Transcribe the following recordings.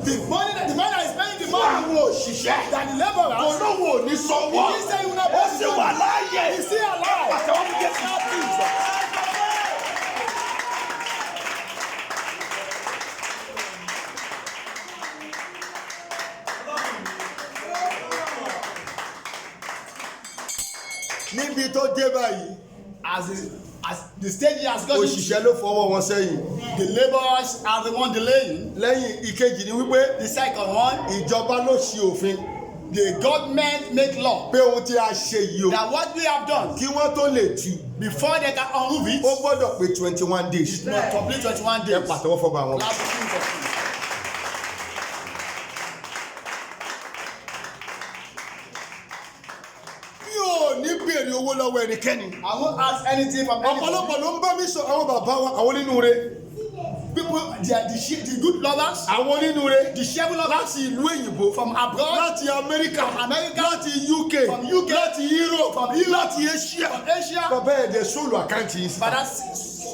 The money that the man that is paying the fún money. àwọn òṣìṣẹ́. That the laborers. Olówó ò ní sanwó. He say you not Ó sì wà láàyè. He's still alive. Pàtẹ́wọ́ fún Jésù. Níbi tó dé báyìí. As the stage he has gotten. Òṣìṣẹ́ ló fọwọ́ wọn sẹ́yìn. The laborers are the one delaying. Lẹ́yìn ìkejì ni wípé. The second one. Ìjọba ló ṣe òfin. The government make law. Pé ohun tí a ṣe yìí o. That what we have done. Kí wọ́n tó lè tú. Before they can unmove it. Ó gbọ́dọ̀ pé 21 days. It must complete 21 days. Ẹ pàtẹ́wọ́ fọ́ba àwọn. Mi ò ní béèrè owó lọ́wọ́ ẹnikẹ́ni. I won't ask anything from anybody. Ọ̀pọ̀lọpọ̀ ló ń bá mi sọ àwọn bàbá wa àwọn onínúure. People, they are the good lovers. Àwọn onínúure. The cheerful lovers. Láti ìlú òyìnbó. From abroad. Láti Amẹ́ríkà. From America. Láti UK. From UK. Láti Europe. From Europe. Láti Asia. From Asia. Bàbá ẹ̀dẹ̀ sólù àkáǹtì yìí sí. But that's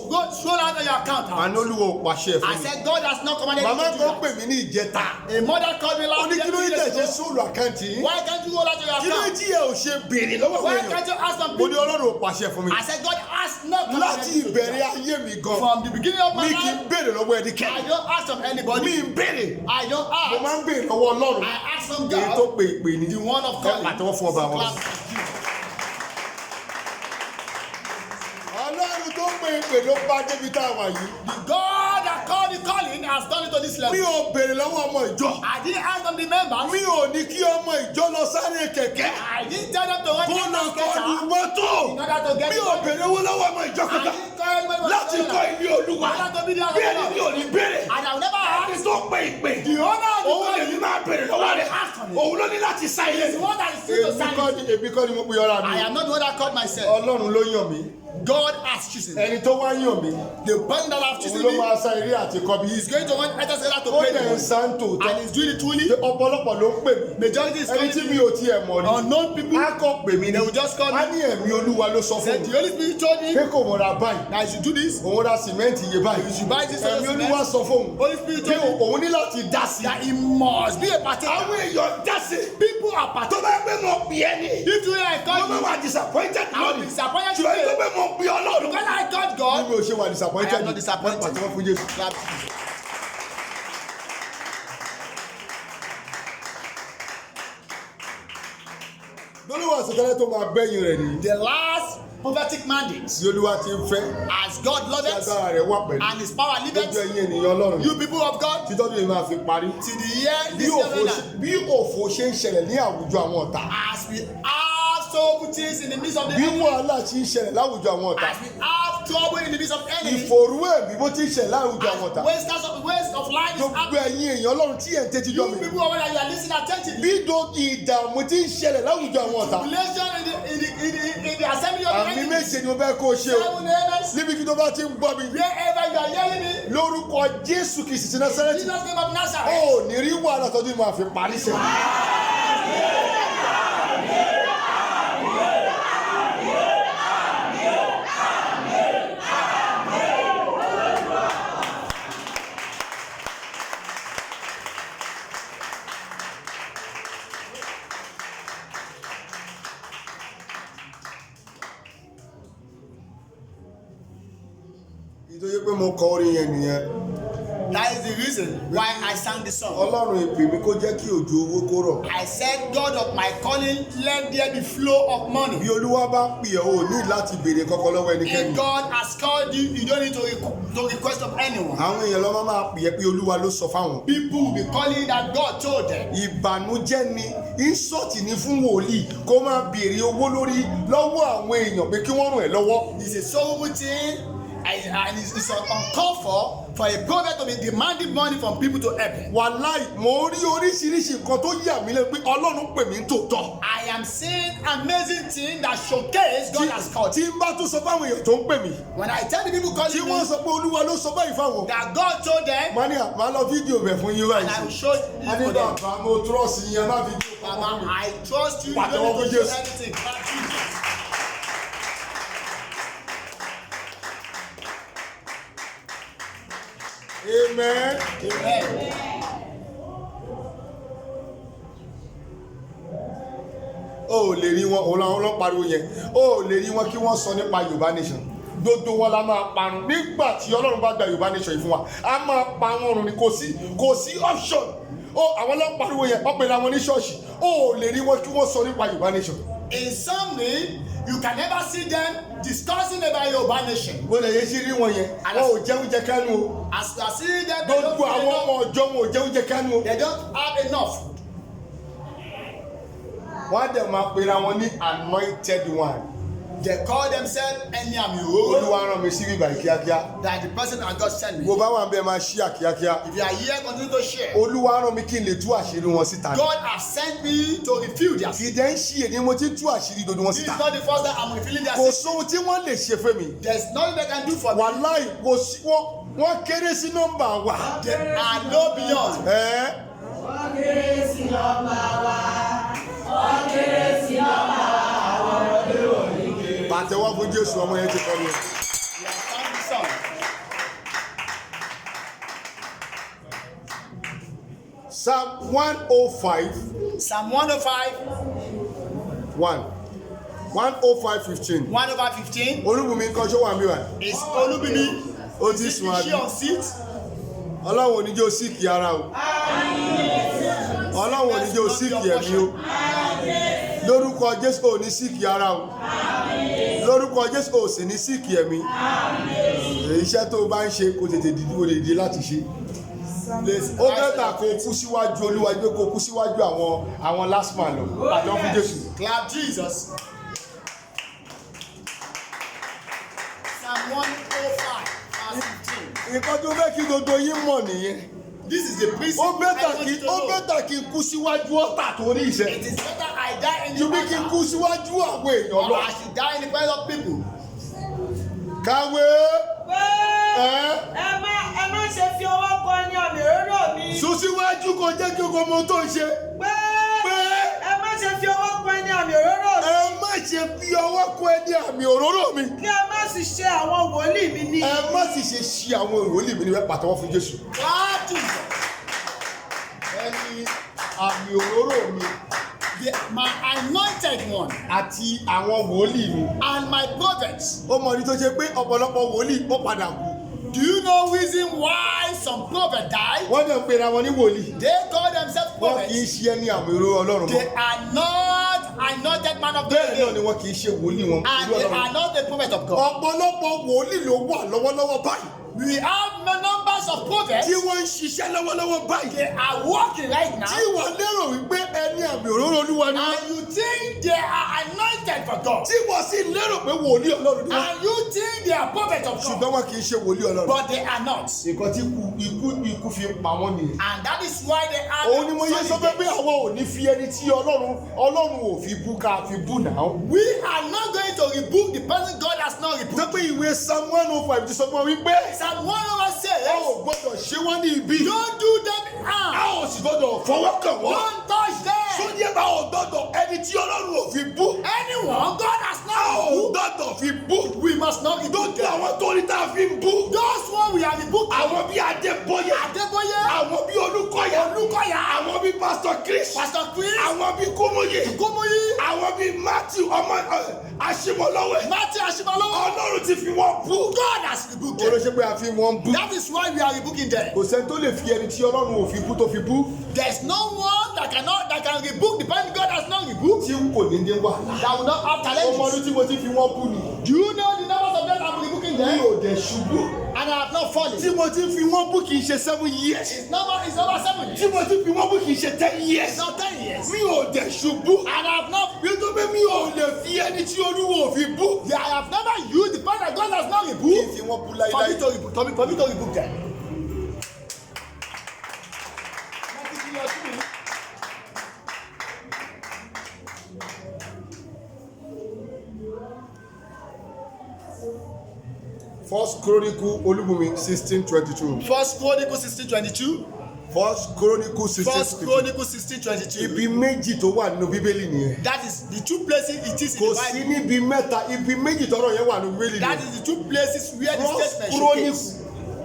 go show out on your account. Àná Olúwa ò pàṣẹ fún I mi. said God has not commanded you Màmá to do kan that. pè mí ní ìjẹta. A mother called me Ó last ní kí ló ń tẹ̀ ṣe year. sólù àkáǹtì yìí. Why can't you go out on your Kí ló ń account? tí ẹ ò ṣe béèrè lọ́wọ́ Why àwọn can't èèyàn? you ask some Mo ní people? Ọlọ́run ò pàṣẹ fún mi. I said God has not Láti commanded you to do ìbẹ̀rẹ̀ that. ayé mi gan. From the beginning of my Mi kì í life, béèrè lọ́wọ́ I ẹnikẹ́ni. don't ask from Mi anybody. ń béèrè. I don't Mo máa ask. ń béèrè lọ́wọ́ Ọlọ́run. I ask from Èyí tó God. pe ìpè ní. The one of Ẹ God. pàtẹ́wọ́ fún ọba wọn. Ọlọ́run tó pe ìpè ló bá débi tá a wà yìí. The God that called the calling has done it to this level. Mi ò béèrè lọ́wọ́ ọmọ ìjọ. I didn't ask them the members. Mi ò ní kí ọmọ ìjọ lọ sáré kẹ̀kẹ́. I didn't tell them to run Kó lọ kọlu mọ́tò. in order to get Mi ò béèrè owó lọ́wọ́ ọmọ ìjọ I kankan. didn't tell anybody Láti kọ́ ilé Olúwa. I to be there. Bí ẹni mi ò ní béèrè. And I will never Ẹni ask. tó pe ìpè. The owner of the Òun lè calling ní máa béèrè lọ́wọ́ rẹ̀. Òun ló ní láti sá ilé. is the one that is free to sign it. Èmi kọ́ ni mo pe ọ̀rá mi. I am not the one that called myself. Ọlọ́run ló yàn mí. God has chosen me. Ẹni tó wá yàn mí. The person that has Òun chosen ló me máa sá eré àti kọ́bí. is going to want Etisalat to Ó pay dẹ̀ ń them. sá ń tòótọ́. And he's doing it truly. Ọ̀pọ̀lọpọ̀ ló ń pè mí. Majority is Ẹni calling tí mi me. ò tiẹ̀ mọ̀ rí. Unknown people. Á kọ́ pè mí ni. They will just call Á me. ní ẹ̀mí Olúwa ló sọ fún Said mi. the Holy Spirit told me Pé kò mọ̀ ra báyìí. that I should do this. Òun ra sìmẹ́ǹtì iye báyìí. You should buy this Ẹ̀mí cement. Olúwa sọ fóun. Holy Spirit Pé told me òun ní láti dá sí. that he must be a partaker. Àwọn èèyàn dá sí. People are Tó partakers. bá gbé mọ̀ bí ẹni. If you are Mo God, máa wà disappointed I will be lónìí. disappointed Ṣùgbọ́n tó today. gbé mọ̀ bí Ọlọ́run. Because I got Bí God, mi ò ṣe wà disappointed. I am not disappointed. Pàtẹ́wọ́ fún Jésù. Clap to Jesus. Lọ́lọ́wọ́ àṣetẹ́lẹ̀ tó máa gbẹ̀yìn rẹ̀ nìyí. The last prophetic mandate, Tí Olúwa ti ń fẹ́. as God Tí loveth agbára rẹ̀ wà pẹ̀lú. and his power Gbogbo liveth, ẹ̀yin ènìyàn Ọlọ́run. you people of God, Títọ́jú yìí máa fi parí. till the year Bí this year òfò ṣe ń ṣẹlẹ̀ ní àwùjọ àwọn ọ̀tá. as we have so good things in the midst of the Bí enemy, wàhálà ṣe ń ṣẹlẹ̀ láwùjọ àwọn ọ̀tá. as we have trouble in the midst of enemy, Ìfòrú ẹ̀mí bó ti ń ṣẹlẹ̀ láwùjọ àwọn ọ̀tá. waste of life is Gbogbo happening. ẹ̀yin èèyàn Ọlọ́run tí ẹ̀ ń tẹ́tí jọ You mi. people over there, you are listening attentively. Bí ìdààmú ti ń ṣẹlẹ̀ láwùjọ àwọn ọ̀tá. Tribulation in the assembly of the Àmì enemy. méje ni mo fẹ́ kó o ṣe o. 7 amen. Níbi kí tó bá ti ń gbọ́ mi. Wherever you are hearing me, Lórúkọ Jésù Kristì ti Násárẹ́tì. Jesus name of Ó Nazareth. ní rí wàhálà tọ́jú máa fi parí sẹ́yìn. Ìtòyé pé mo kọ orin yẹn nìyẹn. That is the reason why I sang the song. Ọlọ́run ìpè mi kó jẹ́ kí òjò owó kó rọ̀. I said, God of my calling, let there be flow of money. Bí Olúwa bá pè ọ́ ò ní láti béèrè kọ́kọ́ lọ́wọ́ ẹnikẹ́ni. If God has called you, you don't need to request of anyone. Àwọn èèyàn lọ́mọ máa pè é pé Olúwa ló sọ fáwọn. People will be calling that God told them. Ìbànújẹ́ ni ìsọ̀tì ni fún wòlíì kó máa béèrè owó lórí lọ́wọ́ àwọn èèyàn pé kí wọ́n ràn ẹ́ lọ́wọ́. It's a sorrowful thing and it's uncalled for a prophet to be demanding money from people to help him. Wàláì mo rí oríṣiríṣi nǹkan tó yà mí lẹ́nu pé Ọlọ́run pè mí tòótọ́. I am seeing amazing things that showcase God has called. Tí n bá tún sọ fáwọn èèyàn tó ń pè mí. When I tell the people Tí calling wọ́n me sọ pé Olúwa ló sọ báyìí fáwọn. that God told them, Màá ní àmà lọ fídíò bẹ̀ fún yín and I will báyìí. show A ní you for them. bàbá mo trọ́ọ̀sì yẹn má fídíò. Baba, I trust you. You Pàtẹ́wọ́ don't fún need to do Jésù. anything. Thank Jesus. Amen. Amen. o ò lè rí wọn òun làwọn ló pariwo yẹn o ò lè rí wọn kí wọ́n sọ nípa Yorùbá nation gbogbo wọn la máa parun nígbà tí Ọlọ́run bá gba Yorùbá nation yìí fún wa a máa pa wọn run ni kò sí option àwọn ló pariwo yẹn wọ́n pè láwọn ní ṣọ́ọ̀ṣì o ò lè rí wọn kí wọ́n sọ nípa Yorùbá nation. In summary, you can never see them discussing about Yorùbá nation. bó lè yẹ sí rí wọn yẹn wọn ò jẹun jẹ kánú o. As you are seeing them, they don't gbogbo àwọn ọmọ ọjọ́ wọn ò jẹun jẹ kánú o. they don't have enough. wọ́n á dẹ̀ máa pera wọn ní anointed one. They call themselves ẹni àmì òróró. Olúwa rán mi sí bíbá kíákíá. That the person that God sent me. Bó bá wà ń bẹ máa ṣí àkíákíá. If you are here, continue to share. Olúwa rán mi kí n lè tú àṣírí wọn síta. God has sent me to reveal their Kì í dẹ́ ń ṣí èdè mo ti ń tú àṣírí dodo wọn This is síta. not the first time I'm revealing their Kò secret. sóhun tí wọ́n lè ṣe fún mi. There is nothing they can do for me. Wàláì kò sí wọ́n kéré sí nọ́mbà wa. They are no beyond. Wọ́n kéré sí nọ́mbà wa. Wọ́n kéré sí nọ́mbà wa. Àwọn ọmọdé wò ní kéré. Pàtẹ́wọ́ fún Jésù ọmọ yẹn ti kọ́ mi. We have found the song. Psalm 105 Psalm 105, 105:15. 1/15 Olúbùnmi nǹkan ṣó wà mí wá. is Olubimi. Ó ti Is sùn she àbí. on seat? Ọlọ́run ò ní jẹ́ ó síkì ara o. Ọlọ́run ò ní jẹ́ ó síkì ẹ̀mí o. Lórúkọ Jésù ò ní síkì ara o. Lórúkọ Jésù ò sì ní síkì ẹ̀mí. Iṣẹ́ tó o bá ń ṣe kó tètè dìde láti ṣe. Ó bẹ́tà kó kú síwájú Olúwa gbé kó kú síwájú àwọn last man lọ. Àjọ fún Jésù. Clap Jesus. Psalm 105, verse 15. Nǹkan tó fẹ́ kí gbogbo yín mọ̀ nìyẹn. This is the principle Ó I want you to know. bẹ́tà kí n kú síwájú ọ̀tá tó ní ìṣẹ́. It is better I die in the Ju bí kí n kú síwájú àwọn èèyàn or lọ. I should die in the presence of people. Kàwé. Ẹ má ṣe fi ọwọ́ kọ ẹni àmì òróró mi. Sún síwájú kò jẹ́ kí gbogbo ohun tó ń ṣe. Ẹ má ṣe fi ọwọ́ kọ ẹni àmì òróró mi. Ẹ má ṣe fi ọwọ́ kọ ẹni àmì òróró mi. Kí ẹ má sì ṣe àwọn wòlíì mi ní. Ẹ má sì ṣe ṣi àwọn ìwòlíì mi ní wẹ́ pàtẹ́wọ́ fún Jésù. Clap Jesus. Ẹni àmì òróró mi My anointed one àti àwọn wòlíì mi. and my prophets. Ó mọ ní tó ṣe pé ọ̀pọ̀lọpọ̀ wòlíì ó padà kú. Do you know reason why some prophets died? Wọ́n dẹ̀ ń pera wọn ní wòlíì. They call themselves Wọ́n kì í prophets. ṣe ẹni àmì òróró Ọlọ́run mọ́. They are not anointed man of God Bẹ́ẹ̀ náà ni again. wọ́n kì í ṣe wòlíì wọn. And they are not the prophet of God. Ọ̀pọ̀lọpọ̀ wòlíì ló wà lọ́wọ́lọ́wọ́ báyìí. We have numbers of prophets. Tí wọ́n ń ṣiṣẹ́ lọ́wọ́lọ́wọ́ báyìí. They are working right now. Tí wọ́n lérò wípé ẹni àmì òróró Olúwa ni wọ́n. And you think they are anointed for God. Tí wọ́n sì lérò pé wòlíì Ọlọ́run ni wọ́n. And you think they are prophets of God. Ṣùgbọ́n wọn kì í ṣe wòlíì Ọlọ́run. But they are not. Nǹkan tí ikú fi pa wọ́n nìyẹn. And that is why they are Òun ni mo yẹ sọ pé solid. àwọn ò ní fi ẹni tí Ọlọ́run ò fi bú ká fi bú náà. We are not going to rebuke the person God has not rebuked. Tó pé ìwé Psalm 105 ti sọ fún ọ wípé Psalm 105 a says, ò gbọ́dọ̀ ṣe wọ́n ní ibi. don't do them A harm. ò sì gbọ́dọ̀ fọwọ́ kàn wọ́n. Don't touch them. Sóní ẹ̀ bá ò gbọ́dọ̀ ẹni tí Ọlọ́run ò fi bú. Anyone God has A not ò rebuked, gbọ́dọ̀ fi bú. we must not rebuke Lójú them. àwọn tó ní tá a fi ń bú. Those one we are rebuking. Àwọn bí Adébóyè. Adeboye, Àwọn bí Olúkọ̀yà. Olúkọ̀yà, Àwọn bí Pastor Chris. Pastor Chris, Àwọn bí Kúmúyì. Gomoyi, Àwọn bí Matthew ọmọ Aṣímọlọ́wẹ̀. Matthew Ashimalowo. Ọlọ́run ti fi wọ́n bú. God has rebuked them. Olóṣè pé a fi wọ́n bú. That is why we are rebuking them. Kò sẹ́ni tó lè fi ẹni tí Ọlọ́run ò fi bú tó fi bú. There is no one that can rebuke the person God has not rebuked. Tí kò ní dé wàhálà. That will not have Ọmọ challenges. ọdún tí mo ti fi wọ́n bú ni. Do you know the numbers of them I'm rebuking Mi them? ò dẹ̀ ṣubú. And I have not fallen. Tí mo ti fi wọ́n bú kì í ṣe 7 years. It's over 7 Tí years. mo ti fi wọ́n bú kì í ṣe 10 years. It's not 10 years. Mi ò dẹ̀ ṣubú. And I have not. Nítorí pé mi ò lè fi ẹni tí Olúwa ò fi bú. I have never used the person that God has not Kì í rebuked fi wọ́n bú for me láíláí. to rebuke. For me to rebuke them. First Chronicle Olúbùnmi 16:22. First Chronicles 16:22. First Chronicle First 16:22. Chronicles 16:22. Ibi méjì tó wà nínú Bíbélì nìyẹn. That is the two places it is in Kò the sí Bible. níbi mẹ́ta ibi méjì tọ́rọ̀ yẹn wà nínú Bíbélì That nìyẹn. is the two places where the First statement Chronicle showcase.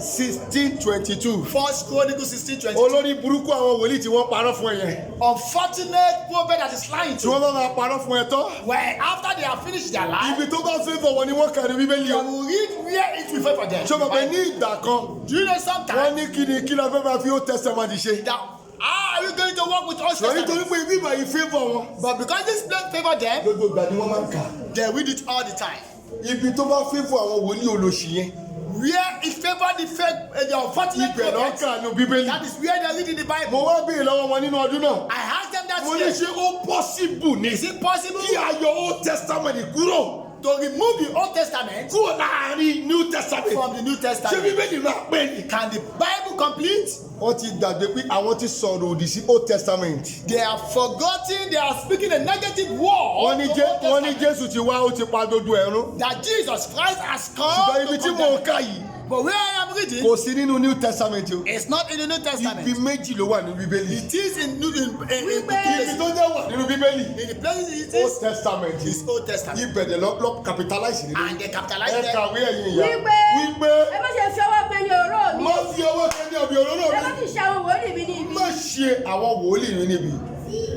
16:22. 1 Chronicles 16:22. olórí burúkú àwọn wòlíì tí wọ́n parọ́ fún ẹ yẹn. Unfortunate prophet that is lying tí to wọ́n bá máa parọ́ fún ẹ tán. where after they have finished their life, ibi tó bá fẹ́ fọ̀ wọ́n ni wọ́n kàn ní bíbélì they o. will read where it will favor them. ṣé o mọ̀ pé ní ìgbà kan Do you know wọ́n sometimes ní kí ló fẹ́ máa fi Old Testament ṣe. that are you going to work with us? sọ nítorí pé ibi ìbàyí favour wọn. But because this place favor them, gbogbo ìgbà ni wọ́n máa ń kà. they read it all the time. ibi tó bá favour àwọn wòlíì olóṣì yẹn. Where it favor the fake, the unfortunate ibẹ̀ lọ́ prophets, kà ní bíbélì. that is where they read in the Bible. mo wá béèrè lọ́wọ́ wọn nínú ọdún náà. I asked them that mo ní year, ṣe ó possible ni. is it possible kí a yọ Old Testament kúrò. to remove the Old Testament kúrò láàrin New Testament. from the New ṣé Testament? bíbélì máa pẹ́ ni. Can the Bible complete? wọ́n ti gbàgbé pé àwọn ti sọ̀rọ̀ òdì sí Old Testament. They are forgotten, they are speaking a negative word wọ́n ní to Old Jésù Testament. ti wá ó ti pa gbogbo ẹ̀rún. That Jesus Christ has ṣùgbọ́n come ibi to tí mò ń condemn. kà yìí But where I am reading, kò sí nínú New Testament o. it's not in the New Testament. ibi méjì ló wà nínú bíbélì. It is in ibi places. tó jẹ́ wà nínú bíbélì. In the places it Old is, Testament it's Old Testament. ibẹ̀dẹ̀ lọ capitalize nínú. And they capitalize ẹ them. kàwé ẹ̀yin ìyá. wípé wípé ẹ má ṣe fi ọwọ́ pẹ́ ní òró mi. má fi owó kẹ́ni ọ̀bì òróró ẹ má mi. sì ṣe àwọn wòlíì mi ní ibi. má ṣe àwọn wòlíì mi níbi.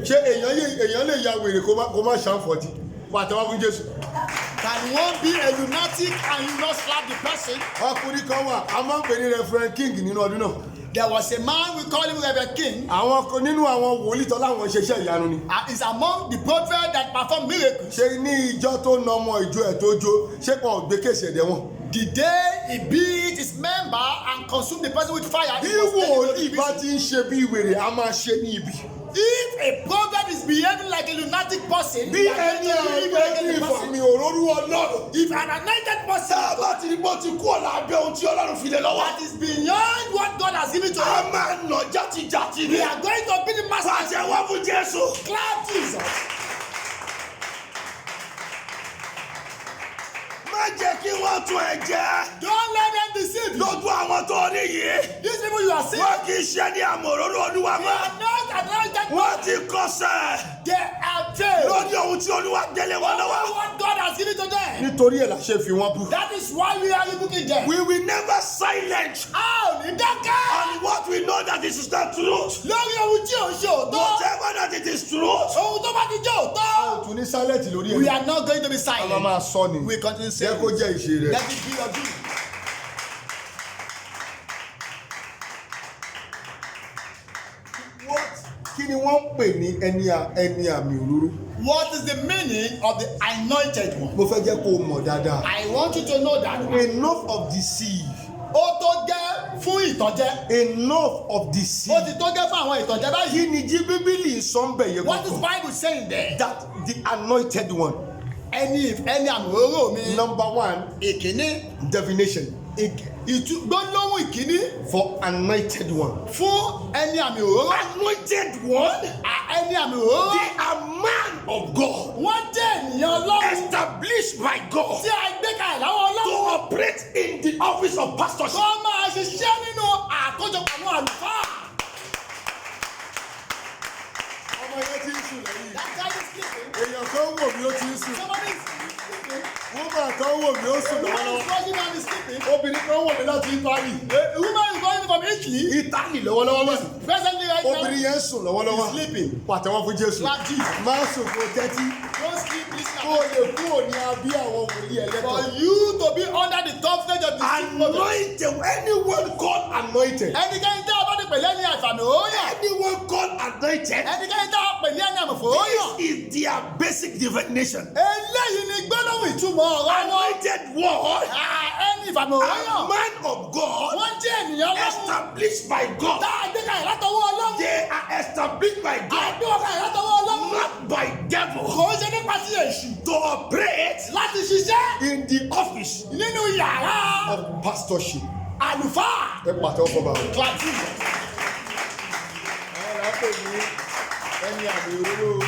ṣé èèyàn lè ya wèrè kó má ṣàǹfọ̀tì. pàtẹ́wọ́ fún Jésù. Can one be a lunatic and you not slap the person? ọkùnrin kan wà a máa ń pè ní Reverend King nínú ọdún náà. There was a man, we call him Reverend King. nínú àwọn wòlíì tó láwọn ṣiṣẹ́ ìyanu ni. Is among the prophets that perform miracles. ṣé ní ìjọ tó na ọmọ ìjọ ẹ̀ tó jó ṣé kàn ò gbé kéṣì ẹ̀dẹ̀ wọn. The day he beat his member and consumed the person with fire, bí he was taken to wòlíì the bá prison. ti ń ṣe bí wèrè a máa ṣe ní ibi. If a prophet is behaving like a lunatic person, bí we are going ẹni to behave àgbẹ̀ like ní a person. ìfàmì òróró Ọlọ́run. If an anointed person tá a bá ti rí bó ti kú ọ̀la abẹ́ ohun tí Ọlọ́run fi lé lọ́wọ́. that is beyond what God has given to a him, máa nà játijàti we ni. are going to be the master. pàṣẹ wá fún Jésù. Clap Jesus. má jẹ́ kí wọ́n tún ẹ jẹ́. Don't let them deceive you. lójú àwọn tó rí yìí. These people you are seeing, wọ́n kì í ṣe ní àmọ̀róró Olúwa they mọ́. are not anointed. wọ́n ti kọsẹ̀. They are failed. lórí ohun tí Olúwa gbélé wọn lọ́wọ́. What God has given to them. nítorí ẹ̀ la ṣe fi wọ́n bú. That is why we are rebuking them. we will never silence How ní dákẹ́? on what we know that this is not truth. Lórí ohun tí ò ń ṣe òótọ́. whatever that it is truth. Ohun tó bá ti jẹ́ òótọ́. tún ní sálẹ̀tì lórí We ẹ̀. are not going to be a silent. máa sọ ni. We continue jẹ́ saying, kó jẹ́ ìṣe rẹ̀. let it be your doing. kí ni wọ́n ń pè ní ẹni àmì òróró. What is the meaning of the anointed one? mo fẹ́ jẹ́ kó o mọ̀ dáadáa. I want you to know that enough of deceive. ó tó jẹ́ fún ìtọ́jẹ́. enough of Ó deceive. ti tó jẹ́ fún àwọn ìtọ́jẹ́ báyìí. kí ni jí bíbélì sọ́nbẹ̀ yẹn What is kọ́kọ́. Bible saying there? that the anointed one. Ẹni àmì òróró mi. number one Ìkíní. definition Gbólóhùn ìkíní for anointed one. fún ẹni àmì òróró. anointed one. Ẹni àmì òróró. they are man of God. Wọ́n jẹ́ ènìyàn Ọlọ́run. established by God. Tí a gbé kalẹ̀ láwọn to Ọlọ́run. operate in the office of pastorship. Kọ́ máa ṣiṣẹ́ nínú àkójọpọ̀ àwọn àlùfáà. ọmọ yẹn ti ń sùn lẹ́yìn. That guy is sleeping. èèyàn kan wò mí ó ti ń sùn. Somebody is sleeping. woman kan wò mí ó sùn A woman lọ́wọ́lọ́wọ́. is watching and is sleeping. obìnrin kan wò mí láti Italy. A woman is going from Italy. Italy lọ́wọ́lọ́wọ́ báyìí. Presently right now. obìnrin yẹn ń sùn lọ́wọ́lọ́wọ́. He's sleeping. pàtẹ́wọ́ fún Jésù. Clap Jesus. máa sùn kó tẹ́tí. Don't sleep, listen. kó o lè kúrò ní abí àwọn wòlíì For ẹlẹ́tọ̀. you to be under the covenant of the anointed anyone called anointed. ẹnikẹ́ni tí a bá ti pèlè ní àfàmì òóyàn. anyone called anointed. Ẹnikẹ́ni tí a pèlè ní àmì òóyàn. this is their basic definition. Eléyìí ni gbólóhùn ìtumọ̀ ọ̀rọ̀ wọn. anointed one. Ẹni ìfàmì a òóyàn. man of God. Wọ́n jẹ́ ènìyàn Ọlọ́run. established by God. Tá a gbé kalẹ̀ látọwọ́ Ọlọ́run. they are established by A God. gbé wọn kalẹ̀ látọwọ́ Ọlọ́run. not by devil. Kò ń ṣe nípa sí èṣù. to operate Láti ṣiṣẹ́ in the office nínú yàrá of pastorship. àlùfáà. ẹ pàtẹ́wọ́ fún bàbá. Clap Jesus. àwọn là ń pè ní ẹni àmì òróró.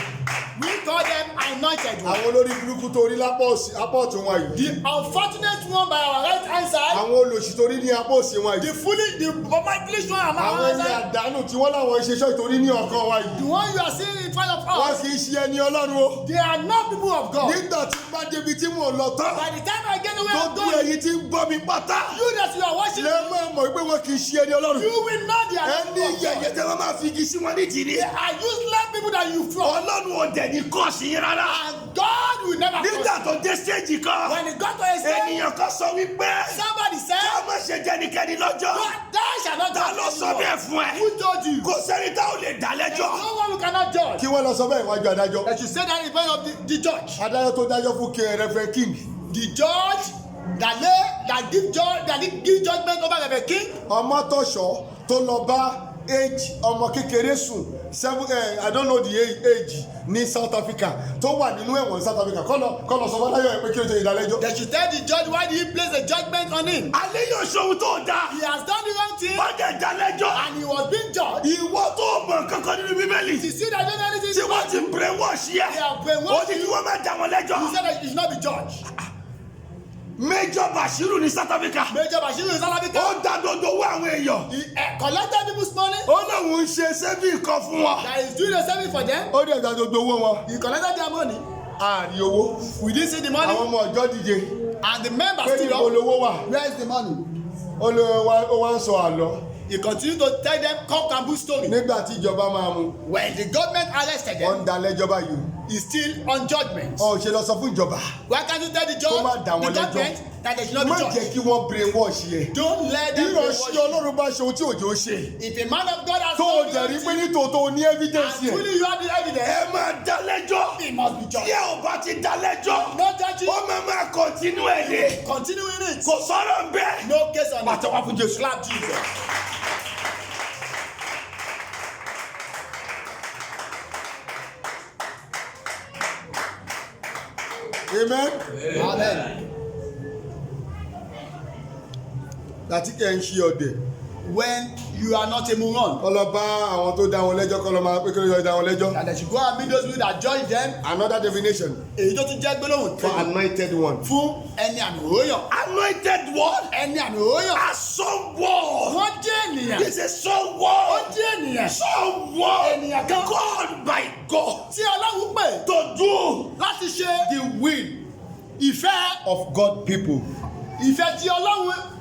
We call them anointed ones. Àwọn olórí burúkú tó rí lápá ọ̀tún wọn yìí. The unfortunate one by our right hand side. Àwọn olòṣì tó rí ní apá òsì wọn The yìí. foolish one on our Àwọn right ẹni side. àdánù tí wọ́n láwọn ṣe ṣọ́ ìtorí ní ọkàn wa The yìí. one you are seeing in front of Wọ́n us. kì í ṣe ẹni Ọlọ́run o. They are not people of God. Nígbà tí bá débi tí mò ń lọ tán. By the time I get away Tó from bí God, ẹyin tí ń gbọ́ mi pátá. you that you are watching, Lẹ́gbẹ́ mọ̀ pé wọn kì í ṣe ẹni Ọlọ́run. you will not be Ẹni yẹ̀yẹ́ tẹ́ wọ́n máa fi igi sí wọn nídìí ni. They are useless people that you flog. Ọlọ́run ò dẹ̀ ní kọ́ọ̀sì yín rárá. And God will never Nígbà curse tó dé stéèjì kan, you. When it got to a stage, ènìyàn kan sọ wípé somebody ká said, má ṣe jẹnikẹ́ni lọ́jọ́. thou shalt not Ta ló judge sọ anyone. bẹ́ẹ̀ fún ẹ? Who told you? Kò sẹ́ni tá ò lè dá There is lẹ́jọ́. no one who cannot judge. Kí wọ́n lọ sọ bẹ́ẹ̀ wájú adájọ́. That you say that in front of the judge. Adájọ́ tó dájọ́ fún Reverend King. The judge that give judgment over Reverend King. Ọmọtọ́ṣọ́ tó lọ bá ọmọ kékeré sùn I don't know the age ní South Africa tó wà nínú ẹ̀wọ̀n South Africa kọ́ lọ sọ fún adájọ́ ẹ̀ pé kí o ṣe ìdálẹ́jọ́. They should tell the judge why did he place a judgment on him. Alẹ́ yóò ṣòwò tó dáa. He has done the wrong thing Wọ́n jẹ́ dá lẹ́jọ́. and he was being judged. Ìwọ tó mọ̀ kankan nínú Bíbélì. You see that don't know anything. Tí wọ́n ti brainwash yẹ. They are Ó brainwashed ní kí you. wọ́n má dá wọn He lẹ́jọ́. said that he should not be judged. Major Bashiru ní South Africa. Major Bashiru in South Africa. Ó dá dodo owó àwọn èèyàn. He collected people's money. Ó lóun ń ṣe sẹ́fì kan fún wọn. That is doing a service for them. Ó dẹ̀ gba gbogbo owó wọn. He collected their money. Ààrí owó. We didn't see the money. Àwọn ọmọ ọjọ́ dìde. And the members Pé stood níbo up. lowó wà? Where is the money? Ó wá ń sọ àlọ́. He continued to tell them cock and bull story. Nígbà tí ìjọba máa mú. When the government arrested Wọ́n ń them, da lẹ́jọ́ báyìí. he's still on judgment. Ó ṣe lọ sọ fún ìjọba. Why can't you tell the Kó má dá judge, wọn the lẹ́jọ́. government, that they should not Má be jẹ́ judged? kí wọ́n brainwash yẹ. Don't let them Ìránṣẹ́ brainwash you. Ọlọ́run bá ṣe ohun tí òjò ṣe. If a man of God has Tó o done dẹ̀ rí the pé wrong ní thing, tòótọ́ o ní evidence and yẹn. truly you have the evidence, Ẹ máa dá lẹ́jọ́. he must be Tí judged. ẹ ò bá ti dá lẹ́jọ́. Not judging, Ó máa kọ̀ntínú ẹ̀ ní. continuing it. Kò sọ̀rọ̀ bẹ́ẹ̀. No case on it. Pàtẹ́wọ́ fún Jésù. Clap Jesus. Amen. Amen. Láti kẹ́ ń ṣe ọ̀dẹ̀. When you are not a moron, Kọ́ lọ bá àwọn tó dá wọn lẹ́jọ́ kọ́ lọ máa pé kí ló yọ dá wọn lẹ́jọ́. and they should go and meet those people that judge them. Another definition Èyí tó tún jẹ́ gbólóhùn for kejì anointed one. fún ẹni àmì òóyàn. Anointed one. Ẹni àmì òóyàn. Someone. Wọ́n jẹ́ ènìyàn. This is Ó someone. jẹ́ ènìyàn. Someone. Ènìyàn kan. God by God. Tí Ọlọ́run pè To do láti ṣe The will ìfẹ́ of God people. ìfẹ́ tí Ọlọ́run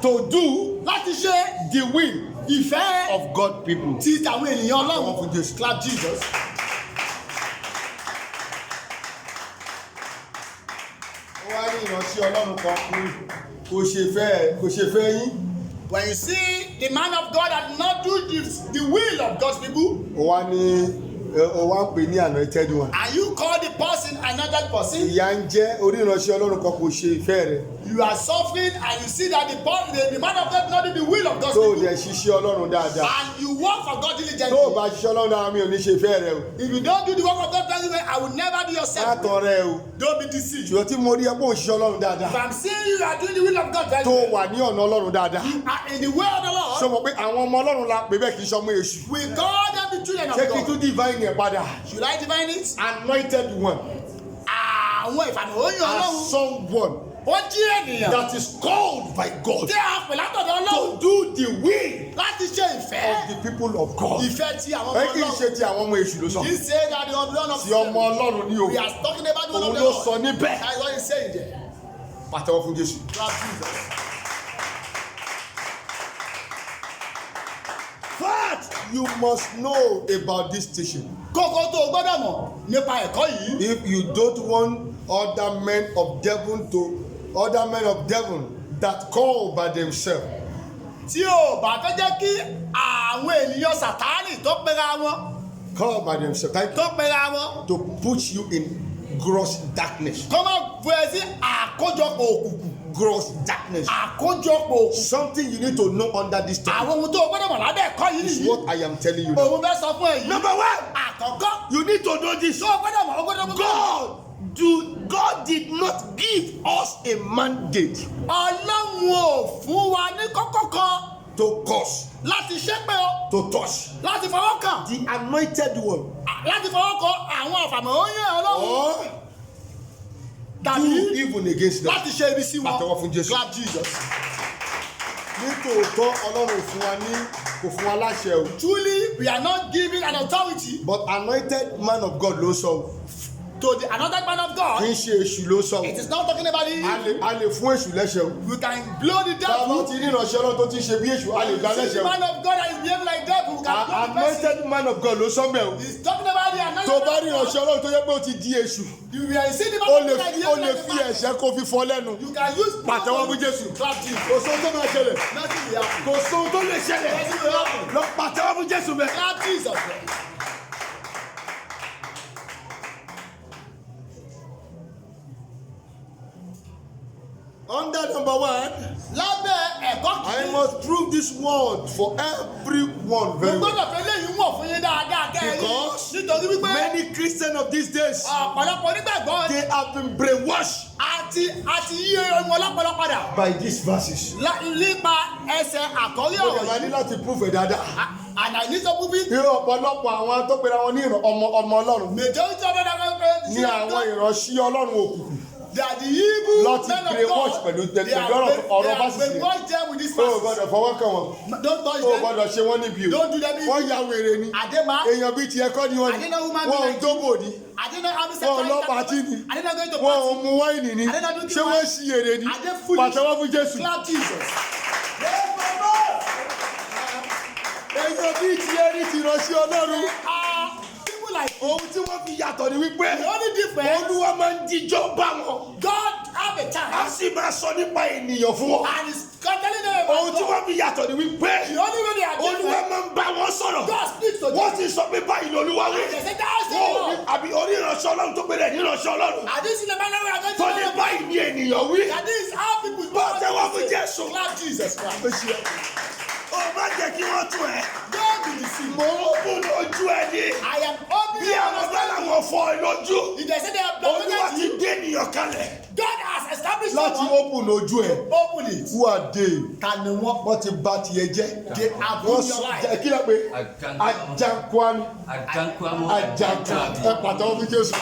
To do láti ṣe the will ìfẹ́ of God people. tí tàwọn ènìyàn Wọ́n Ọlọ́run. fún Jésù. Clap Jesus. Ó wá ní ìránṣẹ́ Ọlọ́run kan kò ṣe fẹ́ yín. When you see the man of God that not do the will of God's people, Ó wá ń pè ní anointed one. and you call the person another person, Ìyà ń jẹ́ orí ìránṣẹ́ Ọlọ́run kan kò ṣe ìfẹ́ rẹ̀. you are suffering and you see that the man of God not do the will of God's Tó o people, dẹ̀ ṣiṣẹ́ Ọlọ́run dáadáa. and you work for God Tó o diligently. bá ṣiṣẹ́ Ọlọ́run dáadáa mi ò ní ṣe ìfẹ́ rẹ o. If you don't do the work of God diligently, I will never be Má yourself. tàn rẹ o. Don't be deceived. Ṣùgbọ́n tí mo rí ẹ pé òun ṣiṣẹ́ Ọlọ́run If dáadáa. I'm seeing you are doing the will of God very Tó o well, wà ní ọ̀nà Ọlọ́run dáadáa. in the way of the Ṣé o Lord, mọ̀ pé àwọn ọmọ Ọlọ́run la pè bẹ́ẹ̀ kì í ṣọmọ èṣù? we call them the children of Ṣé kí n God. tún divine yẹn padà? Should I divine it? Anointed one. Àwọn ìfàmì òyìn As Ọlọ́run, someone ó jí ènìyàn that is called by God tí a pè látọ̀dọ̀ to Ọlọ́run do the will láti ṣe ìfẹ́. of the people of God. Ìfẹ́ tí àwọn Ẹ ọmọ kì í Ọlọ́run. ṣe ti àwọn ọmọ èṣù ló sọ. He said that the one of Ti ọmọ Ọlọ́run ni o. we are talking about the one Òun of the ló Lord. sọ níbẹ̀. That is what he's saying there. Pàtẹ́wọ́ fún Jésù. Clap Jesus. Fact, you must know about this teaching. Kókó tó o gbọ́dọ̀ mọ̀ nípa ẹ̀kọ́ yìí. If you don't want other men of devil that call by themselves Tí o bá fẹ́ jẹ́ kí àwọn ènìyàn Sàtánì tó pera wọn tó pera wọn to put you in gross darkness. kọ́ máa bu ẹ sí àkójọpọ̀ òkùnkùn. Gross darkness. Àkójọpọ̀ òkùnkùn. Something you need to know under this topic Àwọn ohun tó o gbọ́dọ̀ mọ̀ lábẹ́ ẹ̀kọ́ yìí is nìyí. what I am telling you now. Òun fẹ́ sọ fún ẹ yìí. Number one. Àkọ́kọ́ You need to know this. tó o gbọ́dọ̀ mọ̀ o gbọ́dọ̀ mọ̀. God did not give us a mandate Ọlọ́run ò fún wa ní kọ́kọ́ kan to to curse, láti ṣépè o, to touch láti fọwọ́ kàn, the anointed one, láti fọwọ́ kọ àwọn àfàmọ́yé ọlọ́run or tàbí do even against them. láti ṣe ibi sí wọn. Pàtẹ́wọ́ fún Jésù. Clap Jesus. Nítòótọ́ Ọlọ́run kò fún wa láṣẹ o. Truly, we are not giving an authority But anointed man of God ló sọ. to the anointed man of Kì God. í ṣe èṣù ló sọ. It is not talking about it. A lè fún èṣù lẹ́ṣẹ̀ o. We can blow the Bàbá devil. ti ní ìránṣẹ́ Ọlọ́run tó ti ṣe bí èṣù, a lè dá See lẹ́ṣẹ̀ the o. man of God that is behaving like devil. We can blow the person. Anointed man of God ló sọ bẹ́ẹ̀ o. He's talking about the anointed Tó bá man rí of God. ìránṣẹ́ Ọlọ́run tó yẹ pé ó ti di èṣù, You are seeing the man ó of lè God that is ó behaving lè like fi a man. ẹ̀ṣẹ̀ kó fi fọ́ lẹ́nu. You can use Pàtẹ́wọ́ fún Jésù. Clap Jesus. Kò sóhun tó máa ṣẹlẹ̀. Nothing will happen. Kò sóhun tó lè ṣẹlẹ̀. Nothing will happen. Lọ pàtẹ́wọ́ fún Jésù bẹ́ẹ̀. Clap Jesus. Under number 1, Lábẹ́ ẹ̀kọ́ I kìíní. must prove this word for everyone Mo very well. gbọ́dọ̀ fẹ́ léyìn wọ̀ fún yín dáadáa kẹ́rin. Because Nítorí wípé Many Christians of these days, ọ̀pọ̀lọpọ̀ onígbàgbọ́ they have been brainwashed àti yí ohun ọlọ́pọ̀lọ́ padà by these verses. nípa ẹsẹ̀ àkọ́rí Ó ọ̀rọ̀ yẹ máa ní yìí. láti prove ẹ̀ dáadáa. And I need to prove it. Irú ọ̀pọ̀lọpọ̀ àwọn tó pera wọn ní ọmọ Ọlọ́run Majority of them ní àwọn ìránṣẹ́ Ọlọ́run òkùnkùn. they are the evil Lord ti men of brainwash God. pẹ̀lú They ọ̀rọ̀ have fásitì. brainwashed them with this Ó verse. gbọ́dọ̀ fọwọ́ kàn wọ́n. Don't touch Ó them. gbọ́dọ̀ ṣe wọ́n níbi o. Don't do them Wọ́n evil. ya wèrè ni. Are they mad? Èèyàn bíi tiẹ̀ kọ́ ni wọ́n Are ni. they not human Wọ́n ò beings? dóbò ni. Are they not having Wọ́n ò sexual lọ pàtí ni. Are they not going to Wọ́n ò party? mu wáìnì ni. Are they not drinking Ṣé wine? wọ́n ṣí èrè ni? Are they foolish? Pàtẹ́wọ́ fún Jésù. Clap Jesus. Èèyàn bíi tiẹ̀ ní ti ránṣẹ́ Ọlọ́run. People like Ohun tí wọ́n fi yàtọ̀ ni wípé the only difference. Olúwa máa ń díjọ́ bá wọn. God have a A time sì máa sọ nípa ènìyàn fún wọn. and is telling them Ohun about tí God. wọ́n fi yàtọ̀ ni wípé The only way they are Olúwa different. máa ń bá wọn sọ̀rọ̀. God speaks to them. Wọ́n ti sọ pé báyìí ni Olúwa wí. They say that's the Wọ́n ò Lord. ní àbí oníránṣẹ́ Ọlọ́run tó gbélé níránṣẹ́ Ọlọ́run. And this is the manner we are going to Tó ní learn. báyìí ni ènìyàn wí. And this is how people do Pàtẹ́wọ́ fún Jésù. Clap Jesus Christ. Ó má jẹ́ kí wọ́n tún ẹ̀. Don't be deceived. Mo ń kún lójú ẹ ní. I am opening Bí àwọn bá làwọn fọ ẹ lójú. If they say they have Olúwa blocked ti you, dé ènìyàn kalẹ̀. God has established Láti someone. open ojú ẹ. Open it. Who are they? Ta ni wọ́n? Wọ́n ti bà tiẹ̀ jẹ́. They have Wọ́n ruined sọ your life. kí ló pé ajankwani. Ajankwani. Ẹ pàtẹ́wọ́ fún Jésù.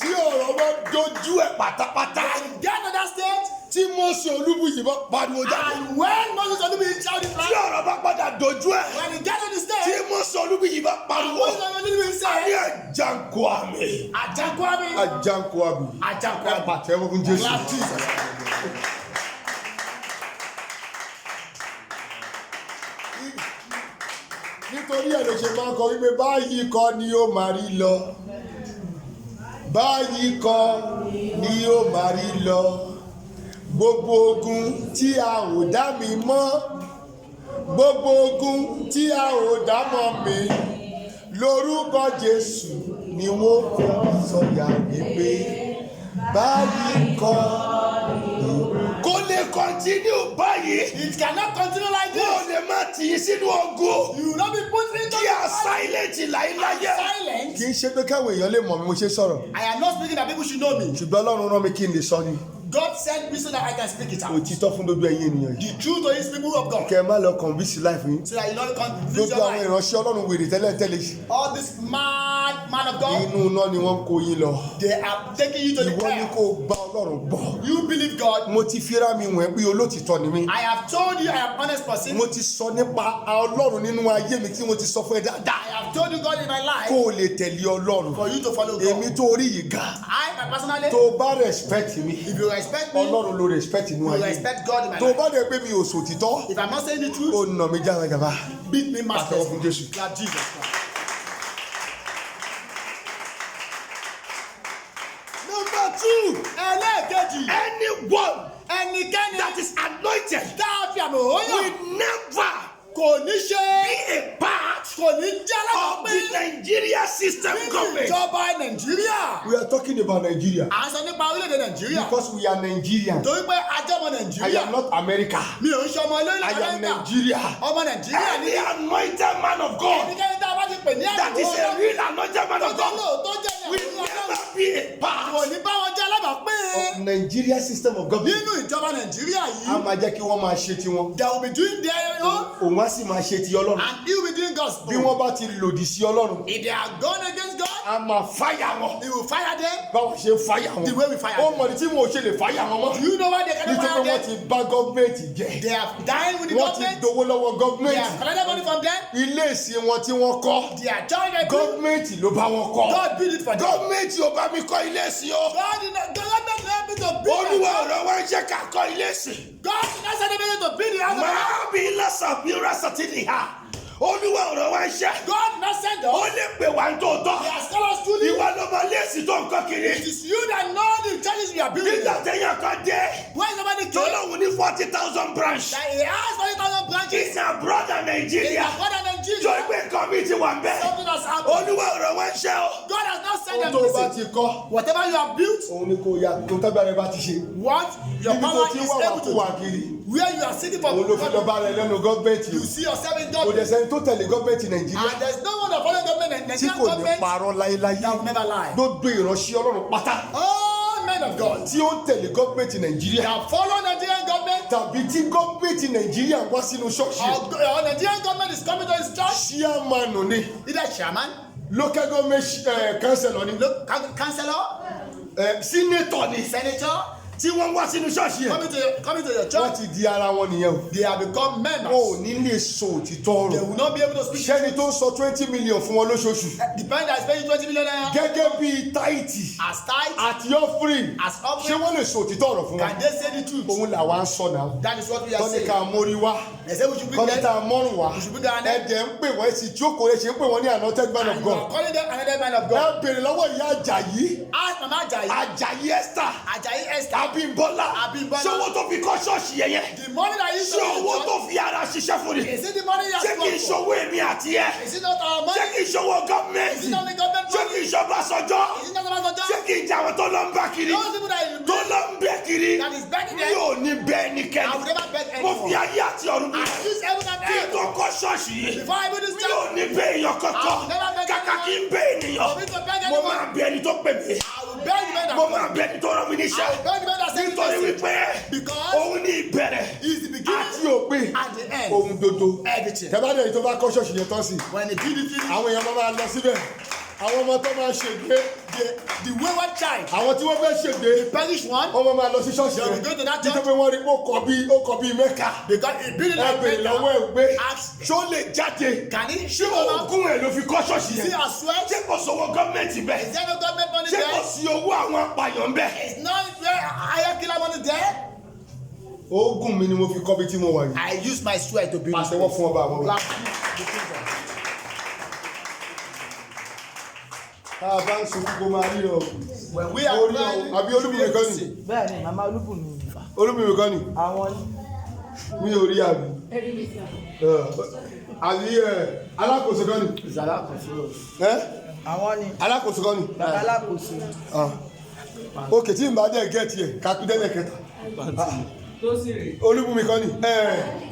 Tí ọ̀rọ̀ bá dojú ẹ̀ pátápátá. And get to that stage. Tí Mósè Olúbùyí bá pariwo jáde. And when Moses Olubi shouted Tí flat, ọ̀rọ̀ bá padà dojú ẹ̀. when he get to the Tí stage, Mósè Olúbùyí bá pariwo. Moses Olubi A ní said, ajankwani. Ajankwami. Ajankwani. Ẹ Ajankwami. pàtẹ́wọ́ fún Jésù. Clap Jesus. Nítorí ẹ̀ ló ṣe máa ń kọ wípé báyìí kọ́ ni ó máa rí lọ. Báyìí kọ́ ni ó máa rí lọ. Gbogbo ogun tí a ò dá mi mọ́. Gbogbo ogun tí a ò dá mọ́ mi. Lórúkọ Jésù ni wọ́n kọ́ sọ̀yà wípé báyìí kọ́ ni ó. Kò lè kọ́ntínú báyìí. It cannot continue like Wọ́n this. lè má tì í sínú ogun. You will not be put into Kí a sáílẹ̀tì láíláyé. silence. Kì í ṣe pé káwọn èèyàn lè mọ̀ mi mo ṣe sọ̀rọ̀. I am not speaking that people should know me. Ṣùgbọ́n Ọlọ́run rán mi kí n lè sọ ni. God sent me so that I can speak it out. Òtítọ́ fún gbogbo ẹ̀yin ènìyàn yìí. The truth to his people of God. Kẹ́ ẹ má lọ convince life yín. So that you don't confuse Gbogbo your àwọn life. ìránṣẹ́ Ọlọ́run wèrè tẹ́lẹ̀ All this mad man of God, inú iná ni wọ́n ń kó yín lọ. they are taking you to the Ìwọ ni hell. kó o bá Ọlọ́run gbọ́. You believe God. Mo ti fira mi wọ̀n pé olótìtọ́ ni mí. I have told you I am honest person. Mo ti sọ nípa Ọlọ́run nínú ayé mi tí mo ti sọ fún ẹ dáadáa. I have told you God in my life Kó o lè tẹ̀lé Ọlọ́run. for you to follow Èmi God. tó rí yìí ga. I personally, Tó o bá respect mi, if you respect me, you Ọlọ́run ló respect inú ayé. respect God in my Tó o life. bá dẹ̀ pé mi ò sòtítọ́, If I'm not saying the ó truth, nà mí jágajàba. beat me Pàtẹ́wọ́ fún master. Jésù. Like Jesus Christ. Number 2. Ẹlẹ́ẹ̀kejì, Anyone ẹnikẹ́ni that is anointed tá a fi àmì òóyàn will never kò ní ṣe, be a part kò ní jẹ́ of láti the Nigeria system nínú government. ìjọba Nàìjíríà. We are talking about Nigeria À ń sọ nípa orílẹ̀-èdè Nàìjíríà. because we are Nigerians. Torí pé ajọ́mọ I Nàìjíríà. am not America. Mi ò ń ṣe ọmọ ilé I am Amẹ́ríkà. Nigeria. Ọmọ Nàìjíríà ní Any anointed man of God ẹnikẹ́ni tá a bá ti pè ní that is a real anointed man tó of jẹ́ God lóòótọ́ jẹ́ ní will àkókò never Ọlọ́run. not be a kò part ní bá wọn jẹ́ alábàápín. of Nigeria system of government. nínú ìjọba Nàìjíríà A yìí. máa jẹ́ kí wọ́n máa ṣe tiwọn. they will be doing their own Òun á sì máa ṣe ti Ọlọ́run. and he will be doing God's Bí own. wọ́n bá ti lòdì sí Ọlọ́run, if they are gone against God, a máa fáyà wọn. he will fire them. Báwo ṣe ń fáyà wọn? The way we fire Ó them. mọ̀ ní tí mo ṣe lè fáyà wọn mọ́. do you know why they cannot Nítorí fire wọ́n them? ti bá gọ́ọ̀mẹ̀ntì jẹ́. they have dined with the Wọ́n ti government. dowó lọ́wọ́ they gọ́ọ̀mẹ̀ntì. have collected money from them. Ilé ìsìn wọn tí wọ́n kọ́. they are joining a group. Gọ́ọ̀mẹ̀ntì ló bá wọn kọ́. God build it for them. gọ́ọ̀mẹ̀ntì ò bá mi kọ́ ilé sí o. God did not help me to build olúwa it. ọ̀rọ̀ wa ń jẹ́ ká kọ́ ilé sí. God did not send me to build the house of God. máa bí lọ́sàn bí rásàtì nìyà. olúwa ọ̀rọ̀ wa ń ṣe. God did not send ó us. lè pè wá ń tó tọ́. He has called us to live. ìwọ ló mọ léèsì tó ń kọ́ It kiri. is you that know the churches we are building. nígbà téèyàn kan dé. When somebody tó came, lóun ní 40,000 branch. that he has 40,000 branches. ìsìn àbúrọ̀dà In nàìjíríà. the border tó Nigeria, ìgbé nǹkan mi ti wà ń bẹ́ẹ̀. something has happened. olúwa ọ̀rọ̀ wa ń ṣe o. God has not sent Ohun them tó to bá listen. ti kọ́, Whatever you have built, òun ni kò yà tó tágbára bá ti ṣe. what your Níbi tó power ti is wà wà able kó to wà do. kiri. Where you are sitting for Òun ló fi lọ God, bá rẹ lẹ́nu gọ́ọ̀mẹ̀ntì. you see yourself in Kò dẹ̀ God. sẹ́ni tó tẹ̀lé gọ́ọ̀mẹ̀ntì Nàìjíríà And there's no one that follow government and tí Nigerian kò ní government parọ́ láéláé. that will never lie. Gbogbo ìránṣẹ́ Ọlọ́run pátá All men of God tí ó ń tẹ̀lé gọ́ọ̀mẹ̀ntì Nàìjíríà that follow Nigerian government tàbí tí gọ́ọ̀mẹ̀ntì Nàìjíríà wá sínú ṣọ́ọ̀ṣì or Nigerian government is coming to his church, ṣíàmánu ni either chairman, local government councillor ni councillor, senator ni senator, tí wọ́n wá sínú ṣọ́ọ̀ṣì yẹn. coming to your wọ́n church, ti di ara wọn nìyẹn o. they have become Wọn ò members. ní lè sọ òtítọ́ They ọ̀rọ̀. will not be able to speak. Ṣẹ́ni tó ń sọ 20 million fún wọn lóṣooṣù Depend on spending 20 million naira gẹ́gẹ́ bí táìtì as tithe, àti offering as ṣé offering. wọ́n lè sọ òtítọ́ ọ̀rọ̀ fún wọn? Can they say the truth? Òun làwa ń sọ náà. That is what we are Tọ́ni saying. ká mórí wá. They say we should bring Tọ́ni them. ká mọ́rùn wá. We should bring their name. Ẹ̀jẹ̀ ń pè wọ́n èsì jókòó rẹ̀ ṣe ń pè wọ́n ní anointed man of And you are God. calling them another man of Ẹ God. bèrè lọ́wọ́ ìyá Àjàyí. Ask Mama Ajayi. Àjàyí Esther. Ajayi Esther. Abímbọ́lá. Abímbọ́lá. ṣé owó tó fi kọ́ ṣọ́ọ̀ṣì yẹn yẹn. The money that you ṣé owó tó fi ara ṣiṣẹ́ fún ni. is it the money you ṣé have kì í for? ṣòwò èmi àti ẹ. Is it not our ṣé money? kì í ṣòwò Is gọ́ọ̀mẹ̀ntì. it not the government ṣé money? kì í ṣọba sọjọ́. Is it not about the ṣé job? kì í jẹ́ àwọn tó lọ ń bá kiri. Those people that tó lọ ń bẹ kiri. that is begging mi them, ò ní bẹ I will ẹnikẹ́ni. never beg mo fi anyone. ayé àti ọ̀run mi. I use heaven and kí n earth tó kọ́ ṣọ́ọ̀ṣì yìí. before I do this mi ò job. ní bẹ èèyàn kankan. I will never beg kàkà kí n bẹ ènìyàn. For me to beg mo anyone, máa bẹ ẹni tó pè mí. I will beg the man that mo called máa me. bẹ ẹni tó rán mi I níṣẹ́. will beg the man that sent me nítorí to wípé because òun ní ìbẹ̀rẹ̀ he is the beginning Àti òpin and the end. ohun dodo. Everything. Tẹ́bádẹ́ yìí tó bá kọ́ ṣọ́ọ̀ṣì yẹn tán sí. When the building finish, Àwọn èèyàn máa lọ síbẹ̀. Àwọn ọmọ tó máa ṣègbé. the wayward child, Àwọn tí wọ́n fẹ́ ṣègbé. the perished one, Wọ́n máa lọ sí ṣọ́ọ̀ṣì they will yẹn. go to that Nítorí church pé wọ́n rí pé ó kọ bí Mẹ́kà. because a building Ẹ like bèrè lọ́wọ́ ẹ̀ pé ask, ṣó lè jáde. can he ṣé show up? oògùn ẹ̀ ló fi kọ́ ṣọ́ọ̀ṣì See yẹn. our sweat? ṣé kò sówó gọ́ọ̀mẹ̀ntì bẹ́ẹ̀. Is there no government money ṣé kò there? sí owó àwọn apààyàn bẹ́ẹ̀. It's not there higher killer money there. Oògùn mi ni mo fi kọ́ bí tí mo wà yìí. I use my sweat to build this Pàṣẹwọ́ place. fún ọba àwọn ọba. Clap the kingdom. Tá a bá ń sunkún kó máa rí ọ. When we are Orí crying, ọ àbí Olúbùnmi kan ni. bẹ́ẹ̀ ni màmá olúbùnmi Olúbùnmi kan ni. àwọn Mi ò rí àbí. Àbí alákòóso kan ni. àwọn ni Alákòóso kan ni. bàbá alákòóso Òkè tí n bá dẹ̀ gẹ̀ẹ́tì ẹ̀ kápítẹ́lẹ̀ kẹta. Olúbùnmi kan ni.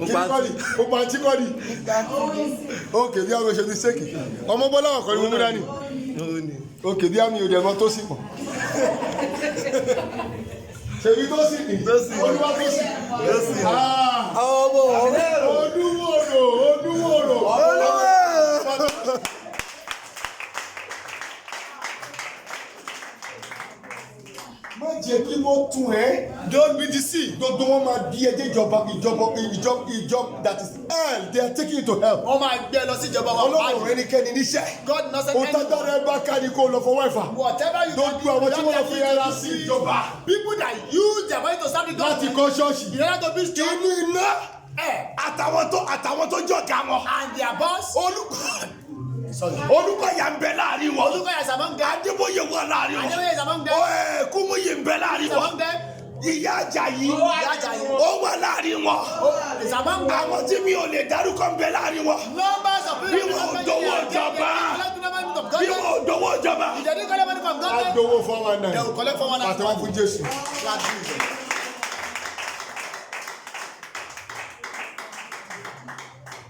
Kí kọ́ ni? Òpàntí kọ́ ni. Òkè bí àwọn ìṣèlú sẹ́kì. Ọmọ bọ́lá ọ̀kọ́ ni mo mú dání. Òkè bí àmì òdì ẹ̀mọ́ tó sì pọ̀. Ṣèbí tó sì ní. Olúwa tó sì. ọmọ Odúwòrò. Má jẹ́ kí wọ́n tún ẹ́. don't be deceived. Gbogbo wọn máa bí ẹjẹ́ ìjọba that is hell they are taking you to hell. Wọ́n máa gbé lọ sí ìjọba wa. Ọlọ́run ẹnikẹ́ni níṣẹ́. God knows that Ó tágbára ẹ bá ká ní kó lọ fọwọ́ ẹ̀fà. whatever you Don't do àwọn tí wọ́n lọ fi ara sí ìjọba. people that use their money to serve the Láti government kọ́ ṣọ́ọ̀ṣì. in order to build church Inú iná. àtàwọn tó jọ̀gá wọn. and their boss. Olúkọ̀yà ń bẹ láàrin wọn. Olúkọ̀yà is among them. Adébóyè wà láàrin wọn. Adébóyè is among them. Kúmúyè ń bẹ láàrin Is wọn. among them. Ìyá Àjàyí Ìyá Àjàyí. ó wà láàrin wọn. Is among them. Àwọn tí mi ò lè dárúkọ ń bẹ láàrin wọn. Numbers of people. Bí wọn ò dówó ìjọba. Bí wọn ò dówó ìjọba. If they didn't collect money from government, Adówó 419. they will collect from one another. Pàtẹ́wọ́ fún Jésù. Clap Jesus.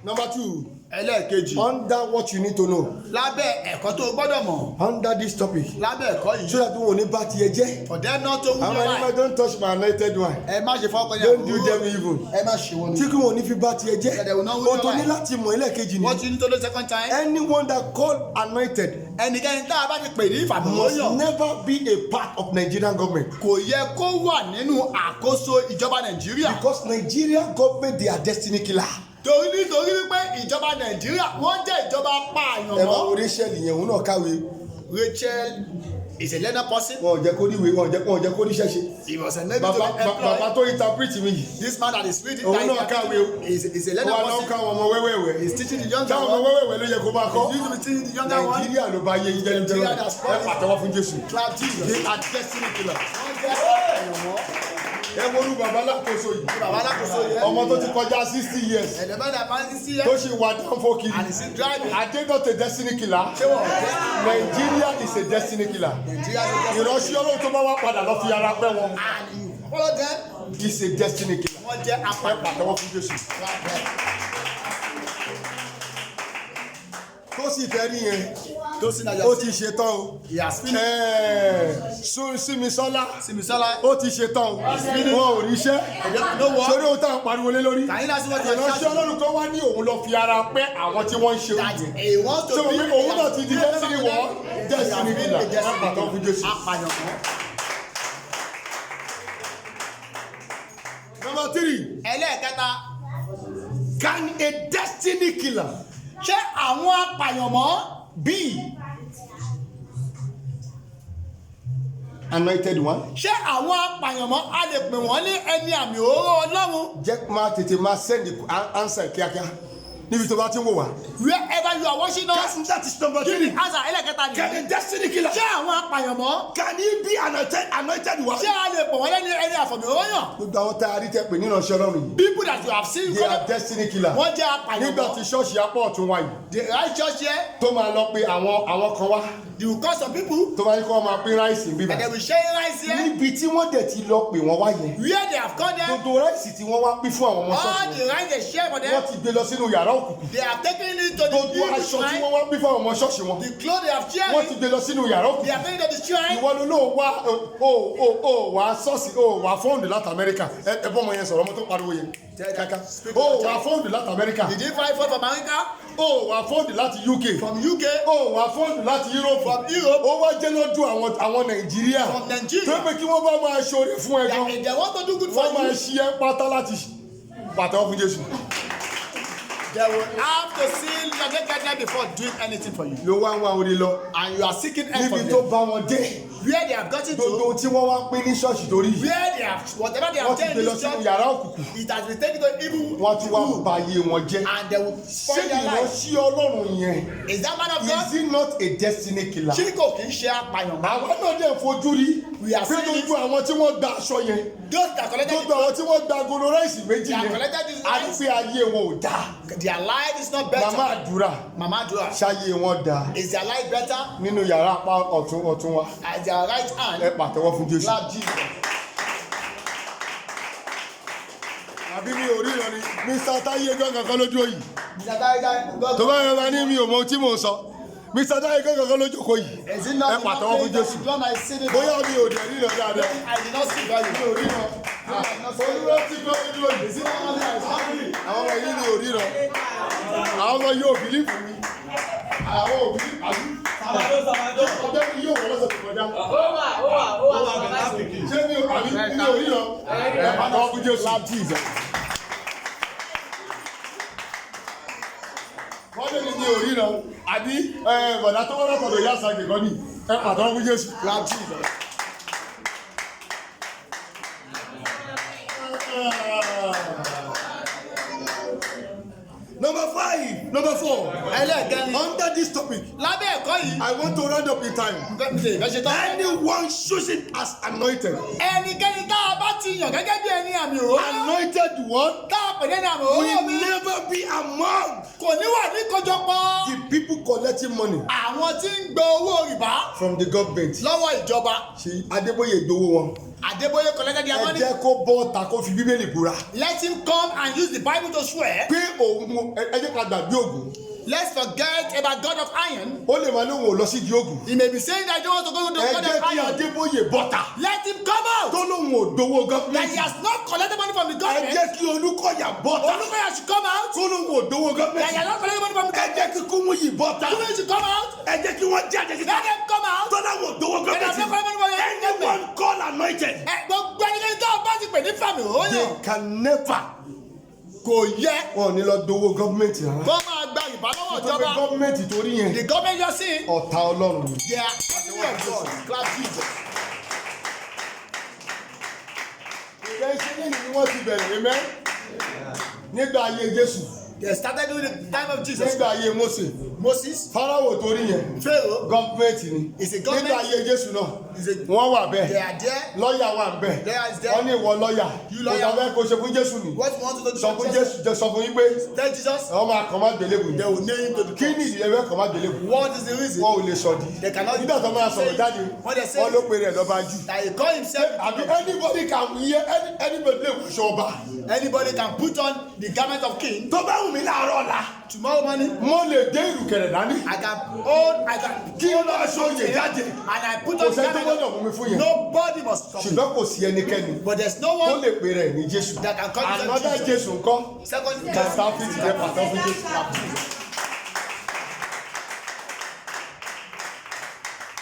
Number 2. ẹlẹ́ẹ̀kejì. Under what you need to know. lábẹ́ ẹ̀kọ́ tó o gbọ́dọ̀ mọ̀. Under this topic. lábẹ́ ẹ̀kọ́ yìí. So that wọn ò ní bá tiẹ̀ jẹ́. for them not to win your Àwọn ẹni life. don't touch my anointed one. ẹ má ṣe fọ́kàn yẹn. Don't do them evil. ẹ má ṣe wọn. Tí kí wọn ò ní fi bá tiẹ̀ jẹ́. They will not win your O tó ní life. láti mọ̀ ẹlẹ́ẹ̀kejì ni. what you need to know second time. Anyone that called anointed ẹnikẹ́ni tá a bá ti pè ní must ìfàmìlóyàn. never be a part of Nigerian government. kò yẹ kó wà nínú àkóso ìjọba nàìjíríà. Because Nigerian government they are destiny killer. torí nítorí wípé ìjọba nàìjíríà wọ́n jẹ́ ìjọba pààyàn Ẹ bá mọ́. wo Rachel yẹn òun náà kàwé. Rachel is a learner person. Wọn ò jẹ́ kó níwèé wọn ò jẹ́ kó níṣẹ́ ṣe. he was a lady to Bàbá employ. tó interpret mi yìí. this man that is reading Òun náà kàwé o. is a learner Wọ́n á lọ person. ká àwọn ọmọ wẹ́wẹ́wẹ́. he is teaching the younger Táwọn ọmọ one. wẹ́wẹ́wẹ́ ló yẹ kó máa kọ́. he used to be teaching the younger one. Nàìjíríà ló bá yé yín jẹ́nu Nigeria jẹ́nu. has Ẹ fallen. pàtẹ́wọ́ fún Jésù. clap Jesus. They are destiny killer. wọ́n jẹ́ pààyàn mọ́. Ẹ worú bàbá lákòóso yìí. bàbá alákòóso yẹn. Ọmọ tó ti kọjá 60 years. ẹ̀dẹ̀bẹ́ dà máa ń sí ẹ́. Tó ṣì wà dánfó kiri. and he still driving. Are they not a destiny killer? ṣé wọ́n jẹ́. Nigeria is a destiny killer. Nigeria is a Ìránṣẹ́ Ọlọ́run tó bá wá padà lọ fi ara pẹ́ wọn. and you follow them. Is a destiny killer. wọ́n jẹ́ Ẹ apààyàn. pàtẹ́wọ́ fún Jésù. Tó sì fẹ́ nìyẹn. tó sì náà Ó yà ti sí. ṣetán o. he has finished. Símisọ́lá. Simisola. Ó ti ṣetán o. Wọn ò ríṣẹ́. no work. Sórí ohun tá à ń pariwo lé lórí. can you not see what you are Ìránṣẹ́ shouting. Ọlọ́run kan wá ní òun lọ fi ara pẹ́ àwọn tí wọ́n ń ṣe that oúnjẹ. he wants to Ṣé o be. pé òun náà ti di destiny wọ̀? Destiny killer. Ẹ pàtẹ́wọ́ fún Jésù. apààyàn mọ́. Number 3. ẹlẹ́ẹ̀kẹta. Can a destiny killer ṣé àwọn apààyàn mọ́ bíi. anointed one? ṣé àwọn apààyàn mọ́ a lè pè wọ́n ní ẹni àmì òróró ọlọ́run. Jẹ́ máa tètè máa send the answer kíákíá níbi tó bá ti ń wò wá. wherever you are watching us. That is number kí ni 3. answer ẹlẹ́ẹ̀kẹta Can nìyí. a destiny killer? ṣé àwọn apààyàn mọ́. Can he be anointed one? ṣé a lè pè wọ́n lẹ́ni ẹni àfọ̀mì òróyàn. Gbogbo àwọn tá a rí tẹ́ pé nínú ọ̀ṣẹ́ Ọlọ́run yìí. people that you have seen. They are destiny killer. wọ́n jẹ́ apààyàn Nígbà tí mọ́. ṣọ́ọ̀ṣì apọ̀ ọ̀tún wa yìí. the right church here. Tó máa lọ pé àwọn kan wá. you will call some people. Tó máa ní kí wọ́n máa pín ráìsì bíbá. and they will share rice here. Níbi tí wọ́n dẹ̀ ti lọ pè wọ́n wá yẹn. where they have called them. Gbogbo ráìsì tí wọ́n wá pín fún àwọn ọmọ all ṣọ́ọ̀ṣì the rice they share for wọn. them. Wọ́n ti gbé lọ sínú yàrá òkùnkùn. they have taken it to the Gbogbo aṣọ tí wọ́n wá pín fún àwọn ọmọ ṣọ́ọ̀ṣì wọn. the clothes they have shared. Wọ́n ti gbé lọ sínú yàrá they òkùnkùn. have taken it to the shrine. Ìwọ ló lóò wá wá sọ́ọ̀sì wá fọ́ọ̀nù láti Amẹ́ríkà. Ẹ bọ́ ọmọ yẹn sọ̀rọ̀ ọmọ tó pariwo yẹn. Kàkà. Wá fọ́ọ̀nù láti Amẹ́ríkà. did he fight for America. Wá fọ́ọ̀nù láti UK. from UK. Wá fọ́ọ̀nù láti Europe. from Europe. Ó wá jẹ́ lọ́dún àwọn Nàìjíríà. from Tó Nigeria. pé kí wọ́n bá máa ṣoore fún ẹ gan. if they want to do good for Wọ́n máa you. ṣí ẹ pátá láti pàtẹ́wọ́ fún Jésù. they will have to see your nakedness before doing anything for you. Ló wá ń wá orí lọ. and you are seeking help Níbi from tó them. bá wọn dé. where they have gotten Gbogbo to. ohun tí wọ́n wá pín ní ṣọ́ọ̀ṣì torí. where they have whatever they Wọ́n have ti done gbé in lọ this sínú church. yàrá òkùnkùn. it has been taken to evil. Wọ́n tún wá ba ayé wọn jẹ́. and they will Ṣé spoil their life. ìránṣẹ́ Ọlọ́run yẹn? is that man of Is God. he not a destiny killer? ṣé kò kì í ṣe apààyàn. Àwọn náà dẹ̀ fojú rí. We are Pé seeing it. gbogbo àwọn tí wọ́n gba aṣọ yẹn. those that collected Gbogbo àwọn tí wọ́n gba agolo ráìsì méjì They have yẹn. collected this A ní rice. pé ayé wọn ò dáa. their life is not better. Màmá àdúrà. mama dua. Ṣáyé wọn dáa. is their life better. Nínú yàrá apá ọ̀tún wa. as their right hand. Ẹ pàtẹ́wọ́ fún Jésù. clap Jesus. Àbí mi ò ríran ni. Mr. Táyé gángan kan lójú òyì. Mr. Tiger, God. Tó bá yẹn bá ní mi ò mọ ohun tí mò ń sọ. Mr. Táyé gángan kan lójú òkò yìí. is it not Ẹ pàtẹ́wọ́ fún Jésù. drum I see it. Bóyá mi ò dẹ̀ ríran dáadáa. I did not see value. Mi ò ríran. Olúwa ti gbọ́ ojú òyì. is it not something I saw you. Àwọn ọmọ yìí ni ò ríran. Àwọn ọmọ yóò bìlífù mi. Àwọn ò bìlífù àbí. Ọjọ́ mi yóò wọ́n lọ́sẹ̀ tó kọjá. Ṣé mi ò ríran? Ẹ pàtẹ́wọ́ fún Jésù. Wọ́n lè ní òríran àbí bọ̀dá tó wọ́n lọ́tọ̀dọ̀ yá sàgè kan ní ẹ pàtàkì fún Jésù. clap Jesus. Number 5. Number 4. ẹlẹ́ẹ̀kẹrin Under this topic, lábẹ́ ẹ̀kọ́ yìí I want to round up in time. ìfẹ́ tán. Anyone chosen as anointed, ẹnikẹ́ni tá a bá ti yàn gẹ́gẹ́ bí ẹni àmì òróró anointed one, tá a pè ní ẹni àmì òróró mi will never be among kò ní wà ní kójọpọ̀ the people collecting money àwọn tí ń gba owó rìbá from the government. lọ́wọ́ ìjọba. Ṣé Adébóyè gbowó wọn? Adébóyè collected their Ẹ money. jẹ́ kó bọ́ ta kó fi Bíbélì búra. Let him come and use the Bible to swear. Pé òun ẹ jẹ́ ká gbàgbé Ògún. Let's forget about God of iron. Ó lè máa lóun ò lọ sí di Ògún. He may be saying that he don't want to go to the Ẹ God jẹ́ of kí iron. Adébóyè bọ́ ta. Let him come out. Tó lóun ò dowó That gọ́ọ̀mẹ̀ntì. he has not collected money from the Ẹ government. jẹ́ kí Olúkọ̀yà bọ́ ta. Olúkọ̀yà should come out. Tó lóun ò dowó That he gọ́ọ̀mẹ̀ntì. has not collected money from the Ẹ government. jẹ́ kí Kúmúyì bọ́ ta. Kúmúyì should come out. Ẹ jẹ́ kí wọ́n jáde síta. Let them come out. Tó láwọn ò dowó That he has not collected money from the gọ́ọ̀mẹ̀ntì. government. Anyone call anointed. Gbogbo ẹnikẹ́ni tó o bá ti pè ní fàmì òóyàn They can never. kò yẹ Wọn ò ní lọ dowó gọ́ọ̀mẹ̀ntì rárá. kó máa gba ìbá lọ́wọ́ Tó pé ìjọba. gọ́ọ̀mẹ̀ntì torí yẹn The government you're seeing, ọ̀tá Ọlọ́run ni. they are enemy of God. Clap Jesus. Ìgbà ìṣẹ́lẹ̀ ni wọ́n ti bẹ̀rẹ̀ mẹ́. Nígbà ayé Jésù. They started during the time of Jesus. Nígbà ayé Mósè. Moses, Fáráwò torí yẹn. Pharaoh, Gọ́ọ̀mẹ̀ntì ni. It's a government. Nígbà ayé Jésù náà. is a, Wọ́n wà they bẹ́ẹ̀. are there. Lọ́ọ̀yà wà bẹ́ẹ̀. There is there. Wọ́n ní ìwọ lọ́ọ̀yà. You lawyer. Kò sọ fẹ́ kó ṣe fún Jésù ni. What you want to do Sọ fún to Jesus? Jésù sọ fún yín pé Tell Jesus, àwọn máa kàn má gbélébùú they ni. will nail him to the Kí ni ìdílé fẹ́ kàn má gbélébùú? What is the reason? Wọn ò lè sọ̀dí. They cannot- Nígbà tó máa sọ̀rọ̀ jáde, What they say- wọ́n ló pe rẹ̀ lọ́ba jù. That he call himself. Àbí anybody can hear anybody lè wùsọ̀ ọba. Anybody can put on the garment of king. Tó bá wù mí láàárọ̀ ọ̀la, Tomorrow morning, mo lè dé ìrùkẹ̀rẹ̀ dání. I can Kí ó lọ aṣọ oyè jáde. and I put Kò on the sẹ́ni tó garment gbọ́dọ̀ mú mi fún of yẹn. nobody must stop me. Ṣùgbọ́n kò sí ẹnikẹ́ni But there's no tó one lè pe rẹ̀ ní Jésù. that can call himself Another Jesus. Jésù ńkọ́? Second, Kàtà fìtì jẹ́ pàtó fún Jésù.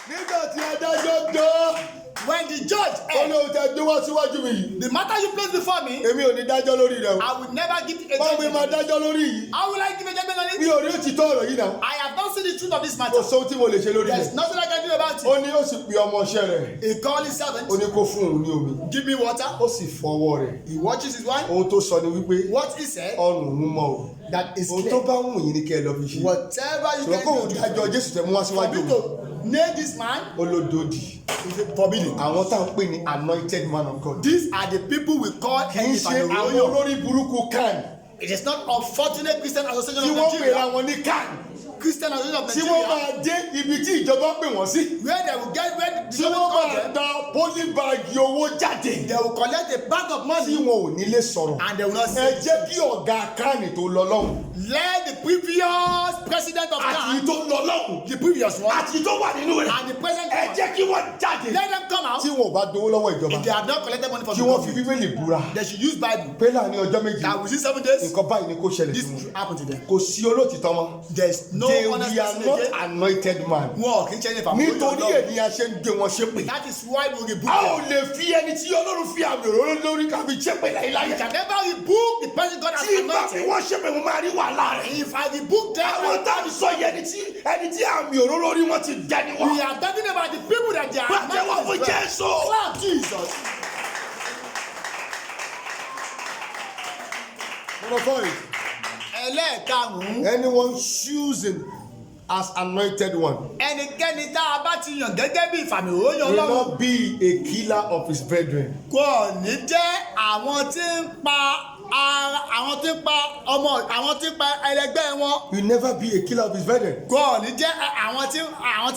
Nígbà tí adájọ́ gbọ́, when the judge ó heard lóun tẹ gbé wá síwájú mi yìí. the matter you place before me, Èmi ò ní dájọ́ lórí rẹ̀ o. I will never give a Báwo ni máa judgment. dájọ́ lórí yìí? How will I give a judgment on Mi it? ò rí òtítọ́ ọ̀rọ̀ yìí náà. I have not seen the truth of this Kò matter. sóhun tí mo lè ṣe lórí There's rẹ̀. nothing I can do about Ó it. ní ó sì pe ọmọọṣẹ́ rẹ̀. He called his Ó servant, ní kó fún òun ní omi. give me water. Ó sì fọwọ́ rẹ̀. He watches his wife. Ohun tó sọ ni wípé What he said, ọrùn òun mọ́ o. that is Ohun clear. tó bá wù yín ni kẹ́ ẹ lọ fi ṣe. Whatever you Ṣùgbọ́n kóhun can do dájọ́ Jésù tẹ mú wá for síwájú me òun. to nail this man Olódòdì. is forbidden. Àwọn tá à ń pè ní anointed man of God. These are the people we call Kì í ṣe àwọn Enipanoyo. olórí burúkú kan. It is not unfortunate Christian Association Tí of wọ́n pèrè Nigeria. àwọn ní kan. Christian Association of Tí wọ́n Nigeria. máa dé ibi tí ìjọba pè wọ́n sí. Where they will get where the Tí wọ́n government call máa them. da pólíbàgì owó jáde. They will collect a bag of Tí money wọn ò ní lè sọ̀rọ̀. and they will not Ẹ say. jẹ́ kí ọ̀gá kánì tó lọ lọ́hùn. Let the previous president of Àti Ghana, tó lọ lọ́hùn. the previous one, Àti tó wà nínú rẹ̀. and the present Ẹ one, jẹ́ kí wọ́n jáde. let them come out. Tí wọn ò bá dowó lọ́wọ́ ìjọba. If they have not collected money from Kí the wọ́n fi government, Bíbélì búra. they should use Bible. Pé láàrin ọjọ́ méjì. That within 7 days, Nǹkan báyìí ni kò ṣẹlẹ̀ this sí wọn. should happen to them. Kò sí olóòtítọ́ mọ́. There's no They honest were person not again. anointed man. Wọn kì í ṣe ní ìfàmù. Nítorí ènìyàn ṣe ń gbé wọn ṣépè. That is why we rebuke A ò them. lè fi ẹni tí Ọlọ́run fi àmì òróró lórí ká fi ṣépè You láíláí. can never rebuke the person God has Tí bá fi anointed. wọ́n ṣépè mo máa rí wàhálà rẹ̀. If I rebuke them, Àwọn tá a sọ yẹ ẹni tí àmì òróró rí wọn ti dẹni we wọn. are talking about the people that they are Pàtẹ́wọ́ fún anointed as well. Jésù. Clap Jesus. Number 5. Ẹlẹ́ẹ̀karùn-ún. Anyone choosing as anointed one Ẹnikẹ́ni tá a bá ti yàn gẹ́gẹ́ bí ìfàmì òróyàn will Ọlọ́run not be a killer of his brethren. kò ní jẹ́ àwọn tí ń pa àwọn tí ń pa àwọn tí ń pa ẹlẹgbẹ́ wọn. Will never be a killer of his brethren. Kò ní jẹ́ àwọn tí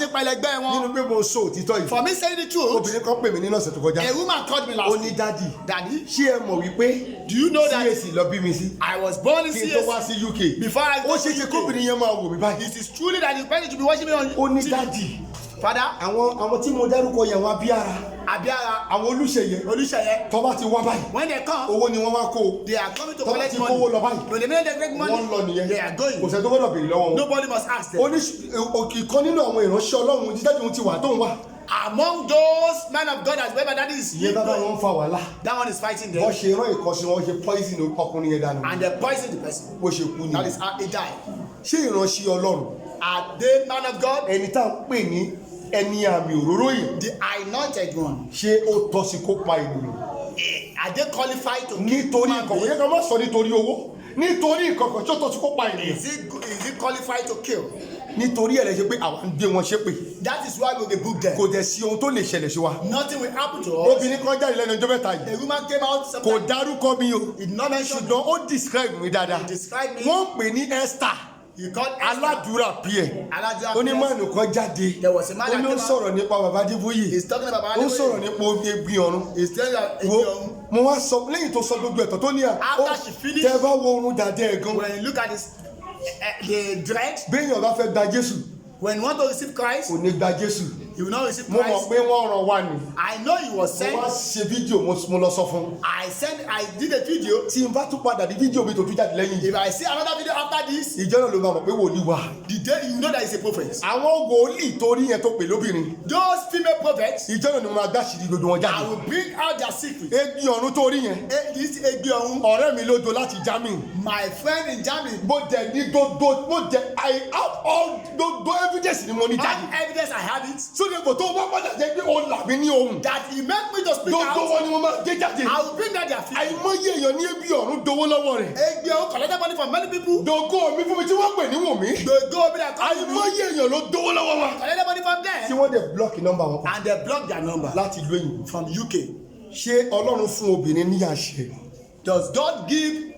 ń pa ẹlẹgbẹ́ wọn. Nínú pé mo sọ òtítọ́ yìí. For me saying the truth, Obìnrin kan pè mí nínú ọ̀sẹ̀ tó kọjá. a woman called me last Ó ní week. dádì. Daddy, Ṣé ẹ mọ̀ wípé do you know that CAC lọ bí mi sí? I was born in Kí n tó wá CAC? sí UK. Before I Ó go ṣe to ṣe UK. kóbìnrin yẹn máa wò mí báyìí. It is truly that the person should be watching me on Ó ní TV. dádì. Father, Àwọn tí mo dárúkọ yẹn wá bí ara. Abiara, Àwọn olùṣèyẹ. Olúṣeyẹ, Tó bá ti wá báyìí. when they come, Owó ni wọ́n wá kó o. they are coming to Tó bá collect ti kówó money. lọ báyìí. When the minute they take money, Wọ́n lọ nìyẹn. they are going. Kò sẹ́ tó gbọ́dọ̀ béèrè lọ́wọ́ wọn. Nobody must ask them. Ó ní ìkan nínú àwọn ìránṣẹ́ Ọlọ́run jíjáde òun ti wà tó ń wà. Among those men of God as well, that is Ìyẹn bàbá wọn ń fa wàhálà. that one is fighting Wọ́n them ṣe rán ìkànsí wọn ṣe poison ọkùnrin yẹn dànù. and they poison the person. Bó ṣe kú ni. That is how he died. Ṣé ìránṣẹ́ Ọlọ́run Are they man of God? ẹni tá à ń pè ní ẹni àmì òróró yìí The anointed one. ṣé ó tọ́ sí kó pa ènìyàn? Are they qualified to Nítorí human ìkọ̀wé being? yẹn kan má sọ nítorí owó. nítorí ìkọ̀kọ̀ tí ó tó tún kó pa ènìyàn. Is he qualified to kill? nítorí ẹ̀ lè ṣe pé àwa ń gbé wọn ṣépè. That is why we book them. kò dẹ̀ sí ohun tó lè ṣẹlẹ̀ sí wa. Nothing will happen to us. obìnrin kan jáde lẹ́nu ọjọ́ mẹ́ta yìí. A woman came out kò sometime. dárúkọ mi o. He did not mention ṣùgbọ́n ó describe mi dáadáa. He described me. wọ́n pè ní Esther. He called Esther. aládùúrà píẹ̀. Aládùúrà onímọ̀nù kan jáde. There was a man ó that ní ó came out. sọ̀rọ̀ nípa bàbá Adébóyè. He's talking about ó sọ̀rọ̀ nípa egbin ọ̀run. He's telling that wo mo wá sọ lẹ́yìn tó sọ gbogbo ẹ̀tọ́ tó ní à. After she finished- tẹ́ bá wo orun dàdé ẹ̀ gan. when you look at this, the dread, béèyàn bá fẹ́ gba Jésù when you want to receive Christ, kò ní gba Jésù. you will not receive mo mọ̀ Christ. pé wọ́n ràn wá ni. I know he was mo wá sent. ṣe fídíò mo lọ sọ fún un. I did a video. tí n bá tún padà di fídíò mi tó tún jáde lẹ́yìn If yìí. I see another video after this, ìjọ náà ló máa mọ̀ pé wòlíì wà. the day you know that he's a prophet. àwọn wòlíì torí yẹn tó pè lóbìnrin. Those female prophets, ìjọ náà ni mo máa dáṣìírí gbogbo wọn I jáde. will bring out their secret. egbin ọ̀run torí yẹn. This Egbe Ohun, ọ̀rẹ́ mi ló do láti Germany. my friend in Germany, mo jẹ ní gbogbo mo jẹ I have all gbogbo evidence ni mo ní all jáde. evidence I have it, sóde kò tó wọ́n padà jẹ́ pé ó là mí ní ohun. that he make me to speak gbogbo out. wọn ni mo máa gé jáde. I will bring out their feet. àìmọye èèyàn ní ebi ọ̀run dowó lọ́wọ́ rẹ̀. Egbe Ohun collected money from many people. dogo mi fún mi tí wọ́n pè ní Wùnmí. They go over there, àìmọye èèyàn ló dowó lọ́wọ́ wọn. collected money from tí them, wọ́n dẹ̀ blọ́ọ̀kì nọ́mbà wọn and they block their number láti ìlú èyìn. from UK. ṣé Ọlọ́run fún obìnrin ní àṣẹ Does God give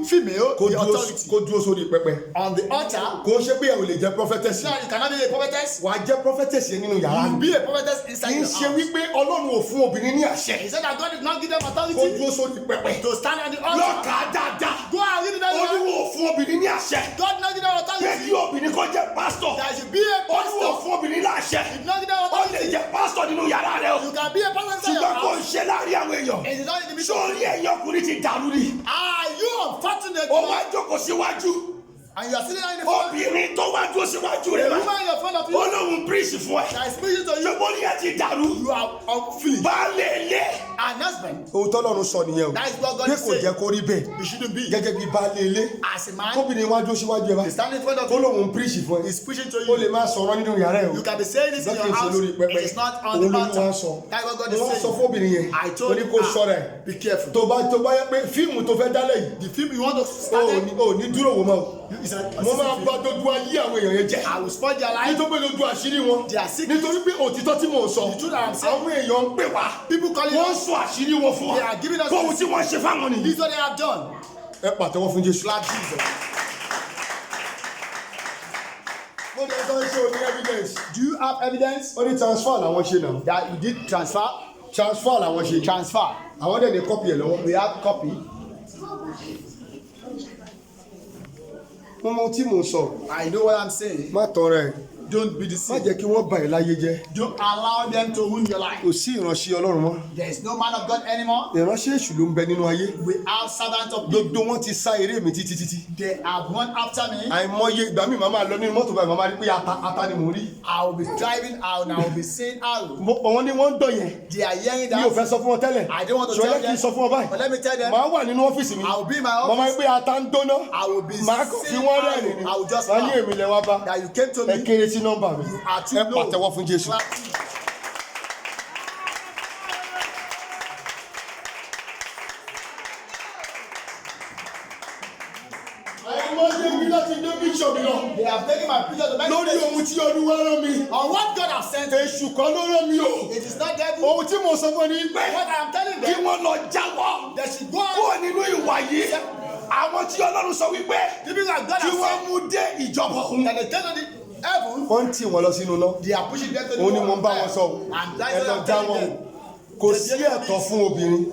female kó the authority dúró sórí pẹpẹ? on the altar? kò ń ṣe pé ẹ ò lè jẹ́ prophetess. So you cannot be a prophetess. wà á jẹ́ prophetess yẹn nínú yàrá You mi. be a prophetess kì inside í your ṣe house. wípé Ọlọ́run ò fún obìnrin ní He àṣẹ said that God did not give them kó authority dúró sórí pẹpẹ. to stand on the altar. lọ́kà dáadáa. Go and read it very well. Olúwo ò fún obìnrin ní àṣẹ. God did not give them pé authority. kí obìnrin kan jẹ́ pásítọ̀. That should be a Olúwo ò pastor. fún obìnrin ní àṣẹ. He did not give them ó lè authority. jẹ́ pásítọ̀ nínú yàrá rẹ o. You can be a pastor inside your ṣùgbọ́n kò ń house. ṣe láàrin àwọn èèyàn. It is not in the midst of sórí ẹ̀yìn ọkùnrin ti dàrú ni. Are you unfortunate? ó wá jókòó síwájú. And you are sitting down in the front. obìnrin tó wá dúró síwájú rẹ The bá. woman in front of you ó lóun bíríṣì fún ẹ. that is preaching to you. ṣùgbọ́n ní ẹ ti dàrú. You are unfilled. baálé ilé. An husband. òótọ́ lọ́run sọ nìyẹn o. That is what God pé is kò saying. jẹ́ kó rí bẹ́ẹ̀. You shouldn't be. gẹ́gẹ́ bí baálé ilé. As a man, kóbìnrin wá dúró síwájú ẹ bá. he stand in front of kó you. lóun bíríṣì fún ẹ. He's preaching to ó lè you. máa sọ̀rọ̀ nínú yàrá ẹ o. You can be saying this in your lọ́kì house. ṣe lórí pẹpẹ. It is not on the òun ló ní wọ́n altar. sọ. That's what God mo wá is sọ saying. fún obìnrin yẹn. I ó told ní you, kó ṣọ́ra ẹ̀. be careful. tó bá yẹ pé fíìmù tó fẹ́ dálẹ̀ yìí. The film you want to o start, ò ní dúró wò mọ́ o. is a mo máa bá dojú ayé àwọn èèyàn yẹn jẹ́. I will spoil their life. nítorí pé dojú àṣírí wọn. They are sick. nítorí pé òtítọ́ tí mò ń sọ. The truth that I'm saying. àwọn èèyàn ń pè wá. People calling wọ́n ń us. sọ àṣírí wọn fún They wa. are giving us fóun this. tí wọ́n ṣe fáwọn nìyí. This is what they have done. ẹ pàtẹ́wọ́ fún Jésù. Slap Jesus. mo jẹ́ sọ ṣé o ní evidence. Do you have evidence ó ní transfer làwọn ṣe náà. that you did transfer? transfer làwọn ṣe. Transfer. àwọn dẹ̀ ní kọ́pì ẹ̀ lọ́wọ́. We have copy. mo mọ tí mò ń sọ. I know what I'm saying. má tọrọ ẹ. Don't be má deceived. jẹ́ kí wọ́n bà ẹ́ láyé jẹ́. Don't allow them to ruin your life. kò sí ìránṣẹ́ Ọlọ́run mọ́. There is no man of God anymore. ìránṣẹ́ èṣù ló ń bẹ nínú ayé. We have servants of people. gbogbo wọn ti sá eré mi títí títí. They have run after me. àìmọye ìgbà mi màá máa lọ nínú mọ́tò báyìí màá máa rí pé ata ni mò ń rí. I will be driving out and I will be saying arrow. àwọn ni wọ́n ń dọ̀ yẹn. They are hearing mi ò fẹ́ that. sọ fún wọn tẹ́lẹ̀. I don't want to ṣọlá tell kì í them. sọ fún wọn báyìí. But let me tell them. màá wà nínú ọ́fíìsì mi. I will be in my màá máa rí office. pé ata ń dóná. I will be màá kàn fi saying wọ́n arrow. rẹ̀ nìyí. I will just màá ní laugh èmi lẹ wá bá. that you came to ẹ me. kéré sí nọ́mbà mi. You are too ẹ low. pàtẹ́wọ́ fún Jésù. Clap. àìmọye mi láti dé bíṣọ̀ mi lọ. They have taken my picture to make lórí it. ohun tí Olúwa rán mi. On what God has sent me. èṣù kan ló rán mi o. It is not devil. ohun tí mo sọ fún ẹ ní pé What I am telling kí them. wọ́n lọ jáwọ́ They should go out. kúrò nínú ìwà yìí. àwọn tí Ọlọ́run sọ wípé The people that God kí has wọ́n sent. mú dé ìjọba òun. That they take to the heaven. wọ́n ń tì wọ́n lọ sínú náà. They are pushing them to the òun ni mo world ń bá of wọn hell. sọ o. And that's ẹ what lọ I'm jáwọ́ telling o. them. kò sí ẹ̀tọ́ fún obìnrin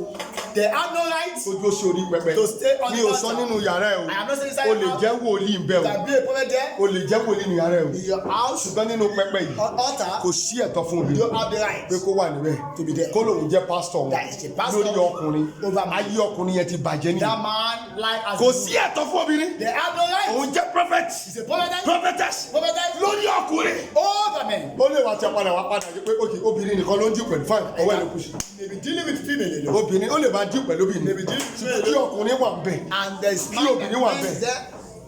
They have no right. ojú oṣù orí pẹpẹ. To stay on mi the ò sọ altar. nínú yàrá ẹ I am not saying inside o. o your lè house. jẹ́ wòlíì ń bẹ̀ You o. can be a prophet there. o lè jẹ́ wòlíì nínú yàrá ẹ o. In your house. ṣùgbọ́n nínú pẹpẹ yìí On altar. kò sí ẹ̀tọ́ fún You obìnrin don't have the right. pé kó wà níbẹ̀ To be there. kó lòun jẹ́ pásítọ̀ wọn That is the pastor lórí ọkùnrin over me. ayé ọkùnrin yẹn ti bàjẹ́ nìyẹn. That man like as kò sí ẹ̀tọ́ fún obìnrin. They have no right. òun jẹ́ prophet He's a prophet. prophetess Prophet. lórí ọkùnrin. Over men. ó lè wá tí a padà wá padà yìí pé òkè obìnrin nìkan ló ń dín pẹ̀lú fáìn ọwọ́ ẹ̀ ló kù sí. They be dealing with female alone. obìnrin ó lè máa dín pẹ̀lú obìnrin Maybe dín- ṣùgbọ́n kí ọkùnrin wà bẹ́ẹ̀ And there's Kí obìnrin wà bẹ́ẹ̀. there.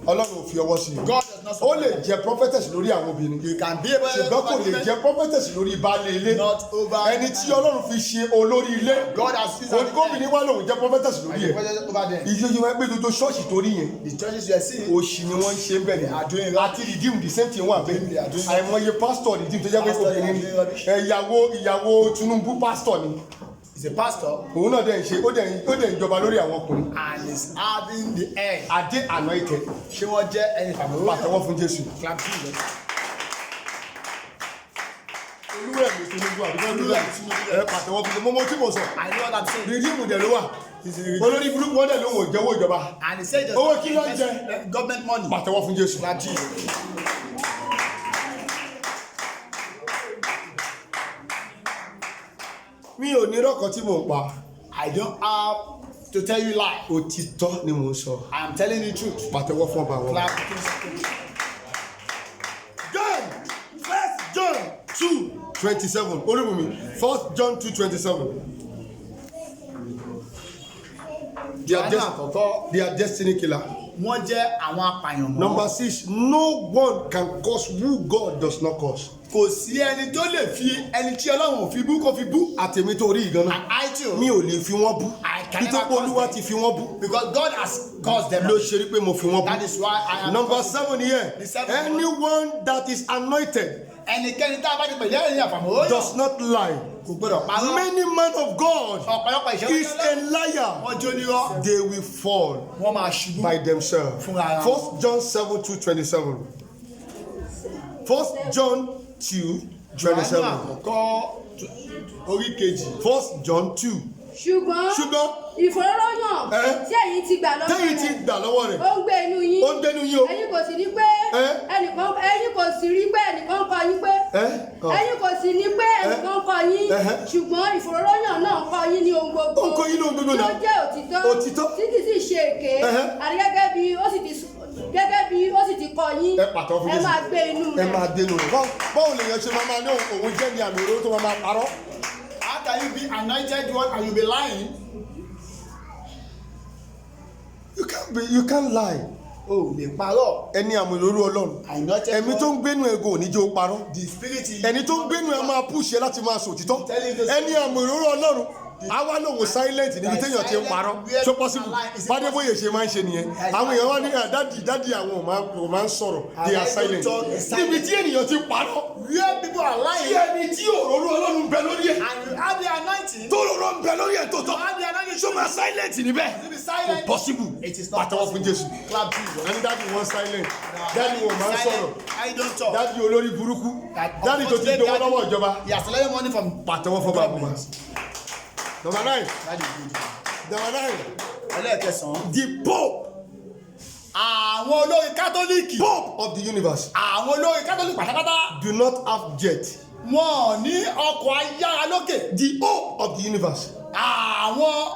Ọlọ́run ò fi ọwọ́ sí i. God does not Ó support lè them. jẹ́ prophetess lórí àwọn obìnrin. You can be able Ṣùgbọ́n kò lè jẹ́ prophetess lórí baálé ilé. Not over. Ẹni tí Ọlọ́run fi ṣe olórí ilé. God has used Gómìnà wà lóun jẹ́ prophetess lórí ẹ̀. over them. Ìjọba wá pé gbogbo ṣọ́ọ̀ṣì torí yẹn. The churches you are seeing. Òṣì ni wọ́n ń ṣe bẹ́ẹ̀ are doing ni. right. Àti redeem the same thing wà bẹ́ẹ̀. They are doing Àìmọye pastor redeem tó jẹ́ pé Pastor, obìnrin ni. they are doing rubbish. Ìyàwó Tinubu pastor ni. He's a pastor Òun náà dẹ̀ ń ṣe ó dẹ̀ ń jọba lórí àwọn ọkùnrin. and is having the air. Adé anointed. Ṣé wọ́n jẹ́ ẹni tàbí Pàtẹ́wọ́ fún Jésù. Clap Jesus. Olúwẹ̀mí Tinubu àbíkọ́ Olúwẹ̀mí pàtẹ́wọ́ fún Jésù. Mo tí mo sọ. I know what I'm saying. Redeem dẹ̀ ló wà. Olórí burúkú wọ́n dẹ̀ ló wò jẹ́wọ́ ìjọba. And he said just Owó kí ló ń jẹ? government money. Pàtẹ́wọ́ fún Jésù. Clap Jesus. Mi ò ní rọ́kọ̀ tí mò ń pa. I don't have to tell you lie. Òtítọ́ ni mò ń sọ. I am telling you the truth. Pàtẹ́wọ́ fún ọba wọn. Clap Jesus. John 1 John 2:27 Olúbùnmi 1 John 2:27. They are destiny killer. Wọ́n jẹ́ àwọn apàyàn mọ́. Number 6, no one can curse who God does not curse. Kò sí ẹni tó lè fi ẹni tí Ọlọ́run ò fi bú kó fi bú. Àtẹ̀mí tó rí ìgànnà. And I too. Mi ò lè fi wọ́n bú. I can never Nítorí curse Olúwa them. ti fi wọ́n bú. Because God has caused them. Ló ṣe rí pé mo fi wọ́n That bú. is why I am. Number 7 here. The seventh one. Anyone that is anointed Ẹnikẹ́ni tá a bá ti pè lẹ́yìn àfàmọ́. does not lie. Kò gbọdọ̀ parọ́. Many men of God Ọ̀pọ̀lọpọ̀ ìṣẹ́ is a liar. wọ́n jó nírọ́. They will fall Wọ́n máa ṣubú. by themselves. Fúnra ara wọn. 1 John 7:2-27. 1 John 2:27. Jòhánù àkọ́kọ́ orí kejì. 1 John 2. ṣùgbọ́n ìfòróróyàn tí ẹ̀yin ti gbà lọ́wọ́ Tẹ́yìn ti gbà lọ́wọ́ rẹ̀. ó ń gbé inú yín Ó ń gbénu yín o. ẹ̀yin kò sì rí pé ẹ̀yin kò sì rí pé ẹnìkan kọ́ yín pé ẹ̀yin kò sì ní pé ẹnìkan kọ́ yín ṣùgbọ́n ìfòróróyàn náà kọ́ yín ní ohun gbogbo Ó ń kọ́ yín ní ohun gbogbo náà. tó jẹ́ òtítọ́ tí kì í sì ṣe èké àti gẹ́gẹ́ bí ó sì ti kọ́ yín Ẹ pàtó fún ẹ Jésù. máa gbé inú Ẹ rẹ̀. máa dénú rẹ̀. Báwo lèèyàn ṣe máa ní òun jẹ́ ní àmì òróró tó máa parọ́? How can you be anointed one and you be lying? You can't lie. O lè parọ́. Ẹni àmì òróró Ọlọ́run. Anointed Ẹ̀mí tó ń gbénu ẹ̀gò ò ní jẹ́ ó parọ́. The spirit is. Ẹni tó ń gbénu ẹ̀ máa pùṣẹ́ láti máa sòtítọ́. Ẹni àmì òróró Ọlọ́run. Àwa lòun silent níbi téèyàn ti ń parọ́. So possible. Bádébóyè ṣe máa ń ṣe nìyẹn. Àwọn èèyàn wá ní dádì àwọn ò máa ń sọ̀rọ̀. They are silent. Níbi tí ènìyàn ti parọ́. Where people are Tí lying. ẹni tí òróró Ọlọ́run bẹ lórí ẹ̀. And you have the anointing. Tó òróró ń bẹ lórí ẹ̀ tó tọ́. You have the anointing. Ṣó máa silent níbẹ̀? To be silent. Possible. It is not Pàtẹ́wọ́ fún Jésù. Clap Jesus. Ẹni dádì wọn silent. Dádì wọn máa ń sọ̀rọ̀. I don't talk. Dádì olórí burúkú. Dádì tó ti dówó lọ́wọ́ ìjọba. He has collected money from. Pàtẹ́wọ́ fún bàbá wa. Number 9. That is good. Number 9. Ẹlẹ́ẹ̀kẹsàn-án. The Pope. Àwọn olórí kátólíìkì. Pope of the universe. Àwọn olórí kátólíìkì pátápátá. Do not have jet. Wọ́n ní ọkọ̀ ayára lókè. The Pope of the universe. Àwọn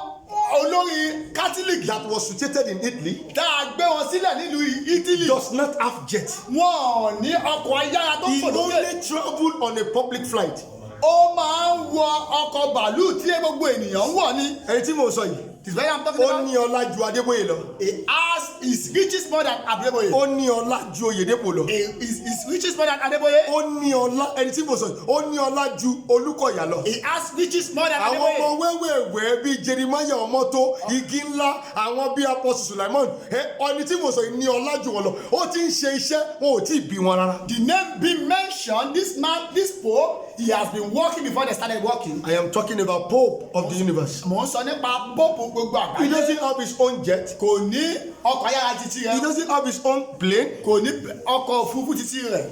olórí kátólíìkì. That was situated in Italy. Tá a gbé wọn sílẹ̀ nílùú Italy. Does not have jet. Wọ́n ní ọkọ̀ ayára tó He fò lókè. only traveled on a public flight. Ó máa ń wọ ọkọ̀ bàálù tí gbogbo ènìyàn ń wọ̀ ní. Ẹni tí mo sọ yìí. It's very I'm talking Ó about. ní ọlá ju Adébóyè lọ. He has his riches more than Adeboye. Ó ní ọlá ju Oyèdépò lọ. His riches more than Adeboye. Ó ní ọlá ẹni tí mo sọ yìí. Ó ní ọlá ju Olúkọ̀yà lọ. He has riches more than Àwọn Adeboye. ọmọ wẹ́wẹ́wẹ́ bíi Jeremiah Ọmọ́tó, igi ńlá, àwọn bíi Apostle Sulaimon. Ẹni tí mo sọ yìí ní ọlá ju wọn lọ. Ó ti ń ṣe iṣẹ́, wọn ò tí ì bí wọn rárá. The name being mentioned, this man, this Pope, he has been working before they started working. I am talking about Pope of the universe. Mò ń sọ nípa Pope gbogbo He àgbáyé. doesn't have his own jet. Kò ní ọkọ̀ ayára títí He rẹ̀. doesn't have his own plane. Kò ní ọkọ̀ òfurufú títí rẹ̀.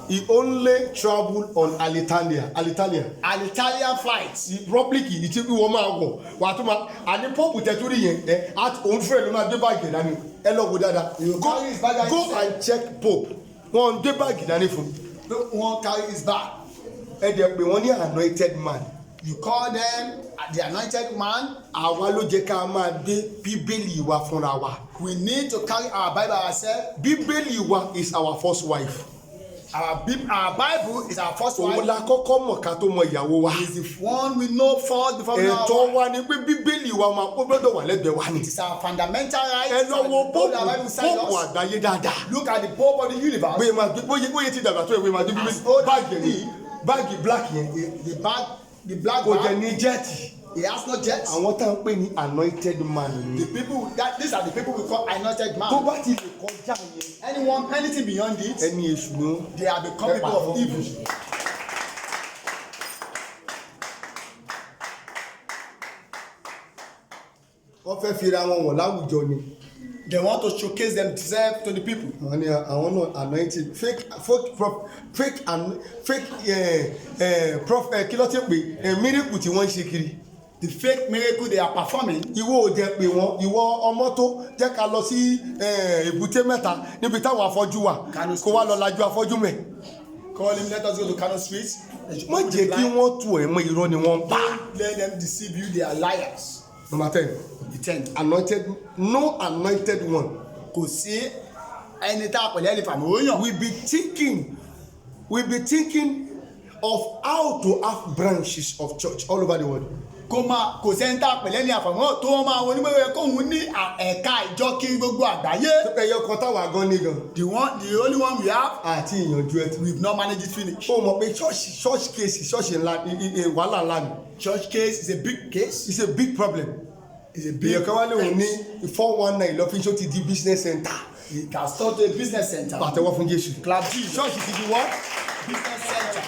He only traveled on Alitalia. An Italian flight. Public yìí tí wọ́n máa wọ̀ wà á tún máa àní Pope tẹ̀túrì yẹn òun fúnra ẹ̀ ló máa gbé báàgì dání ẹ lọ wò dáadáa. carry his bag and Go his- and check Pope wọ́n gbé báàgì dání fún Wọ́n carry his bag. ẹ dẹ̀ pé wọ́n ní anointed man. You call them the anointed man. Àwa ló jẹ́ ká máa gbé bíbélì wa fúnra wa. We need to carry our Bible ourselves. Bíbélì wa is our first wife. Our Bible is our first òun one. la kọ́kọ́ mọ̀ ká tó mọ ìyàwó wa. Is the one we know first before we know our ẹ̀tọ́ wife. wa ni pé bíbélì wa máa kó gbọ́dọ̀ wà lẹ́gbẹ̀ẹ́ wa ni. It is our fundamental right. ẹ lọ wo Hold our Bible beside bóòpù us. àgbáyé dáadáa. Look at the Pope of the universe. bóyá máa bóyá ti dàgbà tó ìwé máa dé As old as báàgì he. ní báàgì black yẹn The black kò jẹ́ man. ní jẹ́ẹ̀tì. He has no jets. àwọn tá à ń pè ní anointed man The ni. people these are the people we call anointed tó man. bá ti lè kọjá yẹn Anything beyond it, ẹni èṣù ni wọ́n. they have become people of evil. wọ́n fẹ́ fira wọn wọ̀n láwùjọ ni. They want to showcase themselves to the people. àwọn ni àwọn náà anointed fake kí ló ti pè miracle tí wọ́n ń ṣe kiri. The fake miracle they are performing. ìwọ ò jẹ́ pé wọn ìwọ ọmọ tó jẹ́ ká lọ sí èbúté mẹ́ta níbi táwọn afọ́jú wà kó wá lọ lajú afọ́jú mẹ́. Call him, let us go to Kano Street. má jẹ́ kí wọ́n tú ẹ̀ mọ́ irọ́ ni wọ́n ń pa. Don't let them deceive you, they are liars. number 10 The 10. anointed no anointed one. Kò sí ẹni tá a pẹ̀lẹ́ ẹni fàmì òyàn. we be thinking of how to have branches of church all over the world. Kò sẹ́ni tá a pẹ̀lẹ́ ní àfàmọ́ tó máa wọ onígbẹ̀wẹ̀ kóhun ní ẹ̀ka ìjọ kiri gbogbo àgbáyé. ẹyọ kan táwa gan ní gan. The only one we have, àti ìyànjú ẹ. we've not managed it finish. ó mọ̀ pé church case ṣọ́ọ̀ṣì ńlá wàhálà ńlá ni. Church case is a big case. it's a big problem. It's a big èèyàn kan wá léwu ní 419 lọ́fíìsì ti di business center. It has turned to a business center. pàtẹ́wọ́ fún Jésù. Clap Jesus. ṣọ́ọ̀ṣì ti di wọ́n. Business center.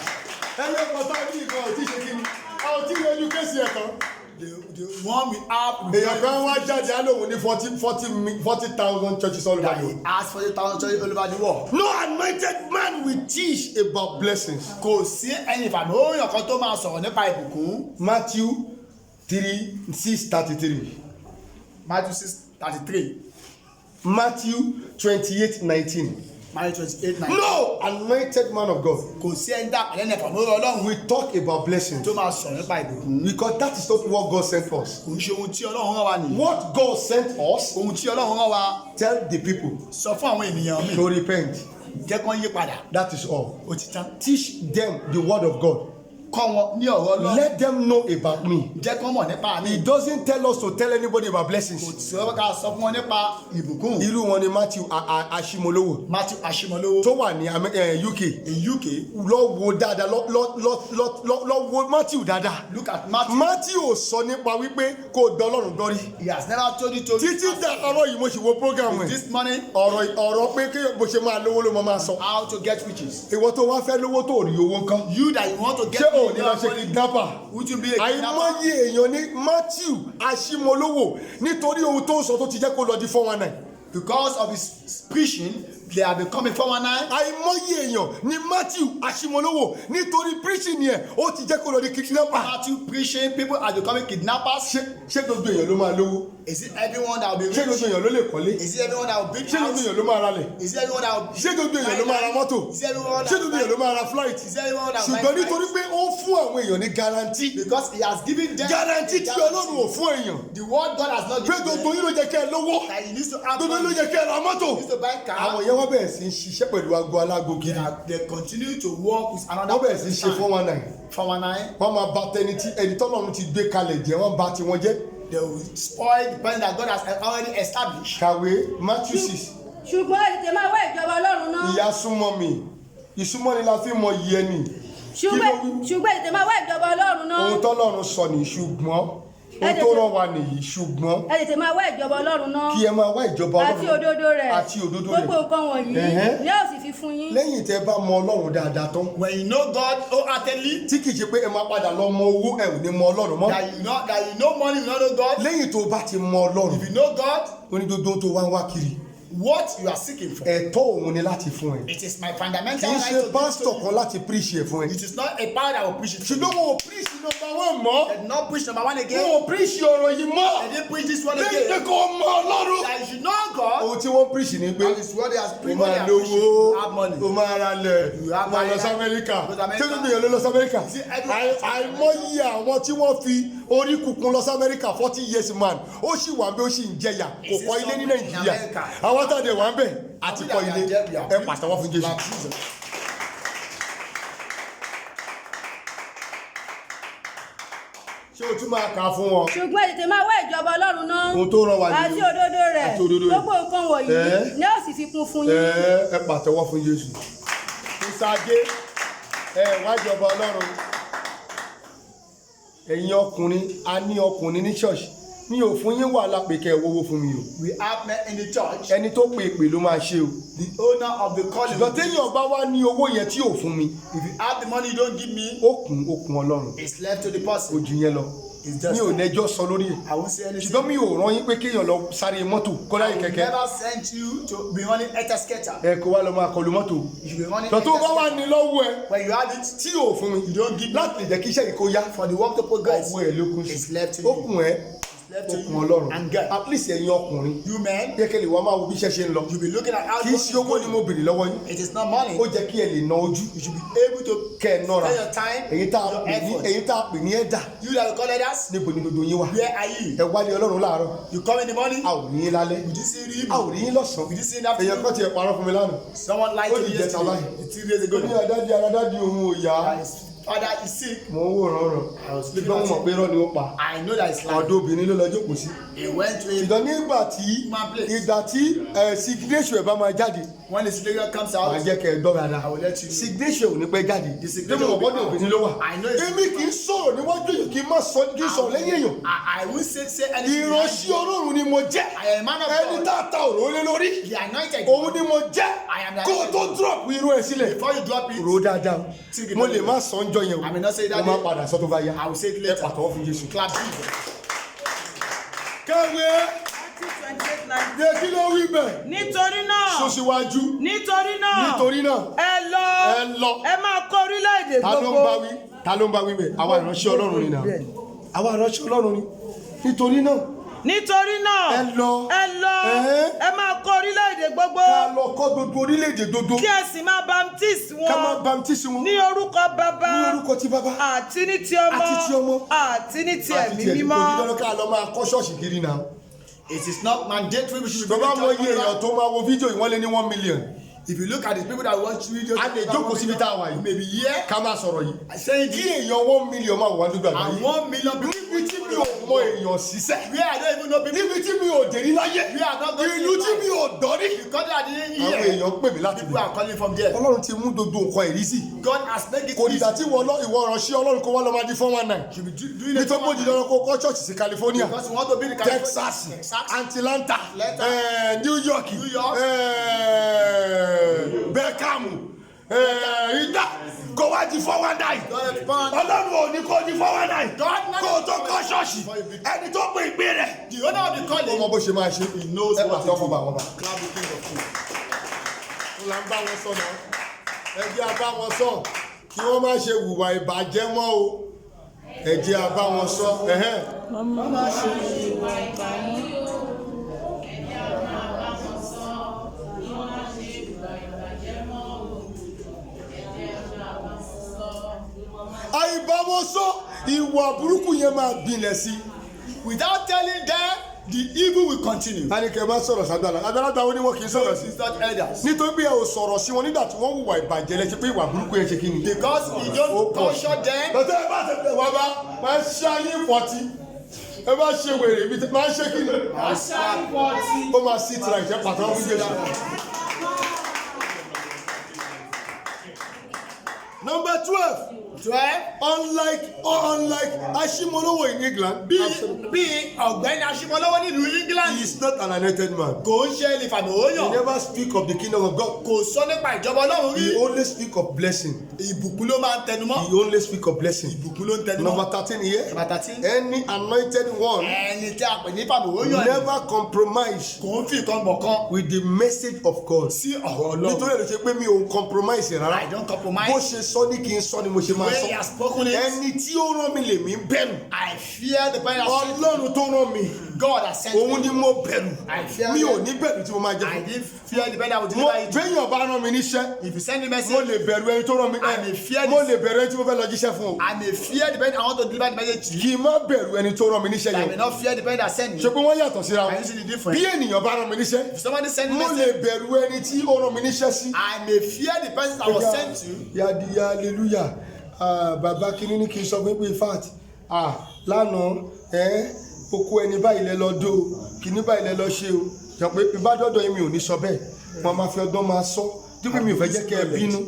ẹyọ kan tá a ní ìkan ò tí ì ṣe kí ni a ò tí ì yanjú kéèsì ẹ̀ tán. The one we have. èèyàn kan wá jáde á lóun ní 40,000 churches all over That the he world. asked for 40,000 churches all over the world. no anointed man will teach about blessings. Kò sí ẹni ìfàmì òyàn kan tó máa sọ̀rọ̀ nípa ìbùkún. Matthew 3:6-33. Matthew 6:33. Matthew 28:19. Matthew 28:19. no anointed man of God Kò sí ẹni tá a pẹ̀lẹ́ ní ìfàmì òyàn Ọlọ́run we talk about blessings tó máa sọ̀rọ̀ nípa ìbùkún. because that is not what God sent us. Kò ń ṣe ohun tí Ọlọ́run rán wa nìyí. What God sent us, Ohun tí Ọlọ́run rán wa tell the people sọ fún àwọn ènìyàn mi. to repent. Jẹ́ kán yí padà. That is all. Ó ti tán. Teach them the word of God. Kọ́ wọn ní ọ̀rọ̀ Ọlọ́run. Let them know about me. Jẹ́ kán mọ̀ nípa mi. He doesn't tell us to tell anybody about Kò blessings. sí ọ̀rọ̀ ká sọ fún wọn nípa ìbùkún. Irú wọn ni Matthew Ashimolowo Matthew Ashimolowo tó wà ní UK. in UK. Lọ wo dáadáa lọ wo Matthew dáadáa. Look at Matthew. Matthew ò sọ nípa wípé kò dán Ọlọ́run gbọ́ rí. He has never told you to. Títí dá ọ̀rọ̀ yìí mo sì wo program ẹ̀. This money, Ọ̀rọ̀ pé kí bó ṣe máa lówó ló máa sọ. how to get riches. Ìwọ tó wá fẹ́ lówó tó rí owó nǹkan. You that you want to get Ṣé o ní lọ money, ṣe kidnapper? would you be a kidnapper? Àìmọye èèyàn ní Matthew Ashimolowo nítorí ohun tó ń sọ tó ti jẹ́ kó lọ di 419. Because of his preaching, they are becoming 419. Àìmọye èèyàn ní Matthew Ashimolowo nítorí preaching yẹn ó ti jẹ́ kó lọ di kidnapper. Matthew preaching, people are becoming kidnappers. Ṣé gbogbo èèyàn ló máa lówó? Is it everyone that will be Ṣé gbogbo rich? èèyàn ló lè kọ́lé? Is it everyone that will build Ṣé gbogbo house? èèyàn ló máa ralẹ̀? Is it everyone that will Ṣé gbogbo èèyàn ló máa ra mọ́tò? Is it everyone that Ṣé gbogbo èèyàn ló máa ra flight? Is it everyone that will Ṣùgbọ́n buy nítorí pé ó ń fún àwọn èèyàn ní guarantee. Because he has given them Guarantee tí Ọlọ́run ò fún èèyàn. the word God has not Pé given gbogbo them. yín ló jẹ́ kẹ́ ẹ lówó. That he needs to have Gbogbo yín ló money. jẹ́ kẹ́ ẹ ra mọ́tò. He needs to buy car. Àwọn yẹn wọ́n bẹ̀rẹ̀ sí í ṣiṣẹ́ pẹ̀lú aago alágo kiri. They continue to work with another Wọ́n bẹ̀rẹ̀ sí í ṣe 419. 419. Wọ́n máa bà tẹni tí ẹni tọ́lọ́run ti gbé kalẹ̀ jẹ́ wọ́n bà tiwọn jẹ́. They will spoil the plan that God has already established. Kàwé Matthew 6. ṣùgbọ́n ètè máa wá ìjọba Ọlọ́run náà. Ìyá súnmọ́ mi. Ìsúnmọ́ ni la fi mọ iye ẹni. ṣùgbọ́n ètè máa wá ìjọba Ọlọ́run náà. Ohun tọ́lọ́run sọ ní ṣùgbọ́n ohun tó rán wa nìyí ṣùgbọ́n ètè máa wá ìjọba Ọlọ́run náà. kí ẹ máa wá ìjọba àti òdodo rẹ̀. àti òdodo rẹ̀. gbogbo nǹkan wọ̀nyí ni a ó sì fi fún yín. Lẹ́yìn tẹ́ bá mọ Ọlọ́run dáadáa tán. When you know God wholeheartedly, Tí kìí ṣe pé ẹ máa padà lọ mọ owó ẹ ò ní mọ Ọlọ́run mọ́. that you know money, you don't know God. Lẹ́yìn tó bá ti mọ Ọlọ́run. If you know God, Ó ní gbogbo tó wá ń wá kiri. what you are seeking for, Ẹ̀tọ́ òun ni láti fún ẹ. it is my Kì fundamental í right ṣe to give pásítọ̀ to kan láti preach ẹ̀ fún you. ẹ. It is not a power that will preach it to you. Ṣùgbọ́n wọn ò preach number one mọ́. They did not preach number one Wọn again. ò preach ọ̀rọ̀ yìí mọ́. They didn't preach this one Lẹ́yìn pé again. kò mọ Ọlọ́run. That you should know God. Ohun tí wọ́n preach ni pé That is what they are o preaching. What they máa are lówó, preaching. You have money. o máa ra lẹ̀, You o have máa lọ money. sí Amẹ́ríkà. Go to America. Ṣé gbogbo èèyàn ló lọ sí Amẹ́ríkà? See, everyone- Àìmọye àwọn tí wọ́n fi orí kùkùn lọ sí Amẹ́ríkà 40 years man ó sì wà bí ó sì ń jẹyà kò Is it kọ́ ilé ní something in Nàìjíríà. America? Àwọn tàdé wà ń bẹ̀ àti kọ́ ilé We are ẹ pàṣẹwọ́ fún Jésù. Like Jesus. ṣé o tún máa kà á fún wọn. ṣùgbọ́n ẹ tètè máa wá ìjọba ọlọ́run náà. ohun tó rán wa nìyí. àti òdodo rẹ̀. àti òdodo rẹ̀. gbogbo nǹkan wọ̀nyí ni ó sì fi kún fún yín. ẹ pàtẹ́wọ́ fún Jésù. ìsàgé wájọba ọlọ́run. ẹ̀yin ọkùnrin a ní ọkùnrin ní ṣọ́ọ̀ṣì mi ò fún yín wàhálà pé kẹ́ ẹ wọ́wọ́ fún mi o. We have men in the church. ẹni tó pe èpè ló máa ṣe o. The owner of the calling. ṣùgbọ́n téèyàn bá wá ní owó yẹn tí ò fún mi. If you have the money you don't give me. ó kún ọlọ́run. It's left to the person. ojú yẹn lọ. mi ò lẹ́jọ́ sọ lórí ẹ̀. I won't say anything. ṣùgbọ́n mi ò rán yín pé kéèyàn lọ sáré mọ́tò kó láyé kẹ̀kẹ́. I will never send you to be running Etaskater. ẹ kó wá lọ máa kọlu mọ́tò. You should be running tọ́tún bá wà ní lọ́wọ́ ẹ. When you have it, tí ò fún mi. you don't give me. láti lè jẹ́ kí iṣẹ́ yìí kó yá. For the work to progress. ọwọ́ ẹ̀ ló kún sí. It's left to ó you. kún ẹ. Left to ó kún you. ọlọ́run. And God. at least ẹ̀yin ọkùnrin. You men. kékeré wa máa wo bí iṣẹ́ ṣe ń lọ. You be looking at how. kì í ṣe owó ni mo béèrè lọ́wọ́ yín. It is not money. ó jẹ́ kí ẹ lè ná ojú. You should be able to kẹ́ ẹ nọ́ra. spend your time. èyí tá your effort. a pè ní ẹ̀dà. You that we call others. níbo ni gbogbo yín wà. Where are you? ẹ wálé ọlọ́run láàárọ̀. You come in the morning. a ò ní í lálẹ́. You didn't see the a ò evening. ní í lọ́sàn-án. You didn't see that. èèyàn kan tiẹ̀ parọ́ fún mi lánàá. Someone lied Ó to di me ìjẹta báyìí. yesterday. 3 days ago. ó ní adájí òun ò yá. His father is sick. mo ń wòran ràn. I was sleeping ṣùgbọ́n mo at mọ̀ pé irọ́ ni ó pa. I know that it's like. ọ̀dọ̀ obìnrin ló lọ jókòó sí. He went to a. ṣùgbọ́n nígbà tí signation ẹ̀ bá máa jáde. When the signature comes màá out. jẹ́ kẹ́ ẹ gbọ́ dáadáa. I will let you know. signation ò ní pẹ́ jáde. The signature bí mo will mọ̀ be bọ́dọ̀ out. obìnrin ló wà. I know it's. èmi kì í sọ̀rọ̀ níwájú èèyàn kì í má sọ kí n sọ̀rọ̀ lẹ́yìn èèyàn. I won't say anything. ìránṣẹ́ ọlọ́run ni mo jẹ́. I am a man of ẹni God. tá a ta òró lé lórí. The anointed. òun ni mo jẹ́. I am the kó o tó drop irú ẹ̀ sílẹ̀. Before you drop it. ro dáadáa mo lè má sọ ọjọ́ yẹn o. I may not say that mo máa day. padà sọ tó bá yá. I will say it ẹ later. pàtàkó fún Jésù. Clap Jesus. kẹ́wé yẹ kí ló wí bẹ́ẹ̀. nítorí náà sọ́síwájú. nítorí náà nítorí náà ẹ lọ ẹ máa kọ orílẹ̀-èdè ta ló ń gbogbo. bá wí ta ló ń bá wí bẹ́ẹ̀ àwa ìránṣẹ́ ọlọ́run ni náà àwa ìránṣẹ́ ọlọ́run ni nítorí náà nítorí náà ẹ lọ ẹ máa kọ orílẹ̀-èdè gbogbo. ká lọ kọ́ gbogbo orílẹ̀-èdè gbogbo kí ẹ sì máa baptist ká máa wọn baptisi wọn ní orúkọ bàbá ní orúkọ ti bàbá àti ní ti ọmọ àti ti ọmọ àti ní ti àti ẹ̀mí ti ẹ̀mí mímọ́. òdìdọ́rọ́ ká lọ máa kọ́ ṣọ́ọ̀ṣì kiri náà. It is not mandatory we should be. bàbá mọ iye èèyàn tó máa wo fídíò yìí wọ́n lé ní 1 million. If you look at the people that watch videos. a lè jókòó síbi tá a wà yìí Maybe here. ká máa sọ̀rọ̀ yìí. Saying kí èèyàn 1 million máa wà nígbà and yìí. 1 million people. níbi tí mi ò mọ èèyàn sísẹ́. Where I don't even know people. níbi tí mi ò dé rí láyé. We are not going to. ìlú tí mi ò dọ́rí. Because I didn't àwọn hear. èèyàn pè mí láti People are calling from there. ọlọ́run ti mú gbogbo nǹkan ẹ̀rí sí. God has made it kò dìgbà easy. tí ìwọ ìránṣẹ́ ọlọ́run kó wá lọ́ máa di 419. You be doing it. nítorí mo jìnnà kó kọ́ ṣọ́ọ̀ṣì sí California, Because you want to be the Texas, Atlanta, New York, New York. Beckham, ìgbà kó wá di 419. ọlọ́run ò ní kó di 419. kó o tó kọ́ ṣọ́ọ̀ṣì ẹni tó pè ìgbé rẹ̀. The owner of the calling. ó mọ bó ṣe máa ṣe. He knows ẹ what pàtó to fún do. bàbá. Clap the king of kings. ó là ń bá wọn sọ náà ẹ jẹ́ a bá wọn sọ kí wọ́n má ṣe hùwà ìbàjẹ́ mọ́ o ẹ jẹ́ a bá wọn sọ. àìbáwọn sọ ìwà burúkú yẹn máa gbilẹ̀ sí. Without telling them, the evil will continue. a ní kẹ́ ẹ má sọ̀rọ̀ sábàlá àgbàlagbà wo ni wọn kì í sọ̀rọ̀ sí. It's not elders. nítorí bí ẹ ò sọ̀rọ̀ sí wọn nígbà tí wọ́n hùwà ìbàjẹ́ lẹ́sẹ̀ pé ìwà burúkú yẹn ṣe kí ni. Because you don't caution them. tọ́tẹ́ ẹ bá ṣe pé wọ́n bá máa ń ṣáyé fọ́tí ẹ bá ṣe wèrè ibi tí máa ń ṣe kí ni. ó máa sí tira ìṣẹ́ pàtàkì fún Jésù. Number 12. 12. Unlike Ashimolowo in England. Bí ọ̀gbẹ́ni Aṣímọ́lọ́wọ́ nílùú England. He is not an anointed man. Kò ń ṣe ìfàmì He òóyàn. never speak of the kingdom of God. Kò sọ nípa ìjọba Ọlọ́run rí. He only speak of blessing. Ìbùkún ló máa ń tẹnumọ́. He only speak of blessing. Ìbùkún ló ń tẹnumọ́. Number 13 here. Number 13. Any anointed one Ẹni tí a pè ní ìfàmì òóyàn. never compromise Kò ń fi ìkan bọ̀ kan. with the message of God. Sí ọ̀rọ̀ Ọlọ́run. Nítorí ẹ̀ ló ṣe pé mi ò ń compromise rárá. I don't compromise. Bó ṣe sọ ní kí n sọ ni mo ṣe máa When he has sọ. spoken it. Ẹni tí ó rán mi lèmi ń bẹ̀rù. I fear the person that sent me. Ọlọ́run tó rán mi. God has sent Òun me. ni mo bẹ̀rù. I fear Mi ò him. ní bẹ̀rù tí mo máa I jẹ. didn't fear the person that will Mo deliver it. béèyàn bá rán mi níṣẹ́. If you send me Mo message, lè bẹ̀rù ẹni tó rán mi. I may fear Mo this. lè bẹ̀rù ẹni tí mo fẹ́ lọ jíṣẹ́ fún o. I may fear the person I want to deliver the message to. Kì í má bẹ̀rù ẹni tó rán mi níṣẹ́ I yẹn. may not fear the person that sent me. Ṣé pé wọ́n yàtọ̀ síra I wọn? you see the difference. Bí ènìyàn bá rán mi níṣẹ́. If somebody send me Mo message, lè bẹ̀rù ẹni tí ó rán mi níṣẹ́ sí. I may fear the person that was sent to. Yadiya hallelujah. Bàbá kìíní ní kì í sọ fún pé fat lánàá oko ẹni báyìí lẹ lọ dó kìíní báyìí lẹ lọ ṣe o jọ pé ìbádọ́dọ̀ yìí mi ò ní sọ bẹ́ẹ̀ wọn máa fi ọgbọ́n máa sọ dípò mi ò fẹ́ jẹ́ kẹ́ ẹ bínú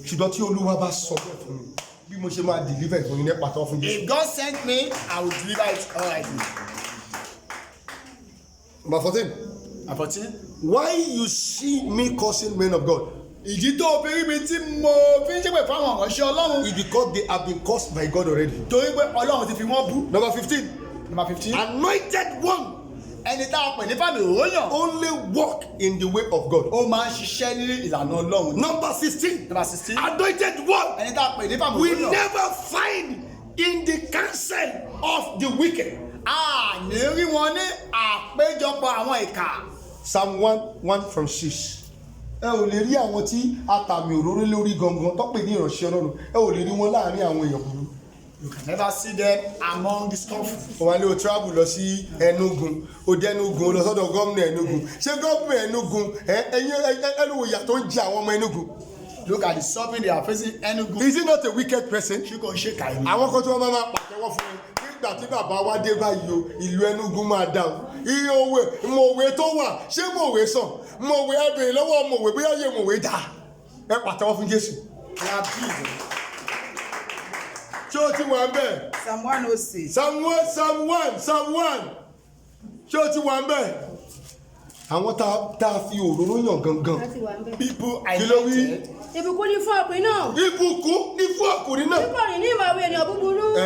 ṣùgbọ́n tí Olúwa bá sọ bẹ́ẹ̀ fún mi bí mo ṣe máa deliver ìfún yín ní pàtó fún Jésù. If God sent me, I will deliver it all right. Number 14. Number 14. Why you see me cursing men of God? Ìdí tó obìnrin mi tí mo fi ń ṣépè fáwọn ìránṣẹ́ Ọlọ́run. It's because they have been cursed by God already. Torí pé Ọlọ́run ti fi wọ́n bú. Number 15. Number 15. Anointed one. Ẹni tá a pè ní fàmì òróyàn. Only walk in the way of God. Ó máa ń ṣiṣẹ́ ní ìlànà Ọlọ́run. Number 16. Number 16. Anointed one. Ẹni tá a pè ní fàmì We òróyàn. never find in the counsel of the wicked. A ní rí wọn ní àpéjọpọ̀ àwọn ìkà. Psalm 1:1-6. Ẹ ò lè rí àwọn tí àtàmì òróró lórí gangan tó pè ní ìránṣẹ́ Ọlọ́run. Ẹ ò lè rí wọn láàrin àwọn èèyàn burú. You can never see them among the scoffers. Wọ́n á lé o travel lọ sí Enugu, o dé Enugu, o lọ sọ́dọ̀ gómìnà Enugu. Ṣé gómìnà Enugu ẹnu ìyà tó ń jẹ àwọn ọmọ Enugu? Look at the suffering they are facing Enugu. Is he not a wicked person? Ṣé kò ń ṣe kàìní? Àwọn kan tí wọ́n máa pàtẹ́wọ́ fún mi nígbà tí bàbá wa dé báyìí o ìlú Enugu máa dà o. Iye mọ̀wé tó wà ṣé mọ̀wé sàn? Mọ̀wé ẹbìnrin lọ́wọ́ mọ̀wé bóyá yẹ mọ̀wé dà. Ẹ pàtẹ́wọ́ fún Jésù. Ṣé o ti wà ń bẹ̀? Psalm 106. Psalm 1. Ṣé o ti wà ń bẹ̀? Àwọn tá a fi òróró yàn gangan. láti wà ń bẹ̀. People Kí ló wí? anointed. ìbùkún ni fún ọkùnrin náà. Ìbùkún ní fún ọkùnrin náà. tí kò rìn ní ìmọ̀ àwọn ènìyàn búburú. tí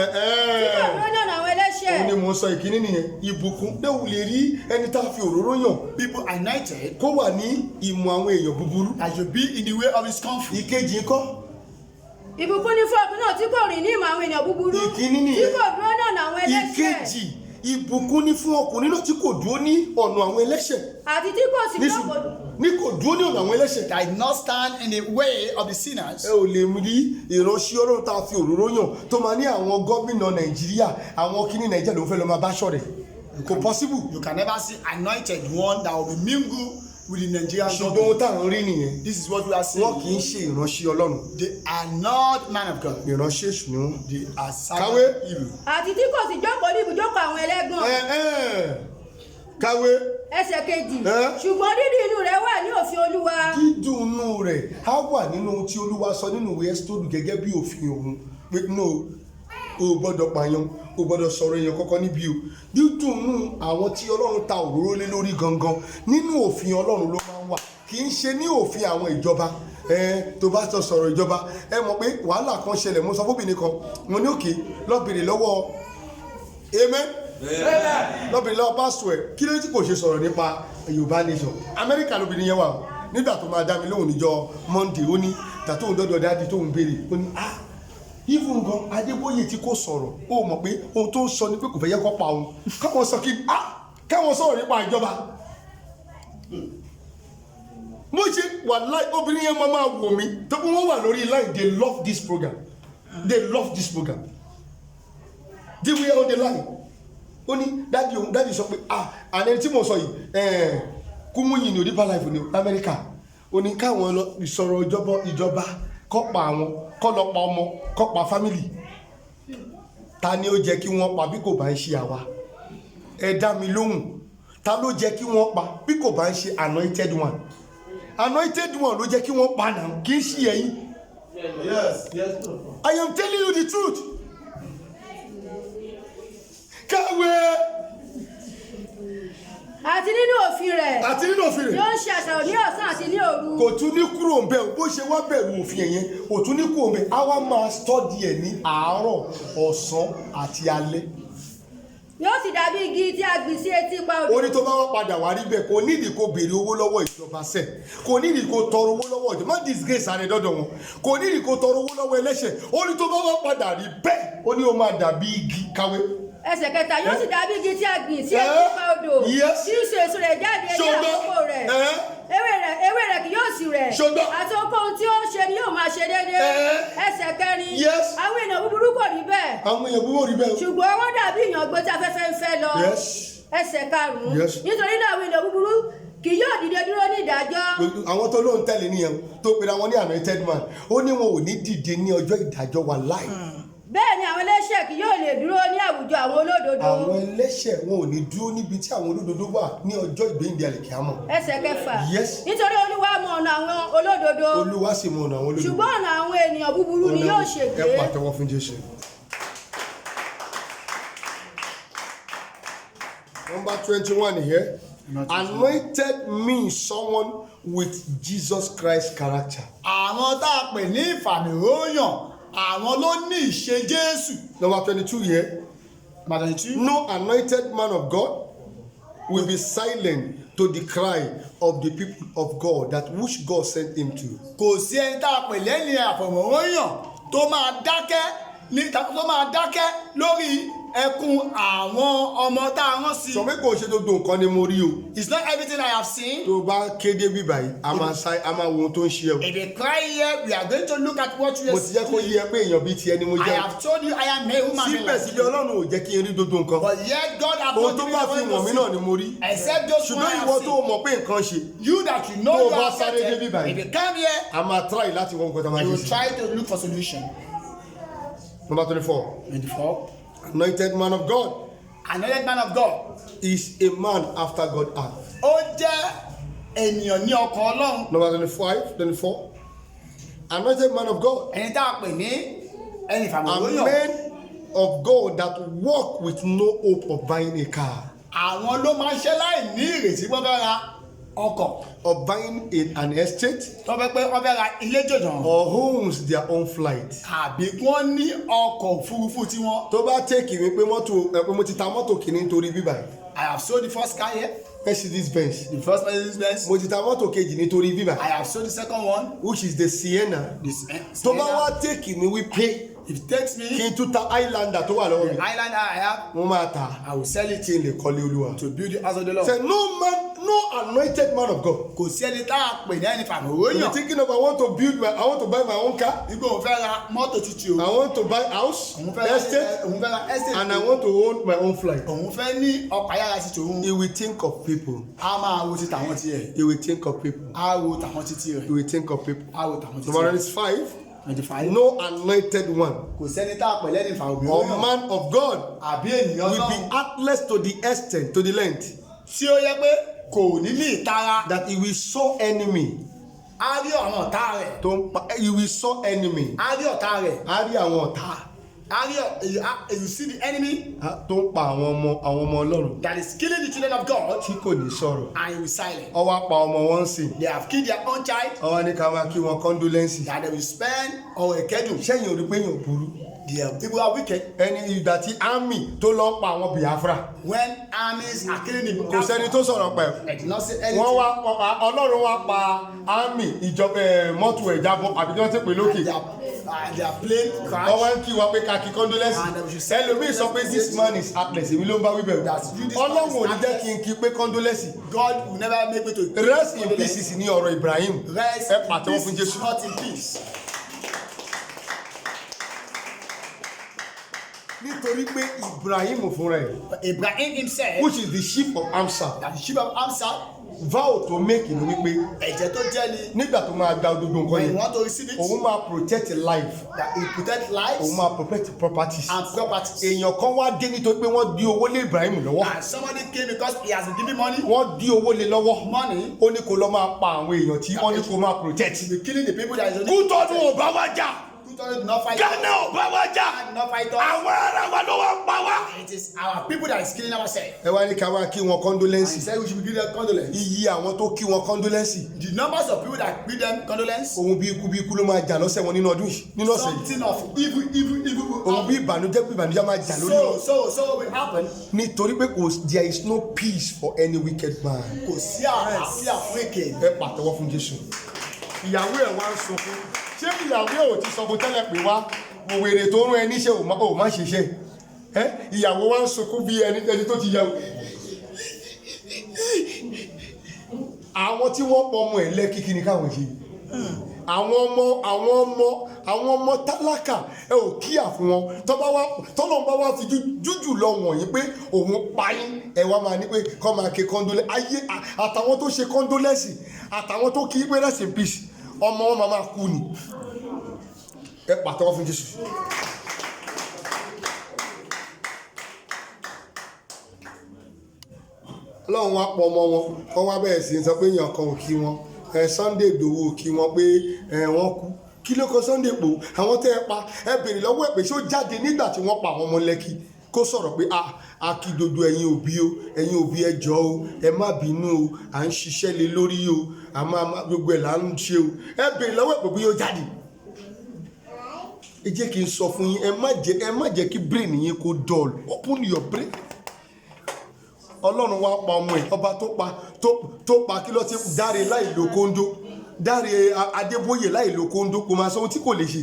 kò dúró ní ọ̀nà àwọn ẹlẹ́ṣẹ̀. Òun ni mò ń sọ ìkíní nìyẹn. Ìbùkún léwu lè rí ẹni tá a fi òróró yàn. People anointed. Kó wà ní ìmọ̀ àwọn èèyàn búburú. That should be in the way of his comfort. Ìkejì ńkọ́? ìbùkún ni fún ọkùnrin náà tí kò rìn ní ìmọ̀ àwọn ènìyàn búburú. Ìkíní tí nìyẹn. kò dúró ní ọ̀nà àwọn ẹlẹ́ṣẹ̀. Ìkejì ìbùkún ní fún ọkùnrin náà tí kò dúró ní ọ̀nà àwọn ẹlẹ́ṣẹ̀. àti tí kò sì lọ́kọ̀. Ní kò dúró ní ọ̀nà àwọn ẹlẹ́ṣẹ̀. That did not stand in the way of the sinners. Ẹ ò lè rí ìránṣẹ́ Ọlọ́run tá a fi òróró yàn tó máa ní àwọn gómìnà Nàìjíríà àwọn kíní Nàìjíríà ló ń fẹ́ lọ máa bá ṣọ̀rẹ́. Kò possible. You can never see anointed one that will be mingled with the Nigerian Ṣùgbọ́n government. ohun táwọn rí nìyẹn. This is what we are saying. Wọ́n kì í ṣe ìránṣẹ́ Ọlọ́run. They are not man of God. Ìránṣẹ́ èṣù ni wọ́n. They are Kàwé. servant evil. àti tí kò sì jókòó ní ibùjókòó àwọn ẹlẹ́gàn. Kàwé. ẹsẹ̀ kejì. Ẹ́. ṣùgbọ́n dídùn inú rẹ̀ wà ní òfin Olúwa. Dídùn inú rẹ̀ á wà nínú ohun tí Olúwa sọ nínú ìwé Ẹ́sítórù gẹ́gẹ́ bí òfin òun pé no o gbọ́dọ̀ pààyàn o gbọ́dọ̀ sọ̀rọ̀ èèyàn kọ́kọ́ níbí o. Dídùn inú àwọn tí Ọlọ́run ta òróró lé lórí gangan nínú òfin Ọlọ́run ló máa ń wà kì í ṣe ní òfin àwọn ìjọba. Tó bá sọ̀rọ̀ ìjọba ẹ mọ̀ pé wàhálà kan ṣẹlẹ̀ mo sọ fóbìnrin kan mo ní òkè lọ́bìnrin lọ́wọ́ amen lọ́bìnrin lọ́wọ́ pásítọ̀ ẹ̀ kí ló tí kò ṣe sọ̀rọ̀ nípa Yorùbá nation Amẹ́ríkà lóbìnrin yẹn wà o nígbà tó máa dá mi lóhùn níjọ́ Monday ó ní ìgbà tóun dọ́dọ̀ dáàdi tóun béèrè ó ní even gan Adébóyè tí kò sọ̀rọ̀ ó mọ̀ pé ohun tó ń sọ ni pé kò fẹ́ yẹ kó pa òun káwọn sọ kí káwọn sọ̀rọ̀ nípa ìjọba mo ṣe wà láì obìnrin yẹn máa wò mí tó bí wọ́n wà lórí line they love this program they were on the line ó ní dáàdi sọ pé àná tí mo sọ yìí Kúmúyì ní Deeper Life ní Amẹ́ríkà ó ní káwọn lọ ìsọ̀rọ̀ ìjọba kọ́ pa àwọn kọ́ lọ pa ọmọ kọ́ pa family ta ni ó jẹ́ kí wọ́n pa bí kò bá ń ṣe àwa ẹ dá mi lóhùn ta ló jẹ́ kí wọ́n pa bí kò bá ń ṣe anointed one ló jẹ́ kí wọ́n pa náà kì í ṣe ẹ̀yin. Yes. I am telling you the truth. Kàwé. àti nínú òfin rẹ̀. Yóò ń ṣe àṣàrò ní ọ̀sán àti ní òru. Kò tún ní kúrò ń bẹ̀ bó ṣe wá bẹ̀rù òfin ẹ̀yẹn kò tún ní kúrò ń bẹ̀ á wá máa study ẹ̀ ní àárọ̀ ọ̀sán àti alẹ́. yóò sì dàbí igi tí a gbìn sí etí ipa odò. Ó ní tó bá wá padà wá rí bẹ́ẹ̀ kò nídìí kó béèrè owó lọ́wọ́ ìjọba sẹ̀ kò nídìí kó tọrọ owó lọ́wọ́ ìjọba má disgrace àrẹ dọ́dọ̀ wọn kò nídìí kó tọrọ owó lọ́wọ́ ẹlẹ́ṣẹ̀ ó ní tó bá wá padà rí bẹ́ẹ̀ ó ní ó máa dàbí igi. Kàwé. ẹsẹ̀ kẹta yóò sì dàbí igi tí a gbìn sí etí ipa odò. Yes. tí ń so èso rẹ̀ jáde ní àkókò rẹ̀. ewé rẹ̀ kì yóò sì rẹ̀. Ṣùgbọ́n. àti ohunkóhun tí ó ń ṣe ni yóò máa ṣe déédéé. ẹsẹ̀ kẹrin. Yes. àwọn èèyàn búburú kò rí bẹ́ẹ̀. Àwọn èèyàn búburú rí bẹ́ẹ̀. ṣùgbọ́n wọ́n dàbí ìyàngbò tí afẹ́fẹ́ ń fẹ́ lọ. Yes. ẹsẹ̀ karùn-ún. Yes. nítorí náà àwọn èèyàn búburú kì yóò dìde dúró ní ìdájọ́. Àwọn tó lóun tẹ̀lé nìyẹn tó pera wọn ní anointed man ó ní wọn ò ní dìde ní ọjọ́ ìdájọ́ wa láì. bẹ́ẹ̀ ni àwọn ẹlẹ́ṣẹ̀ kì yóò lè dúró ní àwùjọ àwọn olódodo. àwọn ẹlẹ́ṣẹ̀ wọn ò ní dúró níbi tí àwọn olódodo wà ní ọjọ́ ìgbéǹde àlìkíámọ̀. ẹsẹ̀ kẹfà. Yes. nítorí olúwa mọ ọ̀nà àwọn olódodo. olúwa sì mọ ọ̀nà àwọn olódodo. ṣùgbọ́n ọ̀nà àwọn ènìyàn búburú ni yóò ṣègbé. ẹ pàtẹ́wọ́ fún Jésù. Number 21 here. Anointed means someone with Jesus Christ character. àwọn tá a pè ní ìfàmìróyàn àwọn ló ní ìṣe Jésù. Number 22 here. Number 22. No anointed man of God will be silent to the cry of the people of God that which God sent him to. kò sí ẹni tá a pè lẹ́ni àfọ̀mọ́ròyàn tó máa dákẹ́ lórí ẹkún àwọn ọmọ tá a rán sí. sọ pé kò ṣe gbogbo nǹkan ni mo rí o. it's not everything I have seen. tó o bá kéde bí báyìí a máa wo ohun tó ń ṣe o. if you cry here we are going to look at what you are mo ti jẹ́ kó yé ẹ pé èèyàn bíi tiẹ̀ ni mo jẹ́. I have told you I am a human being. síbẹ̀síbẹ̀ Ọlọ́run ò jẹ́ kí n rí gbogbo nǹkan. but yet God has ohun tó bá fi wọ̀n mí náà ni mo rí. except those who ṣùgbọ́n have ìwọ seen. tó mọ̀ pé nǹkan ṣe. you that you know tó o you bá are sáré dé bí certain. báyìí. if you come here. a máa try láti wọ́n nǹkan tó máa you ṣe will sí. try to look for solution. Number 24. 24. Anointed man of God Anointed man of God. is a man after God's heart. ó jẹ́ ènìyàn ní ọkàn Ọlọ́run. Number 24. Anointed man of God. ẹni tá a pè ní ẹni A ìfàmìróyàn. man of God that walk with no hope of buying a car. àwọn ló máa ń ṣe láì ní ìrètí wọ́n fẹ́ ra ọkọ̀. Or buying an estate. tó fẹ́ pé wọ́n fẹ́ ra ilé jọ̀jọ̀. Or owns their own flight. àbí kí wọ́n ní ọkọ̀ òfurufú tiwọn. Tó bá tẹ́kì mi pé mo ti ta mọ́tò kìíní nítorí bíbá yìí. I have sold the first car here. Mercedes Benz. The first Mercedes Benz. Mo ti ta mọ́tò kejì nítorí bíbá. I have sold the second one. Which is the Sienna. This Tó bá wá tẹ́kì mi wípé if it takes me. kí n tún ta Highlander tó wà lọ́wọ́ mi. the island I have. Mo máa ta. I will sell it Kí n lè kọ́lé Olúwa. to build the house of the Lord. Say no anointed man of God. kò sí ẹni tá a pè ní ẹni You ìfàmìróyàn. thinking of I want to buy my own car. nígbà òun fẹ́ ra mọ́tò títí I o. want to buy house, òun fẹ́ ra estate, òun fẹ́ ra estate. and I want to own my own flight. òun fẹ́ ní ọkọ̀ ayára sí tòun. He will think of people. a máa wo ti tàwọn tiẹ̀. He will think of people. a wo tàwọn títí rẹ̀. He will think of people. a wo tàwọn títí Number rẹ̀. 5. 25. No anointed one kò sẹ́ni tá a pè lẹ́ni or ìfàmìróyàn. man of God àbí ènìyàn will be náà heartless to the extent, to the length tí ó yẹ pé kò ní ní ìtara. that he will sow enemy. a rí àwọn ọ̀tá rẹ̀. He will sow enemy. a rí ọ̀tá rẹ̀. A rí àwọn ọ̀tá a rí you see the enemy tó ń pa àwọn ọmọ Ọlọ́run that is killing the children of God tí kò ní sọ̀rọ̀. and he will silent. Ó wá pa ọmọ wọn sìn. they have killed their own child Ó wá ní ká máa kí wọn condolence. that they will spend or ìkẹ́dùn. Sẹ́yìn ò rí pé èèyàn burú. the people are wicked. Ẹni ìgbà tí army tó lọ ń pa àwọn Biafra. when armies are killing the Kò sẹ́ni tó sọ̀rọ̀ pẹ̀. I did not say anything. Wọ́n wá Ọlọ́run wá pa army ìjọba mọ́tò ẹ̀jábọ̀ àbí kí wọ́n ti pè lókè. their plane Wọ́n crash. wá ń kí wa pé ká kí condolence. And we should say- Ẹlòmíì sọ pé this man is heartless. Èmi ló ń bá wí bẹ̀rù. That's you, this man Ọlọ́run is ò ní jẹ́ kí n kí pé condolence. God will never make me to Rest in peace ní ọ̀rọ̀ Ibrahim. rest Ẹ pàtẹ́wọ́ fún in Jésù. peace not in peace. Nítorí pé Ibrahim fúnra ẹ̀, But Abraham himself which is the chief of Amsa, that the sheep of Amsa vow to make ni wípé ẹ̀jẹ̀ tó jẹ́ ni nígbà tó máa gba gbogbo nǹkan when you yẹn, want to receive it òun máa protect life, that he protect lives òun máa protect properties. and properties. Èèyàn kan wá dé nítorí pé wọ́n dí owó lé Ibrahim lọ́wọ́. And somebody came because he has been giving money. Wọ́n dí owó lé lọ́wọ́. Money Ó ní kó lọ máa pa àwọn èèyàn tí wọ́n ní kó máa protect. to be killing the people that is only. Kútọ́nù ò bá wá jà. Kútọ́nù did not fight. Ghana ò bá wá jà. Ghana did not fight us. Àwọn ará wa ló wá pa wá. It is our people that is killing ourselves. Ẹ wá ní ká wá kí wọn And condolence. he said we should be giving them condolence. Iye àwọn tó kí wọn condolence. The numbers of people that give them condolence. Òun bí ikú ló máa jà lọ́sẹ̀ wọn nínú ọdún yìí, nínú ọ̀sẹ̀ yìí. Something of evil will Òun bí happen. ìbànújẹ́ máa jà lórí wọn. So will happen. Nítorí pé there is no peace for any wicked man. Kò sí àlàáfíà fún èké. Ẹ pàtẹ́wọ́ fún Jésù. Ìyàwó ẹ̀ wá ń sunkún. Ṣé ìyàwó ẹ̀ ò ti sọ fún tẹ́lẹ̀ pé wá òwèrè tó rún ẹ níṣẹ́ ò má ṣiṣẹ́? Ìyàwó wá ń sunkún bí ẹni tó ti yàwó. Àwọn tí wọ́n pọ̀ ọmọ ẹ̀ lẹ́kìkí ni káwọn ṣe. Àwọn ọmọ tálákà ẹ ò kíyà fún wọn. Tọ́lọ́run bá wá fi jújù lọ wọ̀nyí pé òun pa yín ẹ wá máa ní pé kọ́ máa ké kọ́ndólẹ́ ayé àtàwọn tó ṣe kọ́ndólẹ́sì àtàwọn tó kí pé rest in peace ọmọ wọn máa kú ni. Ẹ pàtẹ́wọ́ fún Jésù. ọlọ́run wá pọ̀ ọmọ wọn wọ́n wá bẹ̀rẹ̀ sí sọ pé èèyàn kan ò kí wọn Sunday Igboho ò kí wọn pé wọ́n kú kí ló kọ Sunday Igboho àwọn tẹ́ ẹ pa ẹ béèrè lọ́wọ́ ẹ̀ pé ṣó jáde nígbà tí wọ́n pa àwọn ọmọ Lẹ́kì kó sọ̀rọ̀ pé a kí dodo ẹ̀yin òbí o ẹ̀yin òbí ẹ jọ̀ọ́ o ẹ má bínú o à ń ṣiṣẹ́ lé lórí o àmọ́ gbogbo ẹ̀ là ń ṣe o ẹ béèrè lọ́wọ́ ẹ̀ pé bí ó jáde. ẹ jẹ́ kí n sọ fún yín ẹ má jẹ́ kí brain yín kó dull open your brain. Ọlọ́run wá pa ọmọ ẹ̀ ọba tó pa kí ló ti Dáre láì lo kóńdó Dáre Adébóyè láì lo kóńdó kò máa sọ ohun tí kò lè ṣe.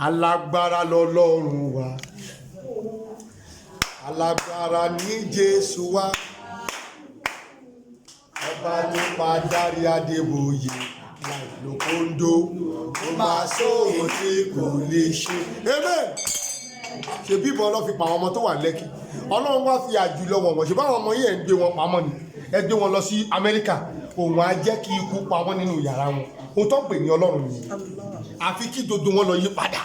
Alágbára lọ́lọ́run wa alágbára ní Jésù wa ọba nípa Dáre Adébóyè láì lo kóńdó kò máa sọ ohun tí kò lè ṣe. Amen. Ṣe bíbọn lọ fi pa àwọn ọmọ tó wà Lẹ́kì Ọlọ́run wá fi àjùlọ wọ̀n ṣe báwọn ọmọ yẹn ń gbé wọn pamọ́ ni ẹ gbé wọn lọ sí Amẹ́ríkà òun á jẹ́ kí ikú pa wọ́n nínú yàrá wọn ohun tó ń pè ní Ọlọ́run nìyẹn àfi kí dodo wọn lọ yí padà.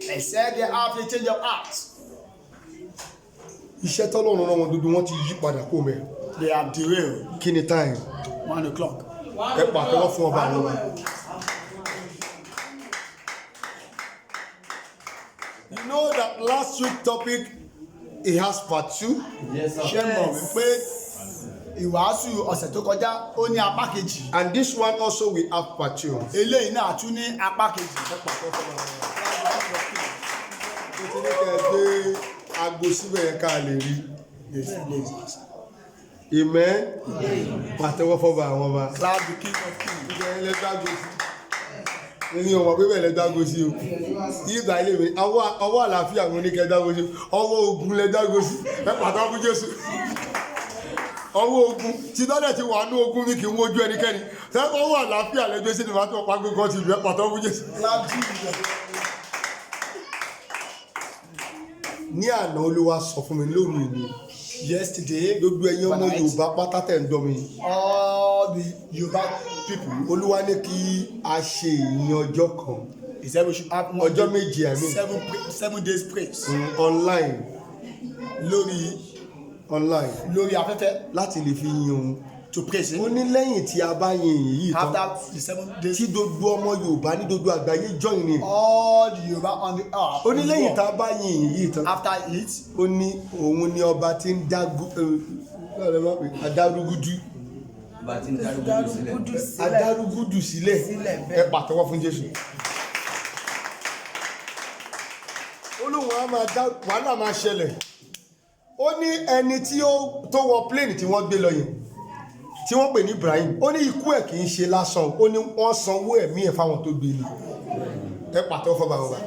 They said they have to change of heart. Iṣẹ́ tọ́lọ́run rán wọn dodo wọn ti yí padà kó mẹ́. They have derailed. Kí ni time? 1 o'clock. Ẹ pàtẹ́wọ́ fún ọba àwọn. You know that last week topic it has part 2. Yes, sir. Ṣé mọ̀ wípé ìwàásù ọ̀sẹ̀ tó kọjá ó ní apá kejì. And this one also will have part 2. Eléyìí náà tún ní apá kejì. Mo ti ní kẹ́ ẹ gbé aago síbẹ̀ yẹn ká lè rí. Amen. Pàtẹ́wọ́ fọ́ba àwọn ọba. Clap the king of kings. Ìgbà yẹn lẹ dágo sí. Ní ọmọ pé bẹ́ẹ̀ lẹ dágo sí o. Ìgbà ilé mi, ọwọ́ àlàáfíà mo ní kẹ́ dágo sí. Ọwọ́ ogun lẹ dágo sí. Ẹ pàtàkì fún Jésù. Ọwọ́ ogun tí dọ́dẹ̀ ti wà ní ogun mi kì í wojú ẹnikẹ́ni. Sẹ́kọ̀ ọwọ́ àlàáfíà lẹ́jọ́ sí ni màá tó pa gbogbo ti ìlú ẹ pàtàkì fún Jésù. Clap Jesus. Ní àná Olúwa sọ fún mi lónìí ni. Yesterday, Gbogbo ẹ̀yin ọmọ Yorùbá pátá tẹ̀ ń dọ́ mi. all the Yoruba people, Olúwa ní kí a ṣe ìyìn ọjọ́ kan. he said we should have one Ọjọ́ day, méje àmì. 7 days praise Online lórí afẹ́fẹ́ láti lè fi yin òun. to praise Ó him. ní lẹ́yìn tí a bá yin ìyìn yìí tán After the 7 days, tí gbogbo ọmọ Yorùbá ní gbogbo àgbáyé join ni. all the Yoruba on the earth. Ó ní lẹ́yìn tá a bá yin ìyìn yìí tán. After it, Ó ní òun ni ọba tí ń adárúgúdú. Adárúgúdù sílẹ̀. Ẹ pàtẹ́wọ́ fún Jésù. Ó lóun á máa dá wàhálà máa ṣẹlẹ̀. Ó ní ẹni tí ó tó wọ plane tí wọ́n gbé lọ yẹn tí wọ́n pè ní Ibrahim ó ní ikú ẹ̀ kì í ṣe lásán ó ní wọ́n sanwó ẹ̀mí ẹ̀ fáwọn tó gbé ni. Ẹ pàtẹ́wọ́ fún bàbá.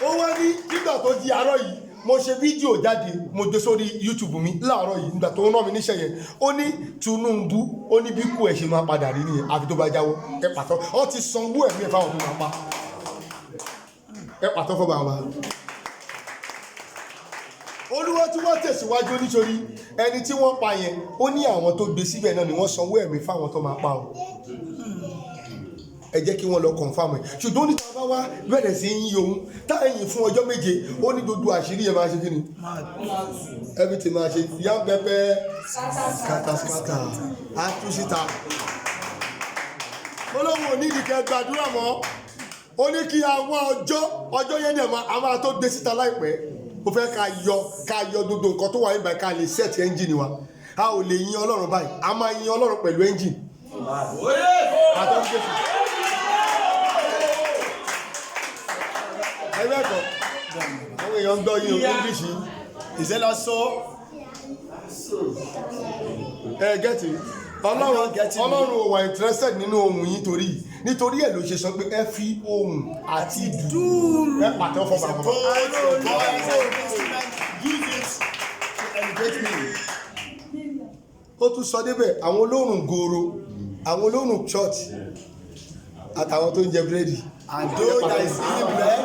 Ó wá ní nígbà tó di àárọ̀ yìí mo ṣe fídíò jáde mo gbé sórí YouTube mi láàárọ̀ yìí nígbà tó ń rán mi níṣẹ́ yẹn ó ní Tinubu ó ní bí kú ẹ̀ ṣe máa padà rí nìyẹn àfi tó bá jáwọ́. Ẹ pàtẹ́wọ́ ó ti sanwó ẹ̀mí ẹ̀ fáwọn tó máa pa. Ẹ pàtẹ́wọ́ fún bàbá. Olúwa tí wọ́n tẹ̀síwájú nítorí ẹni tí wọ́n pa yẹn ó ní àwọn tó gbé síbẹ̀ náà ni wọ́n sanwó ẹ̀mí fáwọn tó máa pa o. Ẹ jẹ́ kí wọ́n lọ confirm ẹ̀ ṣùgbọ́n ní tàbá wá bẹ̀rẹ̀ sí yín ohun táyìn fún ọjọ́ méje ó ní gbogbo àṣírí yẹn máa ṣe kí ni everything máa ṣe yá pẹpẹ kàtàkàtà àtúnṣíta. Olóhùn onídìíkẹ́ gbàdúrà mọ́ ó ní kí àwọn ọjọ́ yẹn ní a máa tó gbé síta láìpẹ́. Ó fẹ́ ká yọ gbogbo nǹkan tó wà nígbà ká lè set engine wa. A ò lè yin Ọlọ́run báyìí a máa yin Ọlọ́run pẹ̀lú engine. Ẹgbẹ́ kan àwọn èèyàn ń gbọ́ yín o English yìí. is it not so? Ẹ gẹ́tì Ọlọ́run ò wà interested nínú ohun yín nítorí ẹ̀ ló ṣe sọ pé ẹ fi ohun àti dùn ẹ pàtẹ́ fún bàbá. Ó tún sọ débẹ̀ àwọn olóòrùn goro àwọn olóòrùn church àtàwọn tó ń jẹ búrẹ́dì. And those that is eating bread.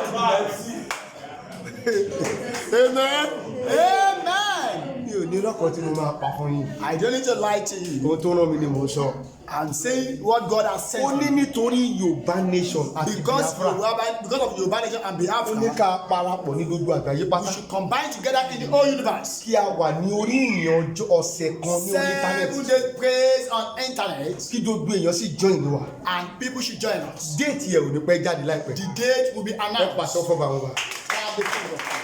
Amen. Amen. Mi ò ní lọ́kọ̀ọ́ tí mo máa pa fún yín. I don't need to lie to you. Ohun tó rán mi ni mò ń sọ. and saying what God has sent ó ní him. nítorí Yorùbá nation àti Because Biafra of Yoruba nation and ó ní Biafra, ká parapọ̀ ní gbogbo àgbáyé we pátá should combine together in the whole universe. kí a wà ní orí ìyàn ọ̀sẹ̀ kan ní orí 7 íńtánẹ́ẹ̀tì days praise on internet, kí gbogbo èèyàn sì join wa and people should join us. déètì ẹ̀ ò ní pẹ́ jáde láìpẹ́ The date will be ẹ announced. pàṣẹ fọ́ba wọn bá. By the king of God.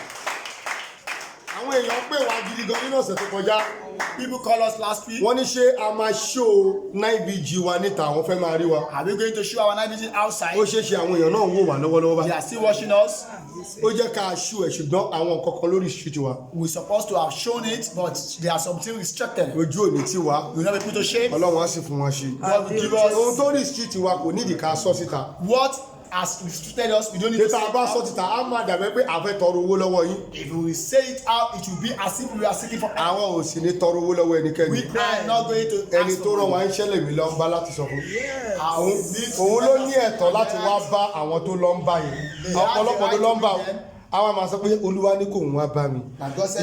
àwọn èèyàn pè wá gidi gan nínú ọ̀sẹ̀ tó kọjá People call us last week. wọ́n ní ṣé a máa ṣó 9BG wa níta àwọn fẹ́ máa rí wa Are we going to show our night vision outside? ó ṣeé ṣe àwọn èèyàn náà ń wò wá lọ́wọ́lọ́wọ́ They bá are still watching us. ó jẹ́ ká ṣú ẹ̀ ṣùgbọ́n àwọn nǹkan kan lórí street wa We're supposed to have shown it, but there are something restricted. ojú òní tí wa We will not be put to shame. Ọlọ́run á sì fún wọn ṣe God will give ohun us tó rí street wa kò nídìí ká sọ síta what has restricted us. We don't need to tètè say àbá it sọ out. síta á máa dàbẹ́ pé a fẹ́ tọrọ owó lọ́wọ́ yín If we say it out, it will be as if we are seeking for help. àwọn ò sì ní tọrọ owó lọ́wọ́ ẹnikẹ́ni We are not going to ẹni ask tó rán for wa money. ń ṣẹlẹ̀ mí lọ ń bá láti sọ fún Our needs- òun ló ní ẹ̀tọ́ láti wá bá àwọn tó lọ ń bá yìí ọ̀pọ̀lọpọ̀ ló lọ ń bá àwọn máa sọ pé olúwa ní kò ń wá bá mi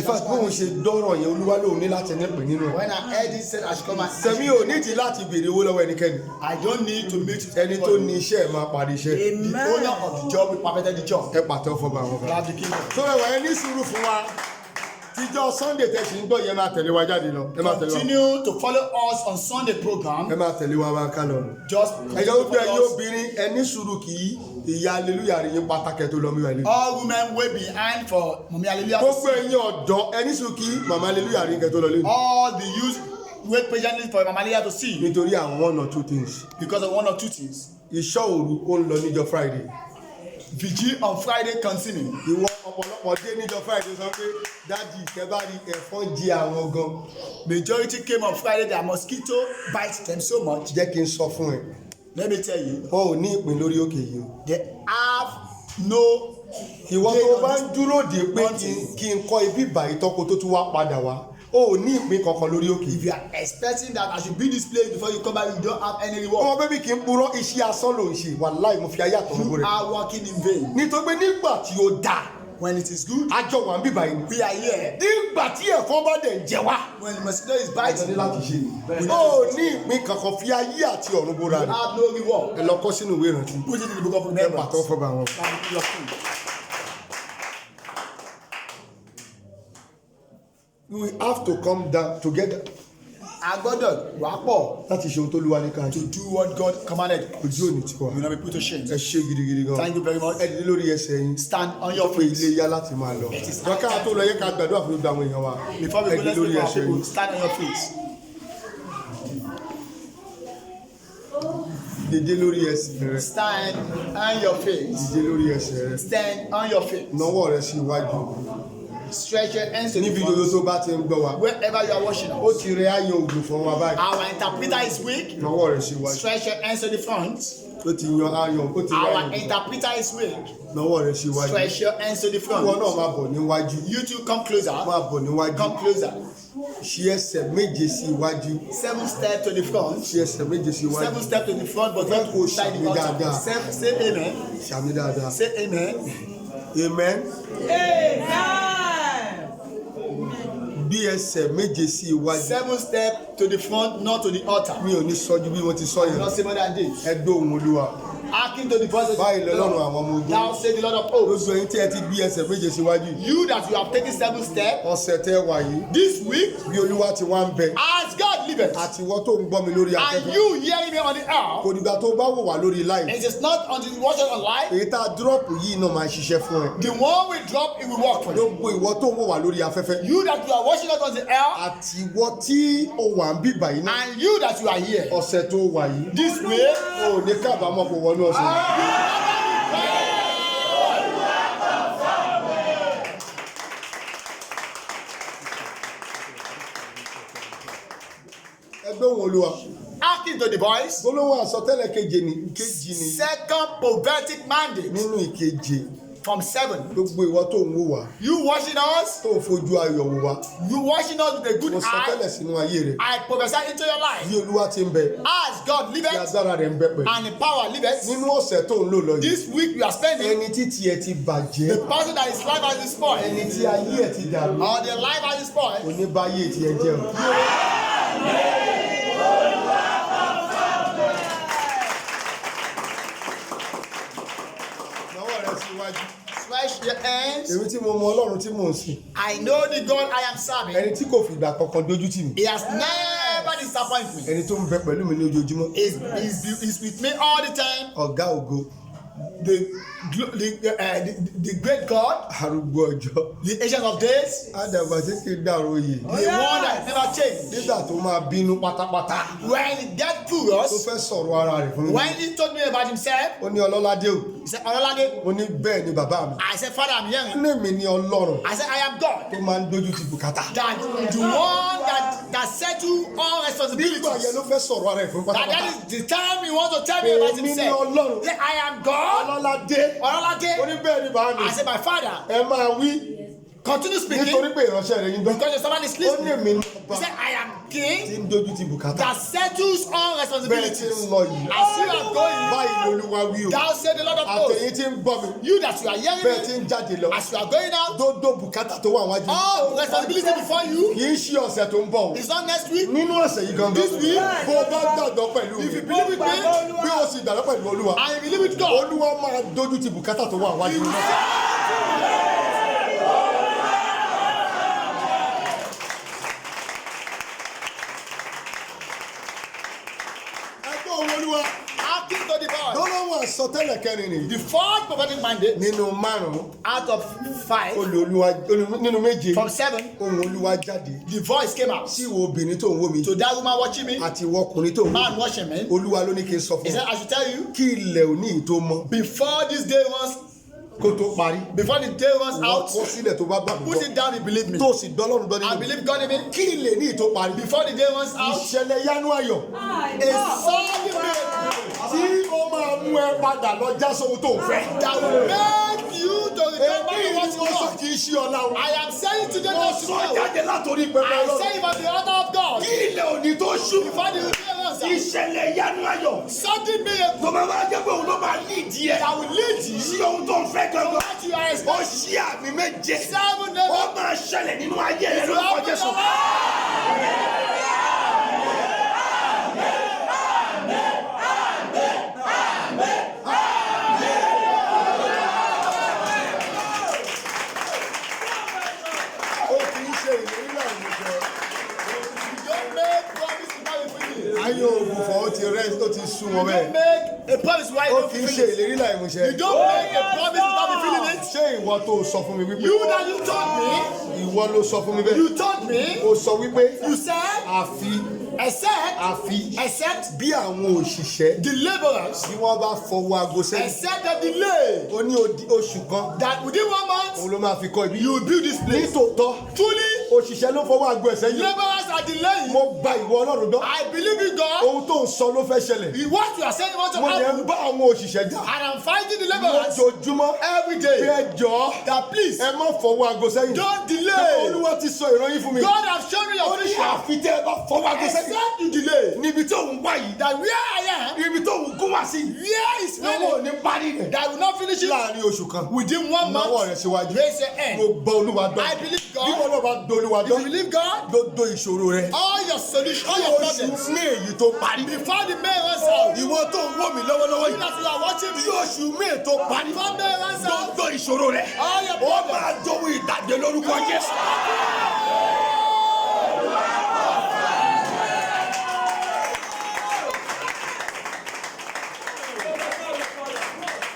ìfà bóun ṣe dọ́rọ̀ yẹn olúwa lòun ní láti nípìn nínú ẹ̀ When I heard it said I should come and sẹ́mi ò nídìí láti béèrè owó lọ́wọ́ ẹnikẹ́ni I don't need to meet with ẹni tó ní iṣẹ́ ẹ̀ máa parí iṣẹ́ the owner of the job will perfect the job. ẹ pàtẹ́ fọba àwọn kan. Love the kingdom. tó rẹwà ẹ ní sùúrù fún wa tíjọ́ Sunday tẹ̀sí ń gbọ́ yẹn máa tẹ̀lé wa jáde lọ ẹ máa tẹ̀lé wa Continue to follow us on Sunday program. ẹ máa tẹ̀lé wa wá ká lọ. Just ẹ̀jẹ̀ ó gbé ẹyin obìnrin ẹ ní sùúrù kì í ìyá aleluya rẹ̀ yín pátákẹ́ tó lọ mí wà lé. all women wait behind for Mommy Hallelujah. to gbogbo ẹyin ọ̀dọ́ ẹ ní sùúrù kì í màmá aleluya rẹ̀ yín kẹ́ tó lọ lé. all the youth wait patiently for Mama Hallelujah to see nítorí àwọn one or two things because of one or two things. ìṣọ́ òru ó ń lọ níjọ́ Friday Vigil on Friday continuing. ìwọ ọ̀pọ̀lọpọ̀ dé níjọ́ Friday sọ pé dáàdi ìkẹ́bárí ẹ̀fọn jẹ àwọn gan Majority came on Friday. Their mosquito bites them so much. jẹ́ kí n sọ fún ẹ Let me tell you, wọn ò ní ìpín lórí òkè yìí o. they have no. ìwọ gain tó on bá this ń dúró dé pé mountain. kí n kọ́ ibi ìbàyí tọ́kọ tó tún wá padà wá o ò ní ìpín kankan lórí òkè If yìí. you are expecting that I should build this place before you come back, you don't have any reward. ọmọ bébí kì í purọ́ iṣẹ́ asán ló ń ṣe wàláì mo fi ayé àtọ̀rọ̀ You rẹ̀. are working in vain. nítorí pé nígbà tí ó dà When it is good, àjọ wà ń bíbà yìí. we are here. nígbà tí ẹ̀fọn bá dẹ̀ ń jẹ wá. When the mosquito is àjọ ní biting, láti ṣe ni. o ò ní ìpín kankan fi ayé àti ọ̀run bóra you rẹ̀. have no reward. ẹ lọ kọ́ sínú ìwé ìrántí. Put it in the book of ẹ pàtó remembrance. fọba àwọn. Thank you, King. we have to come down together A gbọ́dọ̀ wá pọ̀ láti ṣe ohun tó lúwa ní ká to ṣe. do what God commanded. ojú òní tiwa. You will not be put to shame. ẹ ṣe gidigidi gan. Thank you very much. ẹ dìde lórí ẹsẹ̀ yín. Stand on your pé ilé feet. yá láti máa lọ. dọ́kà tó lọ yẹ ká gbàdúrà fún gbogbo àwọn èèyàn wa. Before we ẹ go, dìde let's lórí pray for our ẹsẹ̀ people. yín. Stand on your feet. dìde lórí ẹsẹ̀ rẹ. Stand on your feet. dìde lórí ẹsẹ̀ rẹ. Stand on your feet. nawọ́ rẹ sí iwájú. Stretch your hands to the níbi gbogbo front. tó bá ti ń gbọ́ wa. Wherever you are watching ó us. ti rẹ àyàn ògùn fún wa báyìí. Our interpreter is weak. nawọ́ rẹ sí iwájú. Stretch your hands to the front. ó ti yan àyàn ó ti rẹ Our àyàn ògùn. interpreter is weak. nawọ́ rẹ sí iwájú. Stretch your hands to the ìwọ front. náà máa bọ̀ níwájú. You two come closer. máa bọ̀ níwájú. Come closer. ṣí ẹsẹ̀ méje sí iwájú. 7 steps to the front. ṣí ẹsẹ̀ méje sí iwájú. 7 steps to the front, but Fẹ́ not kó inside the ṣàmì altar. dáadáa. Say amen. ṣàmì dáadáa. Say amen. amen. bí ẹsẹ̀ méje sí iwájú. 7 steps to the front, not to the altar. mi ò ní sọjú bí wọ́n ti sọ yẹn. Not say more than this. ẹ gbóhùn Olúwa. Hearken to the voice of báyìí the lọ́lọ́run Lord. àwọn ọmọ ogun. Thou say the Lord of hosts. gbogbo ẹ̀yin tí ẹ ti gbé ẹsẹ̀ méje síwájú. You that you have taken 7 steps ọ̀sẹ̀ tẹ́ wà yìí. this week, bí Olúwa ti wá ń bẹ. as God liveth, àti ìwọ tó ń gbọ́ mi lórí and afẹ́fẹ́. you hearing me on the air, kò dìgbà tó bá wò wá lórí live. it is not until you watch it online. èyí tá a dúrọ́ọ̀pù yìí náà máa ṣiṣẹ́ fún ẹ. The one we drop, it will work for you. gbogbo ìwọ tó ń wò wá lórí afẹ́fẹ́. You that you are watching us on the air, àti ìwọ tí ó wà ń bíbà yìí náà. and you that you are here, ọ̀sẹ̀ tó wà yìí. this way, o ò ní kábàámọ̀ kó wọnú ọ̀sẹ̀ yìí. ẹ gbóhùn Olúwa. hearken to the voice. gbólóhùn àsọtẹ́lẹ̀ kejì ni Second prophetic mandate nínú ìkeje. from 7. gbogbo ìwọ tó ń wò wá. You watching us, tó ń fojú ayọ̀ wò wá. you watching us with a good mo sọ tẹ́lẹ̀ eye. sínú ayé rẹ̀. I prophesy into your life. bí Olúwa ti ń bẹ. As God bí liveth agbára rẹ̀ ń bẹ pẹ̀lú. and the power liveth, nínú ọ̀sẹ̀ tó ń lò lọ yìí. this week we are spending, ẹni tí tiẹ̀ ti bàjẹ́. the person that his life has been spoiled, ẹni tí ayé ẹ̀ ti dàrú. or the life has been spoiled, oníbáyé tiẹ̀ jẹ́ o. síwájú. Stretch your hands. Èmi tí mo mọ Ọlọ́run tí mò ń sìn. I know the God I am serving. Ẹni tí kò fìgbà kankan dójú tì mí. He has never disappointed me. Ẹni tó ń bẹ pẹ̀lú mi ní ojoojúmọ́. He's with me all the time. Ọ̀gá ògo. The great God, Arúgbó ọjọ́. the Ancient of Days, Àdàbà tí kì í dàrú oyè. the one that never changed. Nígbà tó máa bínú pátápátá. When he got Tó furious, fẹ́ sọ̀rọ̀ ara rẹ̀ fún mi. when he told me about himself, Ó ní Ọlọ́ládé o. he said, Ololade. Mo ní bẹ́ẹ̀ ni bàbá mi. I said, Father, I'm Ó hearing. ní èmi ní Ọlọ́run I said, I am God. tó máa ń dójú ti bùkátà. That the one that settle all Nígbà yẹn responsibilities. ló fẹ́ sọ̀rọ̀ ara rẹ̀ fún That pátápátá. is the time he wants to tell me about Èmi ní himself. Ọlọ́run. Say, I am God. Ọlọ́ládé. Ó Ololade. ní bẹ́ẹ̀ ni bàbá mi. I said, my Father, Ẹ máa wí continue speaking nítorí pé ìránṣẹ́ rẹ̀ yín gbọ́. because your servant is Ó ní listening. èmi ní He ọba said, I am tí King ń dójú ti bùkátà. that settles all Bẹ́ẹ̀ tí responsibilities. ń lọ yìí. As you are going, Báyìí lolúwa wí o. thou said the Lord of hosts, Àtẹ̀yìn tí ń gbọ́ mi. you that you are hearing Bẹ́ẹ̀ tí me, ń jáde lọ. as you are going out, Dódó bùkátà tó wà wájú. all responsibility before you Kì í ṣe ọ̀sẹ̀ tó ń bọ̀ o. is not next week. Nínú ọ̀sẹ̀ yìí gangan. This week, Bó o bá gbàgbọ́ pẹ̀lú if you mi. believe with me, Bí o sì gbàgbọ́ pẹ̀lú Olúwa. and you believe with God, Olúwa máa dójú ti bùkátà tó wà wájú. Ẹgbẹ́ òun Olúwa. acting to the God. Lọ́lọ́wọ́ àsọtẹ́lẹ̀ kẹrin nìyí. The fourth prophetic mandate Nínú márùn-ún. out of 5 Nínú méje. from 7, Ohùn Olúwa jáde. the voice came out Sí ìwọ obìnrin tó ń wò mí. to that woman watching me, Àti ìwọ ọkùnrin tó ń wò mí. man watching me. Olúwa ló ní kí n sọ He fún said, ọ. I should tell you, Kí ilẹ̀ òní tó mọ́. before this day runs, Kó tó parí. before the day runs Wọ́n out, kó sílẹ̀ tó bá gbà mí put gbọ́. it down and believe me. Tó sì gbọ́ Ọlọ́run gbọ́ I nínú. believe God in me. Kí ilẹ̀ ní tó parí. Before the day runs out, Ìṣẹ̀lẹ̀ yánú ayọ̀. a sudden miracle Tí ó máa mú ẹ padà lọ já sóhun tó ń fẹ́. that will make you to remember Èmi what ni you mo sọ want. kì í ṣí ọlá o. I am saying today Mo not sọ tomorrow. jáde látòrí pẹpẹ I Ọlọ́run. say it from the altar of God. Kí ilẹ̀ òní tó ṣú. Before the day runs out, Ìṣẹ̀lẹ̀ yánú ayọ̀. sudden miracle Tó máa máa jẹ́ pé òun ló máa lídìí ẹ̀. that will lead you Sí ohun tó ń fẹ́ to gangan. what you are Ó expecting. ṣí àmì méje. 7 days. Ó máa ṣẹlẹ̀ nínú ayé rẹ̀ lórúkọ Jésù. Ó kì í ṣe ìlérí náà ní jẹ. Don't make promise without fulfilling. Ayé ògùnfọ̀ ó ti rẹ́ ó ti sún wọn Don't bẹ́ẹ̀. make a promise without Ó kì í ṣe fulfilling. ìlérí náà ìmúṣẹ. You don't make a promise without fulfilling it. Ṣé ìwọ tó sọ fún mi wípé? You that you told me, Ìwọ ló sọ fún mi bẹ́ẹ̀. you told me, Ó sọ wípé you said, àfi except bí àwọn òṣìṣẹ́ the laborers, bí wọ́n bá fọwọ́ aago sẹ́yìn. except the delay, Ó ní oṣù kan that within 1 month, òun ló máa fi kọ́ ibi. you will build this place. Nítòótọ́ Truly, òṣìṣẹ́ ló fọwọ́ aago ẹ̀ sẹ́yìn. laborers are delaying. Mo gba ìwọ Ọlọ́run gbọ́. I believe in God. Ohun tó ń sọ ló fẹ́ ṣẹlẹ̀. What you are saying wants to Mo yẹ ń happen. bá àwọn òṣìṣẹ́ jà. And I'm fighting the laborers Lójoojúmọ́ every bí day. ẹ jọ̀ọ́ That please, ẹ má fọwọ́ aago sẹ́yìn. don't delay. Olúwa ti sọ ìran yín fún mi. God has shown me Ó your ní vision. àfi tẹ́ ẹ bá fọwọ́ aago sẹ́yìn. Except you delay. Níbi tí òun wá yìí. That where I am, Ibi tó òun gún wá sí. where is Lọ́wọ́ ò my ní parí rẹ̀. that will not finish it Láàárín oṣù kan. within 1 Náwó month. rẹ̀ síwájú. Raise your hand. Mo gbọ́ Olúwa gbọ́. I believe Bí God. wọ́n náà bá dolúwa If you gbọ́. believe God, Gbogbo ìṣòro rẹ̀. all your solutions, all your Oṣù problems, May yìí tó parí. before the May runs out, Ìwọ tó ń wò mí lọ́wọ́lọ́wọ́ you yìí. that you are watching me, Bí oṣù May tó parí. before May runs out, Gbogbo ìṣòro rẹ̀. all your Ó problems, máa jowó ìtàgé lórúkọ Jésù.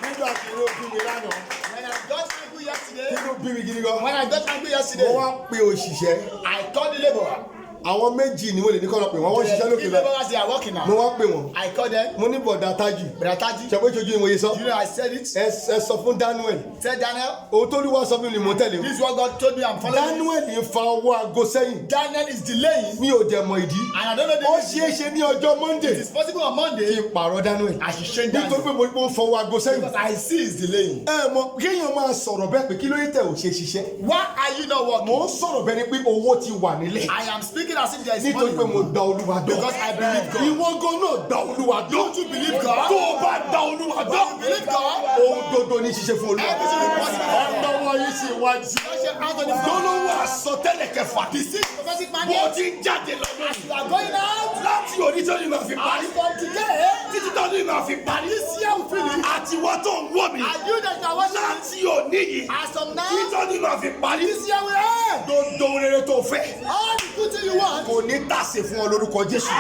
Nígbà tí ló bí mi lánàá. when I got angry yesterday, Kí ló bí mi gidi gan? when I got angry Mo yesterday, wá pe òṣìṣẹ́. I called the laborer. Àwọn méjì ni mo lè ní kọ́ lọ pè wọ́n. Wọ́n ṣiṣẹ́ The lókè three lọ. laborers, they are working Mo now. wá pè wọ́n. I called them. Mo ní bọ̀dá Tájù. Brother Taji, Ṣé pé ojú ìwòye sọ? you know I said it. Ẹ sọ fún Daniel. Tell Daniel, Ohun tó Olúwa sọ fún mi ni mo tẹ̀lé. this is what God told me. I'm following. Daniel ń fa ọwọ́ aago sẹ́yìn. Daniel is delaying, Mi ò dẹ̀ mọ̀ ìdí. and I don't know Ó the ṣeé ṣe ní ọjọ́ Monday. It is possible on Kí Monday n pààrọ̀ Daniel. I should change Nítorí Daniel pé mo rí pé ó ń fọwọ́ aago sẹ́yìn. because I see he's delaying. Ẹ mọ̀ kéèyàn máa sọ̀rọ̀ bẹ́ẹ̀ pé kí ló yẹ tẹ̀ ò ṣe ṣiṣẹ́. Why are you not working? Mò ń sọ̀rọ̀ bẹ́ẹ̀ ni pé owó ti wà nílẹ̀. I am speaking as if there is Nítorí pé mo money. gba Olúwa gbọ́. Because I believe God. Ìwọ gan náà gba Olúwa gbọ́. Don't you believe God? Tó o bá gba Olúwa gbọ́. Don't you believe God? Ohun dodo ní ṣiṣẹ́ fún Olúwa. Everything is possible. Ọlọ́wọ́ yìí sì wájú. Don't you answer the phone. Gbólóhùn àsọtẹ́lẹ̀ kẹfà. The sixth prophetic Bó mandate. ti ń jáde lọ́dún. You are going out. Láti òní tó ní máa fi parí. And from today, Títí tó ní máa fi parí. this year will finish. Àtiwọ́ tó ń wò mí. And you that are watching láti òní yìí as of now, títọ́jú náà fi parí. this year we end. gbogbo rere tó fẹ́ All the good thing you want. kò ní tàsé fún ọ lórúkọ Jésù.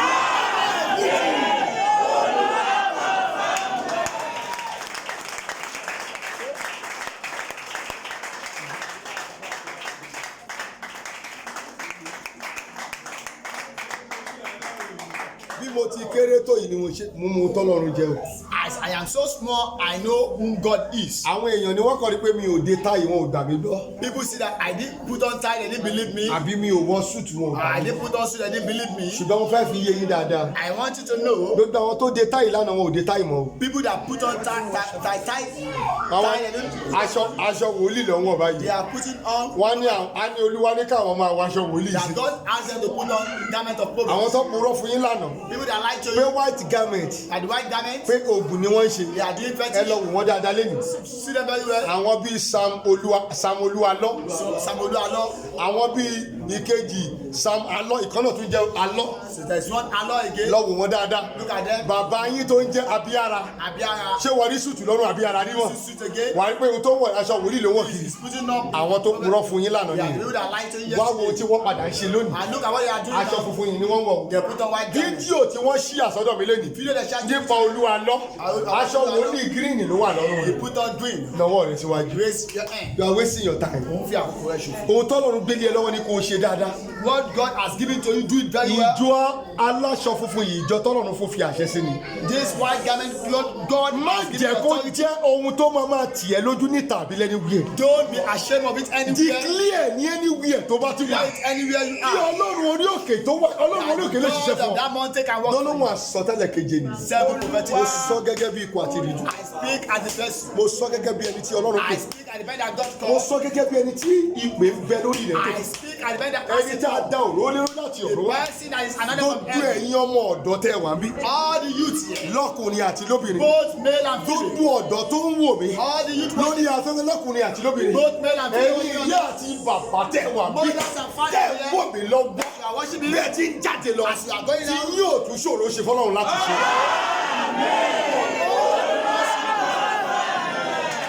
bí mo ti kéré tó yìí ni mo mú tọ́lọ́run jẹ o. As I am so small, I know who God is. àwọn èèyàn ni wọ́n kọ́ ni pé mi ò dé táyì wọn ò gbà mí gbọ́. People see that I didn't put on tie, they didn't believe me. àbí mi ò wọ súùtù wọn ò gbà I mí. didn't put on suit, they didn't believe me. ṣùgbọ́n mo fẹ́ fi yé yín dáadáa. I want you to know, gbogbo àwọn tó dé táyì lánàá wọn ò dé táyì mọ́ o. people that put on tie, àwọn they don't. aṣọ wòlíì lọ́wọ́ They báyìí. are putting on. wọ́n ní olúwa ní káwọn máa wọ aṣọ wòlíì That sí. God asked them to put on garment of àwọn promise. tó purọ́ fún yín lánàá People that lie to pé you, white garment that the white garment, pé oògùn ni wọ́n ń ṣe. they are doing ẹ lọ fetish. wò wọ́n dáadáa lẹ́yìn. See them very well. àwọn bíi Sam Olúalọ́. Samuel Alo. àwọn bíi ìkejì Sam Alọ́ ìkànnà tún jẹ́ Alọ́. So there's one Alo again. lọ wò wọ́n dáadáa. Look at them. bàbá yín tó ń jẹ́ Abíára. Abiara. ṣé wọ́n rí sùtù lọ́rùn Abíára rí wọn. Suit again. wà á rí pé ohun tó wọ̀ aṣọ wòlíì ló wọ̀ kiri. He's putting up. àwọn tó purọ́ fún yín lánàá They are the nìyẹn. people that lie to you wá wo ohun tí yesterday. wọ́n padà ń ṣe lónìí. And look at what they are doing aṣọ now. funfun yìí ni wọ́n wọ̀. They put on white garment. fídíò tí wọ́n ṣí àsọdọ̀ mi lónìí. Video they share. nípa Olúalọ́ aṣọ wòlíì gírínì ló wà lọ́rùn They rẹ̀. put on green. lọ́wọ́ rẹ̀ síwájú. Raise your hand. you are wasting your time. Òun fi àkókò rẹ̀ ṣòfò. ohun tọ́lọ́run gbélé ẹ lọ́wọ́ ni kò ṣe dáadáa. What God has given to you, do it very well. ìjọ aláṣọ funfun yìí ìjọ tọ́lọ́run fún fi àṣẹ sí ni. This white garment, God má has given jẹ́ kó authority. jẹ́ ohun tó máa tì ẹ́ lójú ní tàbí lẹ́ni wíẹ̀. Don't be ashamed of it anywhere. declare ní ẹni wíẹ̀ tó bá ti wà. Declare it anywhere you kí are. ọlọ́run orí òkè tó wà ọlọ́run orí òkè lè ṣiṣẹ́ God fún of ọ. that mountain can work for lọ́lọ́run you. àsọtẹ́lẹ̀ keje ni. Seven prophetic mo words. sọ gẹ́gẹ́ bí ikọ̀ àti ìrìjú. I speak as the person. mo sọ gẹ́gẹ́ bí ẹni tí ọlọ́run I pè. speak as the man that God mo called. sọ gẹ́gẹ́ bí ẹni tí ìpè ń bẹ lórí rẹ̀ tó. I speak as the man that ẹni asked tí a it. dá òró lérò láti The ọ̀rọ̀ wá. person that is another from gbogbo heaven. ẹ̀yin ọmọ ọ̀dọ́ tẹ́ wà bí. All the youth here, lọ́kùnrin àti lóbìnrin. both male and female. gbogbo ọ̀dọ́ tó ń wò mí. All the youth, lórí afẹ́fẹ́ lọ́kùnrin àti lóbìnrin. both male and ẹ̀yin female. ìyá àti bàbá tẹ́ wà bí. Mothers and fathers tẹ́ here. wò mí lọ́gbọ́n. You are worshiping bí ẹ ti ń jáde lọ. as you are going tí out. yóò tún ṣòro ṣe fọlọ́run láti ṣe.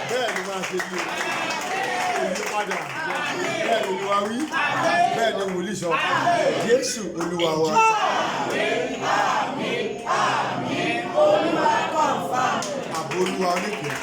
bẹ́ẹ̀ ni máa ṣe bí olùpadà bẹ́ẹ̀ ni olúwa wí bẹ́ẹ̀ ni wòlíì sọ Jésù olúwa wa. àbò olúwa oníkùn.